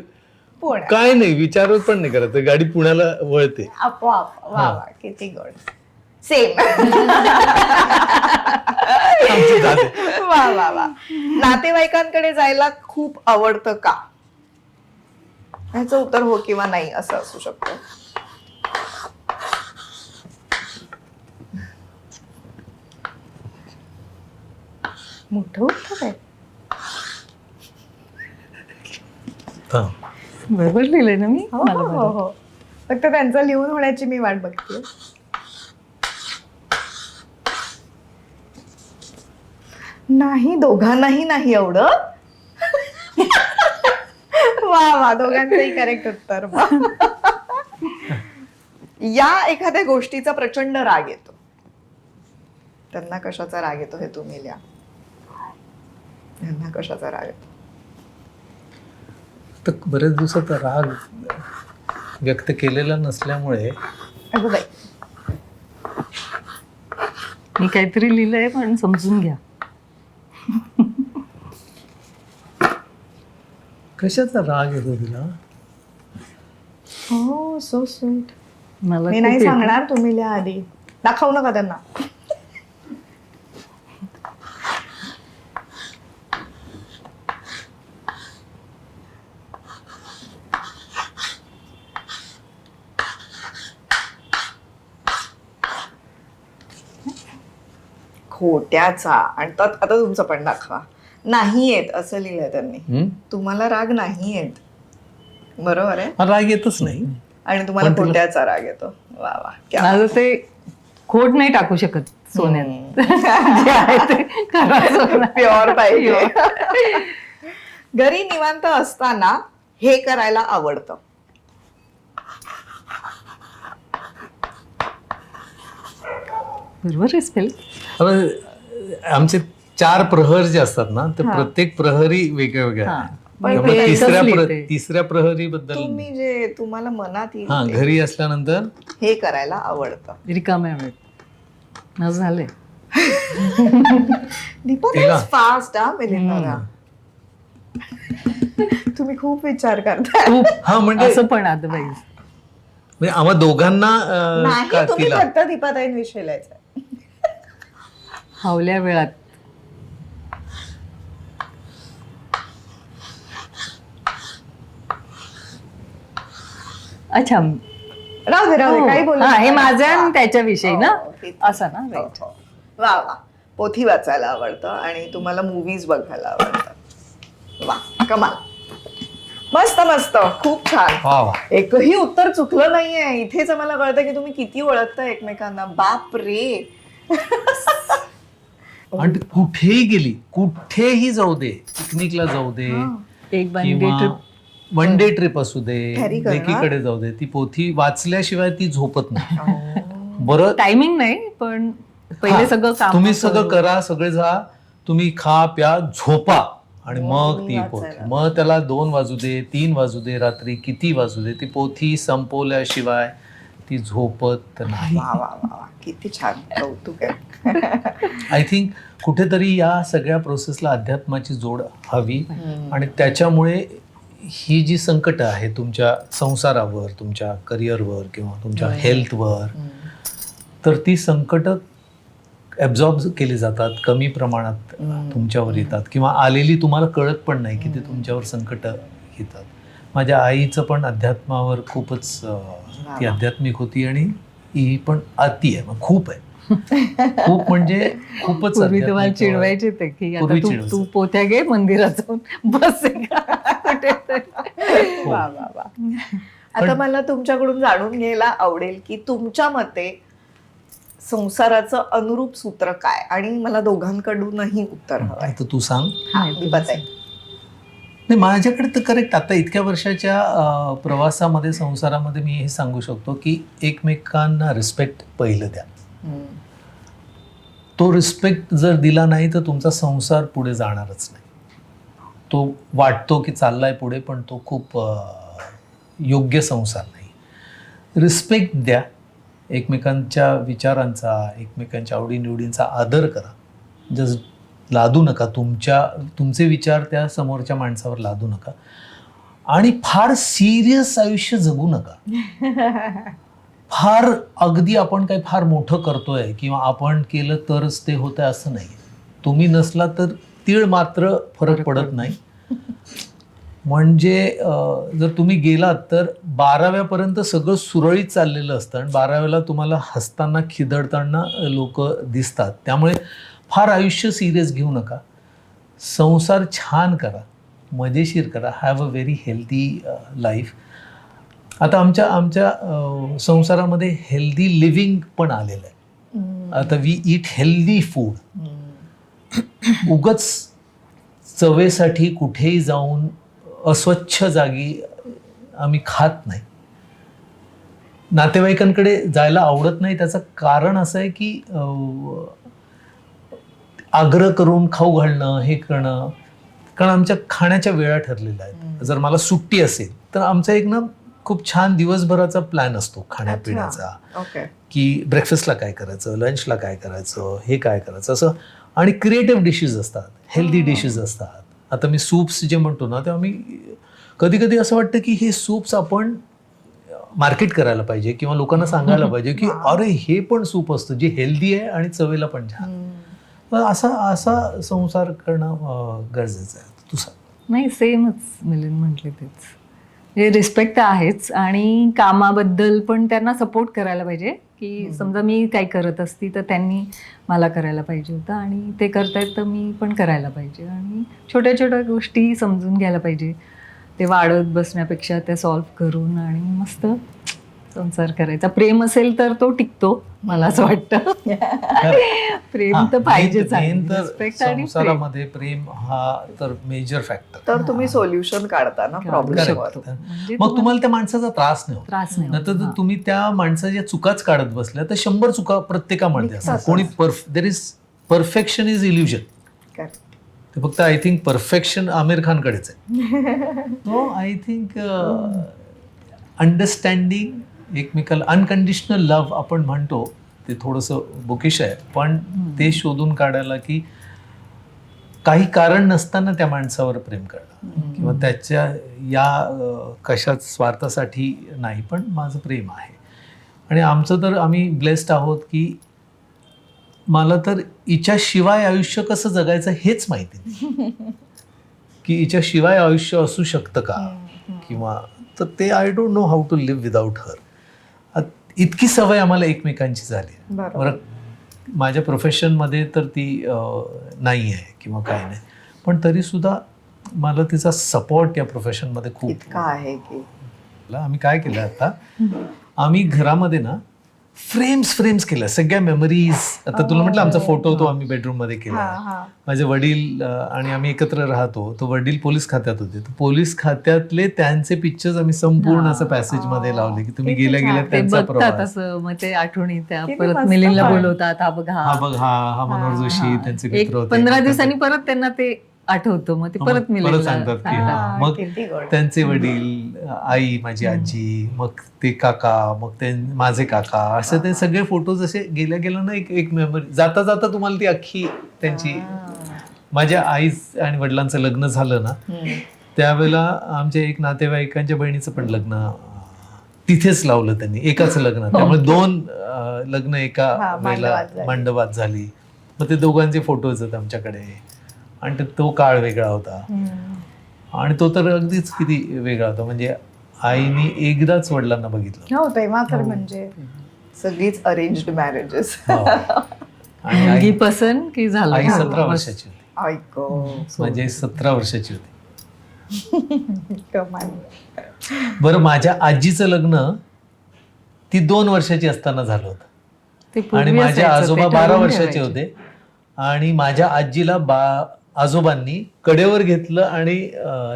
पुणे. काय नाही विचारत पण नाही करत गाडी पुण्याला वळते. आपोआप. वा हा. वा, किती गोड. सेम. आमची जाते. वा वा वा. नातेवाईकांकडे जायला खूप आवडतं का? ह्याचं उत्तर हो किंवा नाही असं असू शकतं. मोठं उत्तर आहे. हा. बरोबर लिहिलंय ना मी. हो मला हो बरं. हो. फक्त त्यांचं लिहून होण्याची मी वाट बघते. नाही, दोघांनाही नाही आवडत. वा वा, दोघांचंही करेक्ट उत्तर. वा. या एखाद्या गोष्टीचा प्रचंड राग येतो. त्यांना कशाचा राग येतो हे तुम्ही लिहा. त्यांना कशाचा राग येतो? तर बरेच दिवसात राग व्यक्त केलेला नसल्यामुळे अगं बाई. मी काहीतरी लिहिलंय पण समजून घ्या. कशाचा राग येतो तिला. हो, सो स्वीट. मला मी खूप नाही येतं. सांगणार, तुम्ही लिहा आधी. दाखवू नका त्यांना. खोट्याचा. आणि आता तुमचं पण दाखवा. नाही येत असं लिहिलंय त्यांनी. तुम्हाला राग नाही येत, बरोबर आहे. हा, राग येतच नाही. आणि तुम्हाला पण तुला- खोट्याचा राग येतो. वा वा, क्या माझं ते खोट नाही टाकू शकत सोन्यात. जे आहे ते खरं सोनं. प्युअर पाहिजे. घरी निवांत असताना हे करायला आवडतं. बरोबर आहे स्पेल. आता आमचे 4 प्रहर जे असतात ना ते हा. प्रत्येक प्रहरी वेगळ्या वेगळ्या हा. आहेत. पण त्यामुळे ते तिसऱ्या प्रहरी बद्दल तुम्ही जे तुम्हाला मनात हा येईल ते घरी असल्यानंतर हे करायला आवडतं. रिकाम्या वेळेत माझं झालंय. तिला? फास्ट हा मिलिंदा. तुम्ही खूप विचार करताय. खूप हा म्हणजे असं पण अदरवाईज म्हणजे आम्हा दोघांना नाही का तुम्ही तिला फक्त दीपाताईंविषयी लिहायचंय. हावल्या वेळात अच्छा राहू दे काही बोलू हा, हे नका. माझं आणि त्याच्याविषयी ना हो, ते- असं ना हो, राईट. हो. वा वा पोथी वाचायला आवडतं आणि तुम्हाला मूवीज बघायला आवडतं. वा कमाल. मस्त मस्त खूप छान. वा वा एकही उत्तर चुकलं नाहीये. इथेच आम्हाला कळतं की तुम्ही किती ओळखता एकमेकांना. बाप रे. आणि कुठेही गेली कुठेही जाऊ दे, पिकनिकला जाऊ दे एक वन डे किंवा ट्रिप वन डे ट्रिप असू दे, Carry करणार? लेकीकडे जाऊ दे, ती पोथी वाचल्याशिवाय ती झोपत नाही. बरं टायमिंग नाही पण पहिले हा, सगळं काम तुम्ही सगळं करा, सगळे जा, तुम्ही खा प्या झोपा आणि मग मी ती वाचायला. पोथी, मग त्याला 2 वाजू दे 3 वाजू दे, रात्री किती वाजू दे, ती पोथी संपवल्याशिवाय ती झोपत नाही. वा वा वा वा. किती छान कौतुक आहे. आय थिंक कुठेतरी या सगळ्या प्रोसेसला अध्यात्माची जोड हवी आणि त्याच्यामुळे ही जी संकट आहे तुमच्या संसारावर, तुमच्या करिअरवर किंवा तुमच्या हेल्थवर, तर ती संकट ॲब्झॉर्ब केली जातात, कमी प्रमाणात तुमच्यावर येतात किंवा आलेली तुम्हाला कळत पण नाही की ते तुमच्यावर संकट येतात. माझ्या आईचं पण अध्यात्मावर खूपच ती आध्यात्मिक होती आणि ही पण अति आहे, मग खूप आहे. खूप म्हणजे खूपच पूर्वी तुम्हाला आध्यात्मिक. चिडवायचे ते की आता पूर्वी तू चिडवायचे. तू पोथ्या घे मंदिरात जाऊन बस वा वा वा. आता मला तुमच्याकडून जाणून घ्यायला आवडेल की तुमच्या मते संसाराचं अनुरूप सूत्र काय, आणि मला दोघांकडूनही उत्तर हवंय. आता तू सांग. दीपाताई. नाही माझ्याकडे तर करेक्ट आता इतक्या वर्षाच्या प्रवासामध्ये संसारामध्ये मी हे सांगू शकतो की एकमेकांना रिस्पेक्ट पहिलं द्या. तो रिस्पेक्ट जर दिला नाही तर तुमचा संसार पुढे जाणारच नाही. तो वाटतो की चाललाय पुढे पण तो खूप योग्य संसार नाही. रिस्पेक्ट द्या, एकमेकांच्या विचारांचा, एकमेकांच्या आवडीनिवडींचा आदर करा. जस्ट लादू नका, तुमचे विचार त्या समोरच्या माणसावर लादू नका आणि फार सिरियस आयुष्य जगू नका. फार अगदी आपण काही फार मोठं करतोय किंवा आपण केलं तरच ते होतं असं नाही. तुम्ही नसला तर तीळ मात्र फरक पडत नाही. म्हणजे जर तुम्ही गेलात तर 12व्यापर्यंत सगळं सुरळीत चाललेलं असतं आणि 12व्याला तुम्हाला हसताना खिदडताना लोक दिसतात. त्यामुळे फार आयुष्य सिरियस घेऊ नका. संसार छान करा, मजेशीर करा, have a very healthy life. आता आमच्या संसारामध्ये हेल्दी लिव्हिंग पण आलेलं आहे. आता वी ईट हेल्दी फूड. उगच चवेसाठी कुठेही जाऊन अस्वच्छ जागी आम्ही खात नाही. नातेवाईकांकडे जायला आवडत नाही. त्याचं कारण असं आहे की आग्रह करून खाऊ घालणं, हे करणं, कारण आमच्या खाण्याच्या वेळा ठरलेल्या आहेत. जर मला सुट्टी असेल तर आमचा एक ना खूप छान दिवसभराचा प्लॅन असतो खाण्यापिण्याचा, ओके. की ब्रेकफास्टला काय करायचं, लंचला काय करायचं, हे काय करायचं असं. आणि क्रिएटिव्ह डिशेस असतात, हेल्दी डिशेस असतात. आता मी सूप्स जे म्हणतो ना तेव्हा मी कधी कधी असं वाटतं की हे सूप्स आपण मार्केट करायला पाहिजे किंवा लोकांना सांगायला पाहिजे की अरे हे पण सूप असतं जे हेल्दी आहे आणि चवेला पण छान. असा संसार करणं गरजेचं आहे. तू सांग. नाही सेमच मिलिंद म्हटले तेच. हे रिस्पेक्ट आहेच आणि कामाबद्दल पण त्यांना सपोर्ट करायला पाहिजे की समजा मी काही करत असती तर त्यांनी मला करायला पाहिजे होतं आणि ते करतायत तर मी पण करायला पाहिजे आणि छोट्या छोट्या गोष्टी समजून घ्यायला पाहिजे. ते वाढत बसण्यापेक्षा त्या सॉल्व्ह करून आणि मस्त संसार करायचा. प्रेम असेल तर तो टिकतो मला असं वाटतं. प्रेम तर पाहिजेच आहे. मेन तर रिस्पेक्ट आणि प्रेम. संसारामध्ये प्रेम हा तर मेजर फॅक्टर. तर तुम्ही सोल्युशन काढता ना प्रॉब्लेमवर. म्हणजे मग तुम्हाला त्या माणसाचा त्रास नाही होत. त्रास नाही नाहीतर होत. जर तुम्ही त्या माणसाच्या चुकाच काढत बसल्या तर 100 चुका प्रत्येकामध्ये असतात. निघतात. कोणी there is perfection is illusion. ते फक्त आय थिंक परफेक्शन आमिर खानकडेच आहे. तो आय थिंक अंडरस्टँडिंग, एकमेकाला अनकंडिशनल लव्ह आपण म्हणतो ते थोडंसं बुकिश आहे, पण ते शोधून काढायला की काही कारण नसताना त्या माणसावर प्रेम करणं किंवा त्याच्या कशात स्वार्थासाठी नाही, पण माझं प्रेम आहे. आणि आमचं तर आम्ही ब्लेस्ड आहोत की मला तर हिच्याशिवाय आयुष्य कसं जगायचं हेच माहिती नाही की हिच्याशिवाय आयुष्य असू शकतं का, किंवा तर ते I don't know how to live without her. इतकी सवय आम्हाला एकमेकांची झाली. बरं, माझ्या प्रोफेशनमध्ये तर ती नाही आहे किंवा काय नाही, पण तरीसुद्धा मला तिचा सपोर्ट या प्रोफेशनमध्ये खूप इतका आहे की आम्ही काय केलं आता, आम्ही घरामध्ये ना फ्रेम्स केल्या सगळ्या मेमरीज. आता तुला म्हटलं आमचा फोटो तो आम्ही बेडरूम मध्ये केला. माझे वडील आणि आम्ही एकत्र राहतो. तो वडील पोलीस खात्यात होते, तर पोलीस खात्यातले त्यांचे पिक्चर्स आम्ही संपूर्ण असं पॅसेज मध्ये लावले की तुम्ही गेल्या गेल्या ते त्यांचा बघतात प्रवास. असं, मग ते आठवणी त्या किती परत मस्त मिलिंदला आहे. बोलवतात, हा बघ हा बघ हा मनोहर जोशी त्यांचे एक मित्र होते. 15 दिवसांनी परत त्यांना ते आठवतं, मग ते परत परत मिलिंदला सांगतात की सांगतात. हा. मग किती गोड. त्यांचे वडील, आई, माझी आजी, मग ते काका, मग ते माझे काका, असं ते सगळे फोटोज असे गेल्या गेल्या ना एक मेमरी. जाता जाता तुम्हाला ती अख्खी त्यांची. माझ्या आई आणि वडिलांचं लग्न झालं ना, त्यावेळेला आमच्या एक नातेवाईकांच्या बहिणीचं पण लग्न तिथेच लावलं त्यांनी, एकाच लग्न. त्यामुळे 2 लग्न एका वेळेला मंडपात झाली. मग ते दोघांचे फोटोज आहेत आमच्याकडे. आणि तो काळ वेगळा होता, आणि तो तर अगदीच किती वेगळा होता. म्हणजे आईने एकदाच वडिलांना बघितलं. हो, तेव्हा तर म्हणजे सगळीच अरेंज्ड मॅरेजेस. आणि मुलगी आई पसंत की झालं. आई 17 वर्षाची होती. ऐको माझी आई 17 वर्षाची होती. कमाल. बरं, माझ्या आजीचं लग्न ती 2 वर्षाची असताना झालं होतं. ते आणि पूर्वी माझे असायचं, आजोबा ते 12 ठरवून वर्षाचे ठेवायचे. होते. आणि माझ्या आजीला आजोबांनी कडेवर घेतलं आणि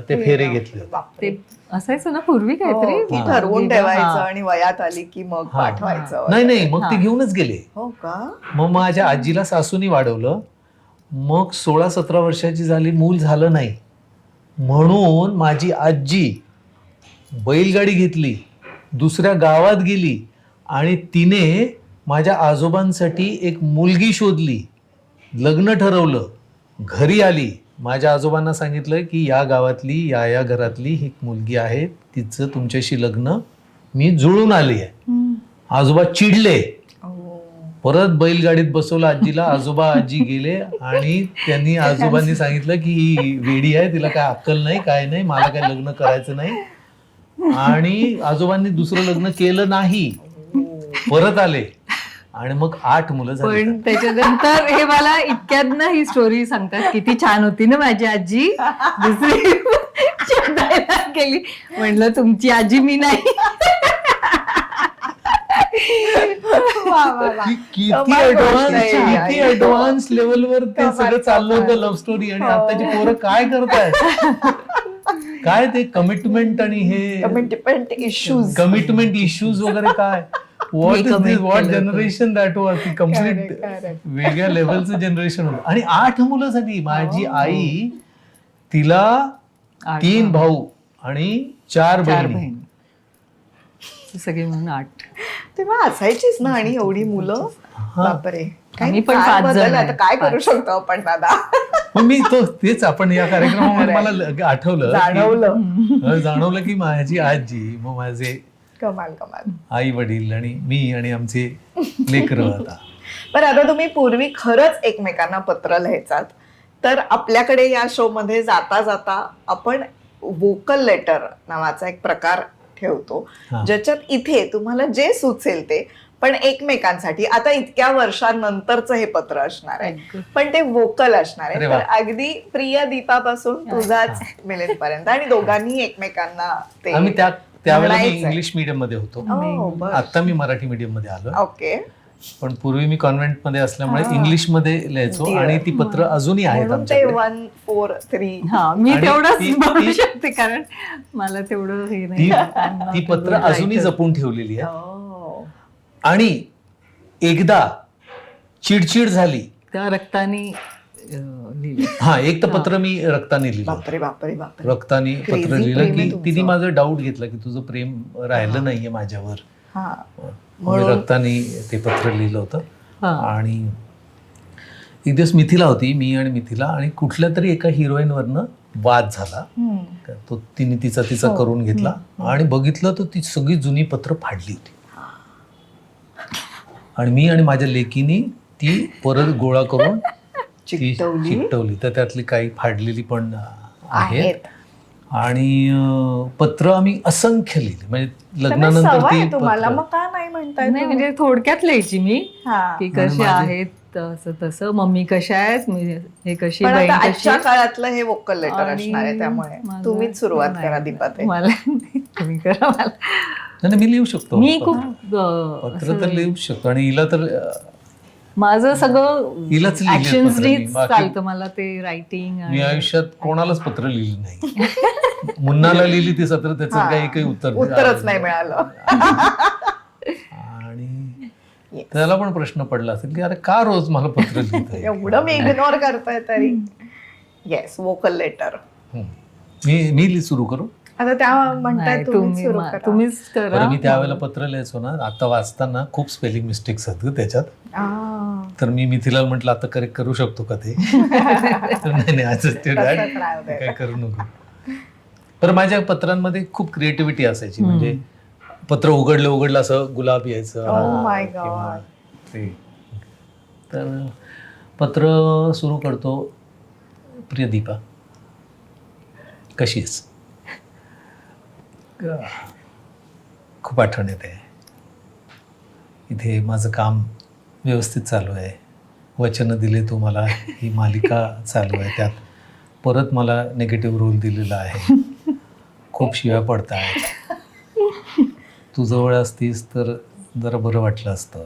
ते फेरे घेतले होते. ते असायचं ना पूर्वी काहीतरी, हो, की हा. ठरवून मुलगी, ठेवायचं हा. आणि वयात आली की मग हा. पाठवायचं. नाही मग ते घेऊनच गेले. हो का? मग माझ्या आजीला सासूनी वाढवलं. मग 16-17 वर्षाची झाली, मूल झालं नाही, म्हणून माझी आजी बैलगाडी घेतली, दुसऱ्या गावात गेली आणि तिने माझ्या आजोबांसाठी एक मुलगी शोधली, लग्न ठरवलं, घरी आली. माझ्या आजोबांना सांगितलं की या गावातली या घरातली ही मुलगी आहे, तिचं तुमच्याशी लग्न मी जुळून आली आहे. आजोबा चिडले, परत बैलगाडीत बसवलं आजीला. आजोबा आजी गेले आणि त्यांनी आजोबांनी सांगितलं की ही वेडी आहे, तिला काय अक्कल नाही, काय नाही, मला काय लग्न करायचं नाही. आणि आजोबांनी दुसरं लग्न केलं नाही, परत आले आणि मग 8 मुलं झाली. पण त्याच्यानंतर हे मला इतक्यात ही स्टोरी सांगतात, किती छान होती ना माझी आजी. दुसरी चिडायला गेली, म्हणलं तुमची आजी मी नाही. वा, वा, वा. किती कमाल गोष्ट आहे. किती ऍडव्हान्स लेवलवर ते कमाल, सगळं चाललं होतं, कमाल. Love story. आणि हो. आताची पोरं काय करतायत, काय ते कमिटमेंट आणि हे कमिटमेंट इश्यूज. कमिटमेंट इश्यूज वगैरे काय. व्हॉट इज दिस, व्हॉट केलं जनरेशन दॅट वॉज. ती कम्प्लीट Correct, correct. वेगळ्या लेवलचं जनरेशन होतं. आणि 8 मुलं झाली. माझी आई, तिला 3 भाऊ आणि 4 बहिणी. सगळे म्हणून 8. तेव्हा असायचीच ना, आणि एवढी मुलं. बापरे, आम्ही पण काय 5 जण बदल, आहे. आता काय करू 5. शकतो आपण दादा. मग मी तेच आपण या कार्यक्रमामध्ये मला आठवलं की- जाणवलं की माझी आजी, मग माझे कमाल कमाल. आई वडील आणि मी आणि आमचे लेकरं. आता पण आता तुम्ही पूर्वी खरंच एकमेकांना पत्र लिहायचात, तर आपल्याकडे या शो मध्ये जाता जाता आपण वोकल लेटर नावाचा एक प्रकार ठेवतो, हा. ज्याच्यात इथे तुम्हाला जे सुचेल ते, पण एकमेकांसाठी. आता इतक्या वर्षांनंतरच हे पत्र असणार आहे, पण ते वोकल असणार आहे. अरे वा. तर अगदी प्रिय दीपापासून तुझाच मिलिंद पर्यंत, आणि दोघांनी एकमेकांना ते. आम्ही त्यावेळेला मी म्हणायचंय. इंग्लिश मीडियम मध्ये होतो. Oh, बरं. आता मी मराठी मीडियम मध्ये आलो. ओके. पण पूर्वी मी कॉन्व्हेंट मध्ये असल्यामुळे हा. इंग्लिश मध्ये लिहायचो. Dear. आणि ती पत्र अजूनही आहेत म्हणून ते आमच्याकडे. 1, 4, 3. हा, मी आणि तेवढंच ती- बोलू ती- शकते, कारण मला तेवढं हे ती नाही. ती पत्र अजूनही जपून ठेवलेली आहे. Oh. आणि एकदा चिडचिड झाली. त्या रक्ताने लिहिलं. हा, एक तर पत्र मी रक्ताने लिहिलं. बापरे बापरे बापरे. रक्ताने Crazy पत्र लिहिलं प्रेम आहे की तुमचं. तिने माझं डाऊट घेतलं की तुझं प्रेम राहिलं नाहीये माझ्यावर. हा मी म्हणून- रक्ताने ते पत्र लिहिलं होतं. हा. आणि एक दिवस मिथिला होती, मी आणि मिथिला, आणि कुठल्या तरी एका हिरोईनवरनं वाद झाला. हम्म. तो तिने तिचा हो. करून घेतला आणि बघितलं तर ती सगळी जुनी पत्र फाडली होती. आणि मी आणि माझ्या लेकीनी ती परत गोळा करून ती चिकटवली. तर त्यातली काही फाडलेली पण आहेत. आहेत. आणि पत्र आम्ही असंख्य लिहिली, म्हणजे त्यांना लग्नानंतर सवय ती आहे तुम्हाला, पत्र. मग का नाही म्हणताय नाही तुम्ही? म्हणजे थोडक्यात लिहायची मी हा. की आणि कशी माझे- आहेत असं तसं, मम्मी कशा आहेत, हे कशी, पण बहीण आता कशी आजच्या आहे. काळातलं हे वोकल लेटर आणि असणार आहे, त्यामुळे माझं- तुम्हीच सुरुवात नाही, करा दीपाते. मला नाही, तुम्ही करा. मला नाही, मी लिहू शकतो मी पत्र. खूप पत्र तर लिहू शकतो. आणि हिला तर माझं सगळं हिलाच लिहिलंय ऍक्शन्स पत्र मी. बाकी- चालतं मला ते रायटिंग. मी आयुष्यात कोणालाच पत्र लिहिलं नाही. मुन्नाला लिहिली ती सत्र, त्याचं हा. काही एकही उत्तरच नाही मिळालं. आणि त्याला पण प्रश्न पडला असेल की अरे का रोज मला पत्र लिहितंय? एवढं मी इग्नोर करतोय तरी. Yes, vocal letter. मी सुरू करू. आता त्या म्हणताय तुम्ही सुरू करा. तुम्हीच बरं, करा. मी त्यावेळेला पत्र लिहायचो ना, आता वाचताना खूप स्पेलिंग मिस्टेक्स आहेत ग त्याच्यात. आ, तर मी मिथिला म्हटलं आता करेक्ट करू शकतो का ते? तर नाही आजच ते तसंच dad, राहू दे. काय करू नको. तर माझ्या पत्रांमध्ये खूप क्रिएटिव्हिटी असायची. म्हणजे पत्र उघडलं असं गुलाब यायचं. Oh my किंवा God. ते. तर पत्र सुरू करतो. प्रिय दीपा, कशी आहेस? खूप आठवण येते. इथे माझं काम व्यवस्थित चालू आहे. वचनं दिले तू मला, ही मालिका चालू आहे, त्यात परत मला नेगेटिव्ह रोल दिलेला आहे. खूप शिव्या पडत आहेत. तू जवळ असतीस तर जरा बरं वाटलं असतं.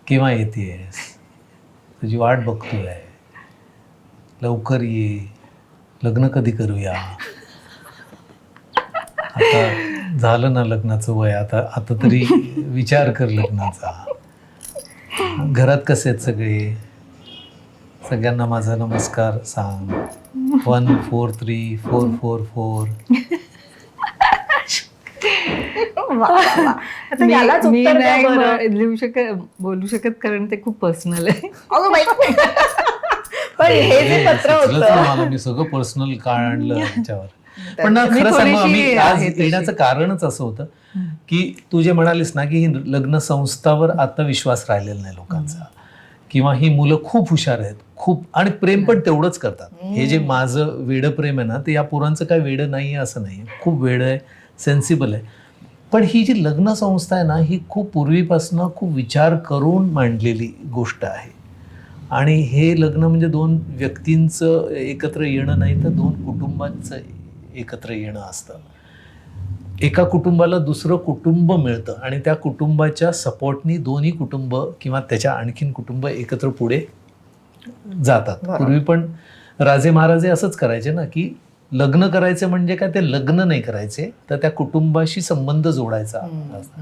केव्हा येतेस? तुझी वाट बघतोय. लवकर ये. लग्न कधी करूया? आता झालं ना लग्नाचं वय, आता तरी विचार कर लग्नाचा. घरात कसे आहेत सगळे? सगळ्यांना माझा नमस्कार सांग. 1 4 3 4 4 4. वा, वा, वा. आता यालाच मी उत्तर द्या नाही बरं. लिहू शकत, बोलू शकत, कारण ते खूप पर्सनल आहे. अगं बाई. पण हे जे पत्र सुचलंच नाही होतं, मला, मी सगळं पर्सनल काय आणलं त्याच्यावर. पण ना मी खरं सांगू, थोडीशी आम्ही आज आहे तशी. येण्याचं कारणच असं होतं की तू जे म्हणालीस ना की ही लग्न संस्थावर आत्मविश्वास राहिलेला नाही लोकांचा, किंवा ही मुलं खूप हुशार आहेत, खूप, आणि प्रेम पण तेवढंच करतात. हे जे माझं वेडं प्रेम आहे ना, ते या पोरांचं काय वेडं नाही आहे असं नाही. खूप वेडं आहे, सेन्सिबल आहे. पण ही जी लग्न संस्था आहे ना, ही खूप पूर्वीपासून खूप विचार करून मांडलेली गोष्ट आहे. आणि हे लग्न म्हणजे दोन व्यक्तींचं एकत्र येणं नाही, तर दोन कुटुंबांचं एकत्र येणं असतं. एका कुटुंबाला दुसरं कुटुंब मिळतं आणि त्या कुटुंबाच्या सपोर्टनी दोन्ही कुटुंब किंवा त्याच्या आणखीन कुटुंब एकत्र पुढे जातात. बरोबर. पूर्वी पण राजे महाराजे असंच करायचे ना, की लग्न करायचे म्हणजे काय, ते लग्न नाही करायचे, तर त्या कुटुंबाशी संबंध जोडायचा असतो.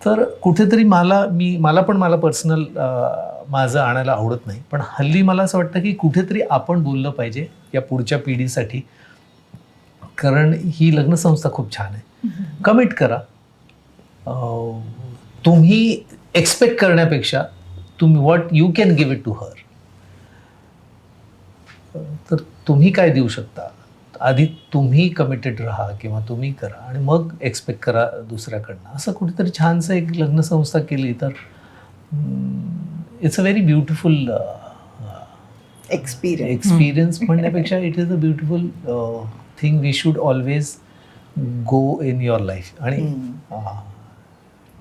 तर कुठेतरी मला पर्सनल माझं आणायला आवडत नाही, पण हल्ली मला असं वाटतं की कुठेतरी आपण बोललं पाहिजे या पुढच्या पिढीसाठी, कारण ही लग्न संस्था खूप छान आहे. कमिट करा. तुम्ही एक्सपेक्ट करण्यापेक्षा तुम्ही what you can give it to her. तर तुम्ही काय देऊ शकता, आधी तुम्ही कमिटेड राहा किंवा तुम्ही करा आणि मग एक्सपेक्ट करा दुसऱ्याकडनं. असं कुठेतरी छानसं एक लग्न संस्था केली तर it's a very beautiful experience म्हणण्यापेक्षा it is a beautiful thing we should always go in your life. आणि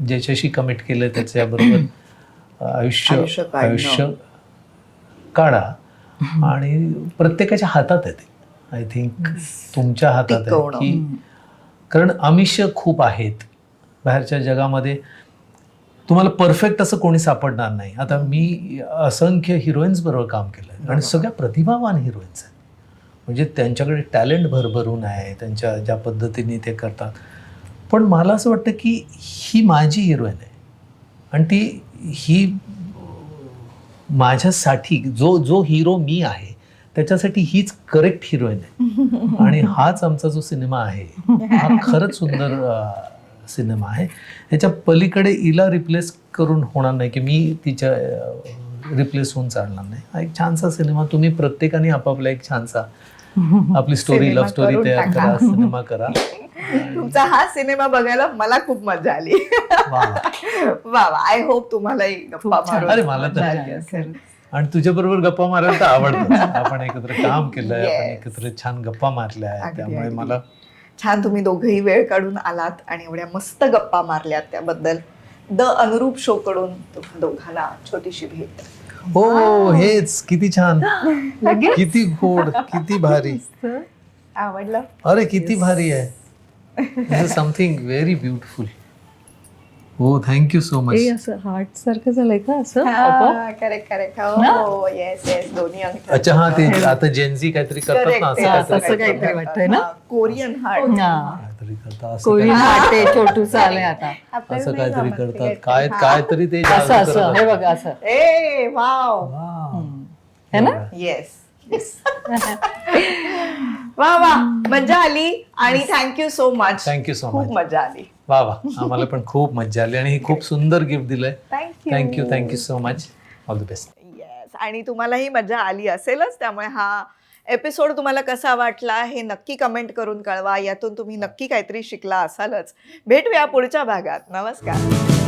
ज्याच्याशी कमिट केलं त्याच्याबरोबर आयुष्य काढा. आणि प्रत्येकाच्या हातात आहे ते. आय थिंक तुमच्या हातात आहे की, कारण आमिष खूप आहेत बाहेरच्या जगामध्ये. तुम्हाला परफेक्ट असं कोणी सापडणार नाही. आता मी असंख्य हिरोईन्स बरोबर काम केलं आणि सगळ्या प्रतिभावान हिरोईन्स आहेत. म्हणजे त्यांच्याकडे टॅलेंट भरभरून आहे, त्यांच्या ज्या पद्धतीने ते करतात. पण मला असं वाटतं की ही माझी हिरोईन आहे आणि ही माझ्यासाठी जो जो हिरो मी आहे त्याच्यासाठी हीच करेक्ट हिरोईन आहे. आणि हाच आमचा जो सिनेमा आहे हा खरंच सुंदर सिनेमा आहे. ह्याच्या पलीकडे हिला रिप्लेस करून होणार नाही की मी तिच्या रिप्लेस होऊन चालणार नाही. हा एक छानसा सिनेमा. तुम्ही प्रत्येकाने आपापला एक छानसा आपली स्टोरी, सिनेमा लव्ह स्टोरी करून तयार टाका. करा, सिनेमा करा. तुमचा हा सिनेमा बघायला मला खूप मजा आली. वा. वा वा. आय होप तुम्हालाही गप्पा खूप छान. मारून अरे, मला तर- मजा आली असेल. आणि तुझ्या बरोबर गप्पा मारायला तर आवडतं. आपण एकत्र काम केलंय, आपण Yes. एकत्र छान गप्पा मारल्या आहेत. अगदी, त्यामुळे अगदी. मला छान तुम्ही दोघंही वेळ काढून आलात आणि एवढ्या मस्त गप्पा मारल्यात त्याबद्दल द अनुरूप शो कडून तुम्हा दोघांना छोटीशी भेट. हो, हेच किती छान, लगेच किती गोड, किती भारी. आवडलं? अरे किती भारी आहे. Something very beautiful. हो, थँक्यू सो मच. असं हार्ट सारखं झालंय का असं आपोआप? Correct correct. ना? हो येस येस. दोन्ही अंगठ्या. अच्छा, हा ते आता जेन्झी काहीतरी करतात Correct, ना, असं ते काहीतरी असं काहीतरी वाटतंय ना? हा, कोरियन हार्ट. काहीतरी करतात, असं कोळी काहीतरी- हार्ट ते छोटूच आलंय आता. असं काहीतरी करतात. काहीतरी ते असं जादू असं करत हे असतात. बघा असं. ए वाव. वाव. है ना? येस वा वा. मजा आली आणि thank you so much. Thank you so खूप मच. मजा आली. वा वा. आम्हाला पण खूप मजा आली आणि ही खूप सुंदर गिफ्ट दिलंय. Thank you thank you so much. All the best. Yes. आणि तुम्हालाही मजा आली असेलच. त्यामुळे हा एपिसोड तुम्हाला कसा वाटला हे नक्की कमेंट करून कळवा. यातून तुम्ही नक्की काहीतरी शिकला असालच. भेटूया पुढच्या भागात. नमस्कार.